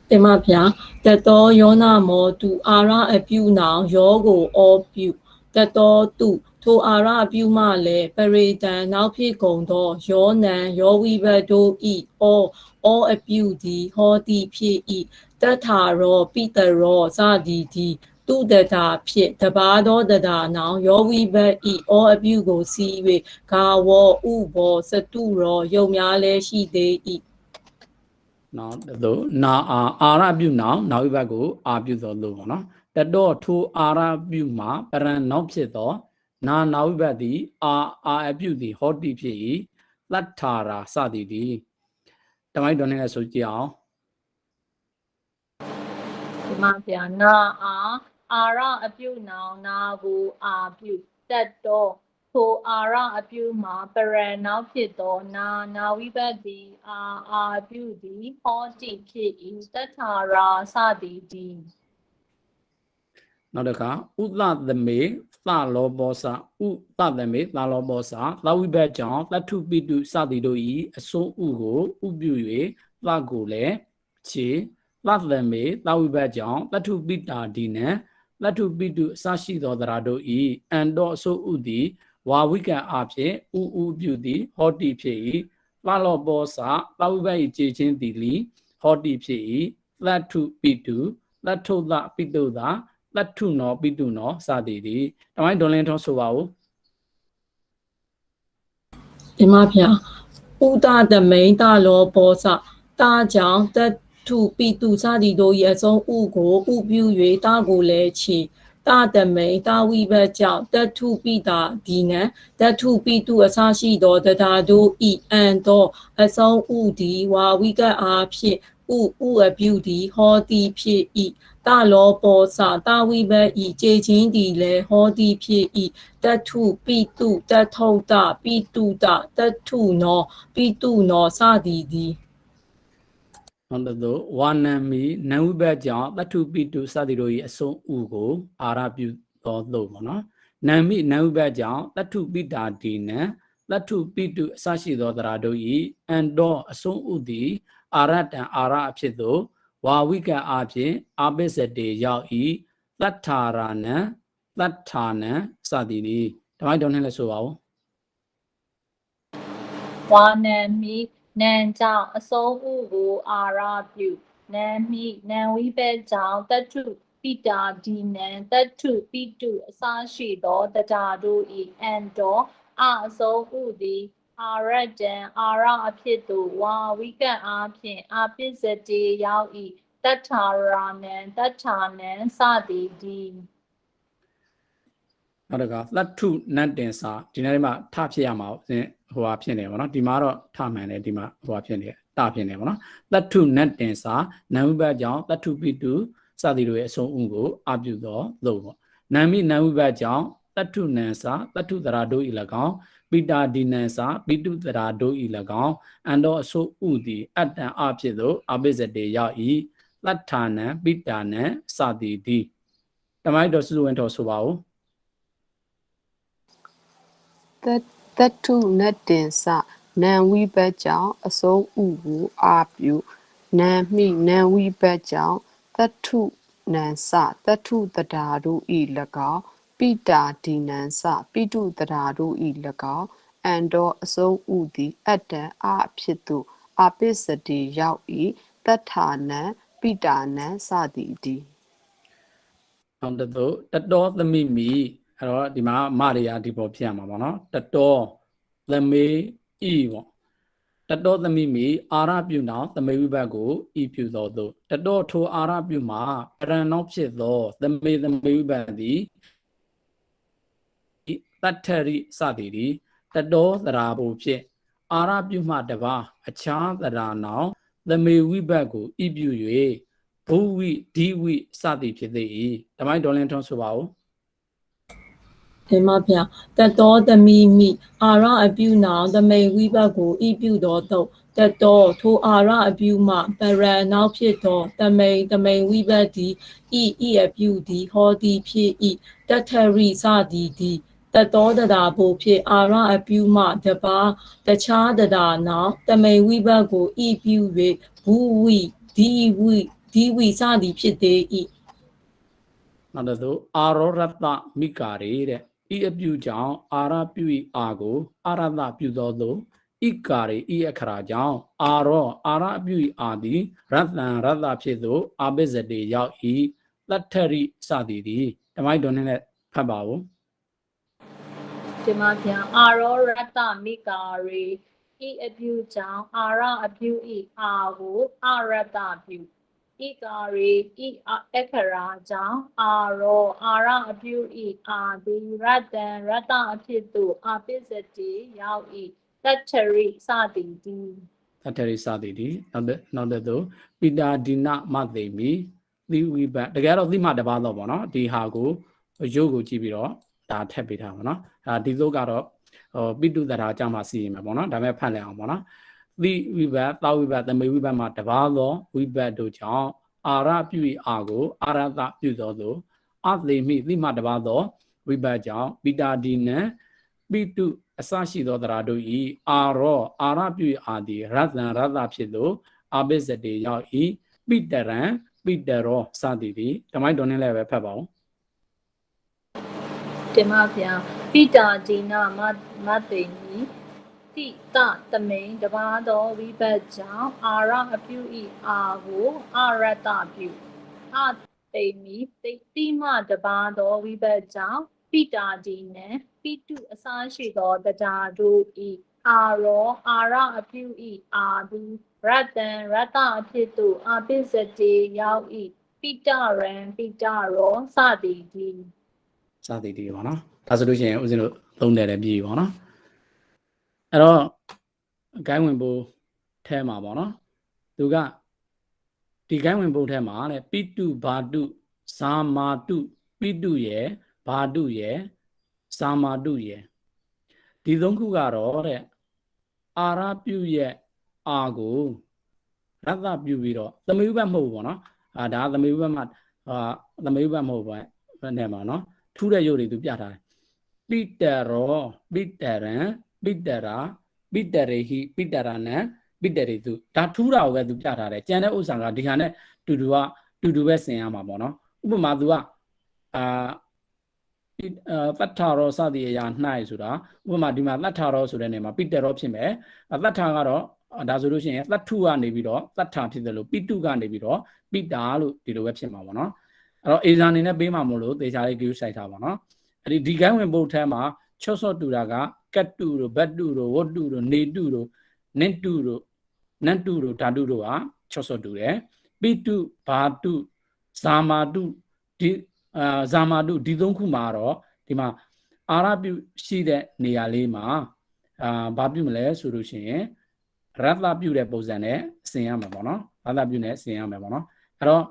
တင်ပါဗျာတတောယောနာမောတုအာရအပြုနောင်ယောကိုဩပြုတတောတုထိုအာရအပြုမှလည်းပရိတံနောက်ဖြစ်ကုန်သောယောနံယောဝိဘတ်တို့ဤဩအပြုသည်ဟောတိဖြစ်၏တထာရောပိတရောစသည်သည်သူတတာဖြစ်တပါးသောတတာနောင်ယောဝိဘတ်ဤဩအပြုကိုစီး၍ဂါဝောဥဘောစတုရောယုံများလည်းရှိသေး၏နော်သို့နာအာရပြုနောင်နာဝိဘတ်ကိုအာပြုသောလို့ပေါ့နော်တတော့ထိုအာရပြုမှာပရံနောက်ဖြစ်သောနာဝိဘတ်သည်အာအပြုသည်ဟောတိဖြစ်၏သတ္ထာရာစသည်သည်တမိုင်းတော်နဲ့ဆိုကြည့်အောင် ဒီမှာဗျာနာအာရအပြုနောင်နာကိုအာပြုတတ်တော့ထိုအာရအပြုမှာပရံနောက်ဖြစ်သောနာဝိဘတ်သည်အာပြုသည်ဟောတိဖြစ်၏တထာရာစသည်ဒီနောက်တစ်ခါဥသသမေသလောဘောစဥသသမေသလောဘောစသဝိဘတ်ကြောင့်တထုပိတုစသည်တို့၏အစိုးဥကိုဥပြု၍သကိုလည်းခြေသသမေသဝိဘတ်ကြောင့်တထုပိတာဒီနံတထုပိတုအစရှိသောသရာတို့၏အန်တော်အစိုးဥသည်ဝါဝိကံအဖြစ်ဥပြုသည်ဟောတိဖြစ်၏သလောဘောစသဝိဘတ်၏ခြေချင်းသည်လီဟောတိဖြစ်၏တထုပိတုတထုသပိတုသာတထုနောပိတုနောစသည်ဒီတမိုင်းဒေါ်လင်းထုံးဆိုပါဦး ဒီမှာဗျာဥဒတမိန်တလောဘောစတာကြောင့်တထုပိတုစသည်တို့၏အဆုံးဥကိုဥပြု၍တာကိုလည်းချီတာတမိန်တာဝိဘတ်ကြောင့်တထုပိတာဒီနံတထုပိတုအစရှိသောတရားတို့ဤအန်သောအဆုံးဥသည်ဝါဝိကအားဖြင့်ဥအပြုသည်ဟောတိဖြစ်၏တလောဘောစတာဝိဘတ်ဤခြေချင်းသည်လည်းဟောတိဖြစ်၏တထုပိတုတထုတပိတုတတထုနောပိတုနောစသည်သည်နောက်သို့ဝါနံမီနံဝိဘတ်ကြောင့်တထုပိတုစသည်တို့၏အဆုံးဥကိုအာရပြုသောလို့ပေါ့နော်နံမိနံဝိဘတ်ကြောင့်တထုပိတာဒီနံတထုပိတုအစရှိသောသရာတို့၏အန်တော်အဆုံးဥသည်အာရတံအာရအဖြစ်သို့ဝါဝိကံအဖြစ်အာပိစတေရောက်ဤတထာရဏံတထာနံစသည်ဒီတမိုင်းတော်နဲ့လည်းဆိုပါဦး ဝါနံမိနံကြောင့်အစိုးဥကိုအာရပြုနံမိနံဝိဘတ်ကြောင့်တထုပိတာဒီနံတထုပိတုအစရှိသောတရားတို့၏အန်တော်အစိုးဥသည်အာရတံအာရအဖြစ်သို့ဝါဝိကံအားဖြင့်အာပိစတေရောက်၏တထာရဏံတထာနံစသည်ဒီ နောက်တစ်ခါသတ္ထုနတ်တင်စာဒီနေ့မှာထဖြစ်ရမှာဟိုဟာဖြစ်နေပါတော့ဒီမှာတော့ထမှန်တယ်ဒီမှာဟိုဟာဖြစ်နေတဖြစ်နေပါတော့သတ္ထုနတ်တင်စာနံဝိဘတ်ကြောင့်သတ္ထုပိတုစသည်တို့ရဲ့အဆုံးဥကိုအပြုသောလို့ပေါ့နံမိနံဝိဘတ်ကြောင့်သတ္ထုနံစာသတ္ထုတရာတို့ဤ၎င်းပိတာဒီနံစာပိတုတရာတို့ဤ၎င်းအန်တော်အဆုံးဥသည်အတ္တန်အဖြစ်သို့အပိစတေရောက်ဤသတ္ထာနံပိတာနံစသည်ဒီတမိုင်းတော်စုဝင်တော်ဆိုပါဦး တထုနတ်တင်စနံဝိဘတ်ကြောင့်အစိုးဥကိုအာပြုနံမိနံဝိဘတ်ကြောင့်တထုနံစတထုတတာတို့ဤ၎င်းပိတာဒီနံစပိတုတတာတို့ဤ၎င်းအန်တော်အစိုးဥသည်အတ္တအဖြစ်သို့အပိစတိရောက်ဤတထာနံ ပိတာနံစသည်တည်း အောင်တတို့တတော်သမီမီအဲ့တော့ဒီမှာမတွေကဒီပေါ်ဖြစ်ရမှာပေါ့နော်တတော်သမီဤပေါ့တတော်သမီမီအာရပြုနောင်သမေဝိဘတ်ကိုဤပြုသောသို့တတော်ထိုအာရပြုမှာပရဏောဖြစ်သောသမေဝိဘတ်သည်တတ္ထရိစသည်သည်တတော်သရာဘုဖြစ်အာရပြုမှတပါအခြားသရာနောင်သမေဝိဘတ်ကိုဤပြု၍ဘုဝိဒီဝိစသည်ဖြစ်သည်ဓမ္မိုင်းဒေါ်လင်းထွန်းဆိုပါဦး ဒီမှာဗျာတတော်သမီမိအာရအပြုနာသမိန်ဝိဘတ်ကိုဤပြုတော်တော့တတော်ထိုအာရအပြုမှပရဏနောက်ဖြစ်သောသမိန်ဝိဘတ်သည်ဤအပြုသည်ဟောသည်ဖြစ်ဤတထရိစသည်သည်တတော်တရာဘိုဖြစ်အာရအပြုမှတပါတခြားတရာနောက်သမိန်ဝိဘတ်ကိုဤပြု၍ဘူဝိဒီဝိစသည်ဖြစ်သေးဤ နောက်တော့အာရောရတမိကာရေတဲ့ဤအပြုကြောင့်အာရပြုဤအာကိုအာရတပြုသောသို့ဤကာရေဤအခရာကြောင့်အာရောအာရပြုဤအာသည်ရတံရတဖြစ်သောအာပိစတေရောက်ဤတထရိစသည်သည်ဓမ္မိုက်တော်နဲ့ဖတ်ပါဦး ဒီမှာပြန်အာရောရတမိကာရေဤအပြုကြောင့်အာရအပြုဤအာကိုအာရတပြုဤကာရေဤအခရာကြောင့်အာရောအာရအပြုဤအာဒီရတံရတအဖြစ်သို့အပိစတိရောက်ဤတတ္ထရိစသည်တည်း တထရိစသည်သည်နောက်တော့ပိတာဒီနမသိမိသီဝိဘတ်တကယ်တော့သီမတပါတော့ပေါ့နော်ဒီဟာကိုရုပ်ကိုကြည့်ပြီးတော့ဒါထက်ပေးထားပါနော်ဒါဒီသုတ်ကတော့ပိတုတရာအကြောင်းမှစီရင်မှာပေါ့နော်ဒါပေမဲ့ဖတ်လိုက်အောင်ပေါ့နော်သီဝိဘတ်သာဝိဘတ်သမေဝိဘတ်မှာတပါသောဝိဘတ်တို့ကြောင့်အာရပြု၏အာကိုအာရတပြုသောသို့အသိမိသီမတပါသောဝိဘတ်ကြောင့်ပိတာဒီနံပိတုအစရှိသောတရားတို့ဤအာရောအာရပြုအာဒီရတံရတဖြစ်သောအပိစတေရောက်ဤပိတရံပိတရောစသည်သည်ဓမ္မိုက်တော်နဲ့လည်းပဲဖတ်ပါဦး ဒီမှာပြန်ပိတာဒီနာမသိမီတိတသမိန်တပါသောဝိဘတ်ကြောင့်အာရအပြုဤအာကိုအာရတပြုအသိမီတိမတပါသောဝိဘတ်ကြောင့်ပိတာဒီနံပိတုအစရှိသောတရားတို့ဤအာရောအာရအပြုဤအာဒီရတံရတအဖြစ်သို့အပိစတေရောက်ဤပိတရံပိတရောစသည်တည်း စသည်တည်းပေါ့နော်ဒါဆိုလို့ရှိရင်ဦးဇင်းတို့သုံးတယ်လည်းပြည်ပေါ့နော်အဲ့တော့ဂိုင်းဝင်ဘိုးထဲမှာပေါ့နော်သူကဒီဂိုင်းဝင်ဘိုးထဲမှာတဲ့ပိတုဘာတုဇာမာတုပိတုရဲ့ဘာတုရဲ့ဇာမာတုရဲ့ဒီသုံးခုကတော့တဲ့အာရပြုရဲ့အာကိုရတပြုပြီးတော့သမေဝိဘတ်မဟုတ်ဘူးပေါ့နော်ဒါသမေဝိဘတ်မှာသမေဝိဘတ်မဟုတ်ပါဘူးနဲ့မှာနော်ထူးတဲ့ရုပ်တွေသူပြထားတယ်ပိတရောပိတရံပိတရာပိတရေဟိပိတရဏံပိတရေသူဒါထူးတာကိုပဲသူပြထားတယ်ကျန်တဲ့ဥစ္စာကဒီဟာနဲ့တူတူပဲဆင်ရမှာပေါ့နော်ဥပမာသူကသတ္ထရောစသည်အရာ၌ဆိုတာဥပမာဒီမှာသတ္ထရောဆိုတဲ့နေရာမှာပိတရောဖြစ်မယ်သတ္ထကတော့ဒါဆိုလို့ရှိရင်သတ္ထုကနေပြီးတော့သတ္ထဖြစ်တယ်လို့ပိတုကနေပြီးတော့ပိတာလို့ဒီလိုပဲဖြစ်မှာပေါ့နော်အဲ့တော့အေဇာနေနဲ့ပေးမှာမို့လို့သေချာလေးကြည့်ဆိုင်ထားပါနော်အဲ့ဒီကိုင်းဝင်ပုတ်ထဲမှာချော့စော့တူတာကကတ်တုတို့ဘတ်တုတို့ဝတ်တုတို့နေတုတို့နင့်တုတို့နတ်တုတို့ဓာတုတို့ဟာချော့စော့တူတယ်ပိတုဘာတုဇာမာတုဒီဇာမာတုဒီသုံးခုမှာတော့ဒီမှာအာရပြုရှိတဲ့နေရာလေးမှာဘာပြုမလဲဆိုလို့ရှိရင်ရတပြုတဲ့ပုံစံနဲ့ဆင်ရမှာပေါ့နော်ရတပြုနဲ့ဆင်ရမှာပေါ့နော်အဲ့တော့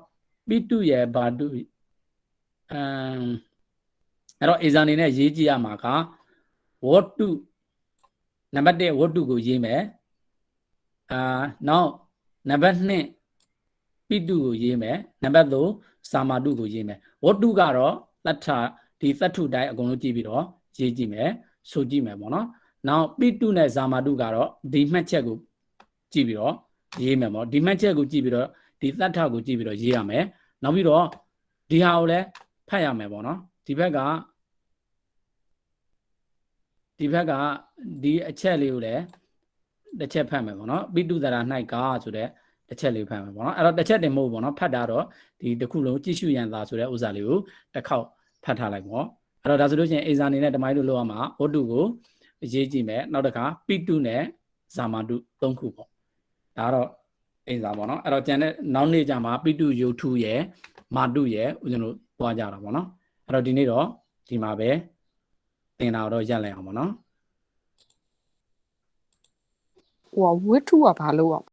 ပိတုရဲ့ဘာတုအဲ့တော့အေဇာနေနဲ့ရေးကြည့်ရမှာကဝတ္တုနံပါတ်1ဝတ္တုကိုရေးမယ်နောက်နံပါတ်2ပိတုကိုရေးမယ်နံပါတ်3စာမာတုကိုရေးမယ်ဝတ္တုကတော့သတ္ထဒီသတ္ထုတိုင်းအကုန်လုံးကြည့်ပြီးတော့ရေးကြည့်မယ်ဆိုကြည့်မယ်ပေါ့နော်နောက်ပိတုနဲ့ဇာမာတုကတော့ဒီမှတ်ချက်ကိုကြည့်ပြီးတော့ရေးမယ်ပေါ့ဒီမှတ်ချက်ကိုကြည့်ပြီးတော့ဒီသတ္ထကိုကြည့်ပြီးတော့ရေးရမယ်နောက်ပြီးတော့ဒီဟာကိုလည်းဖတ်ရမယ်ပေါ့နော်ဒီဘက်ကဒီအချက်လေးကိုလည်းတစ်ချက်ဖတ်မယ်ပေါ့နော်ပိတုတရာ၌ကဆိုတဲ့ တစ်ချက်လေးဖတ်မယ်ပေါ့နော်အဲ့တော့တစ်ချက်တင်မဟုတ်ဘူးပေါ့နော်ဖတ်တာတော့ဒီတစ်ခုလုံးကြည့်ရှုရန်သာဆိုတဲ့ဥစ္စာလေးကိုတစ်ခေါက်ဖတ်ထားလိုက်ပေါ့အဲ့တော့ဒါဆိုလို့ရှိရင်အိဇာအနေနဲ့ဓမ္မကြီးတို့လောက်ရမှာဝတ္ထုကိုရေးကြည့်မယ်နောက်တစ်ခါပိတုနဲ့ဇာမတု၃ခုပေါ့ဒါကတော့အိဇာပေါ့နော်အဲ့တော့ကျန်တဲ့နောက်နေ့ကျမှပိတုယုတ်ထုရဲ့မာတုရဲ့ဦးဇင်းတို့ပွားကြတာပေါ့နော်အဲ့တော့ဒီနေ့တော့ဒီမှာပဲသင်တာတော့ရက်လိုက်အောင်ပေါ့နော် ဟိုဝိထုကဘာလို့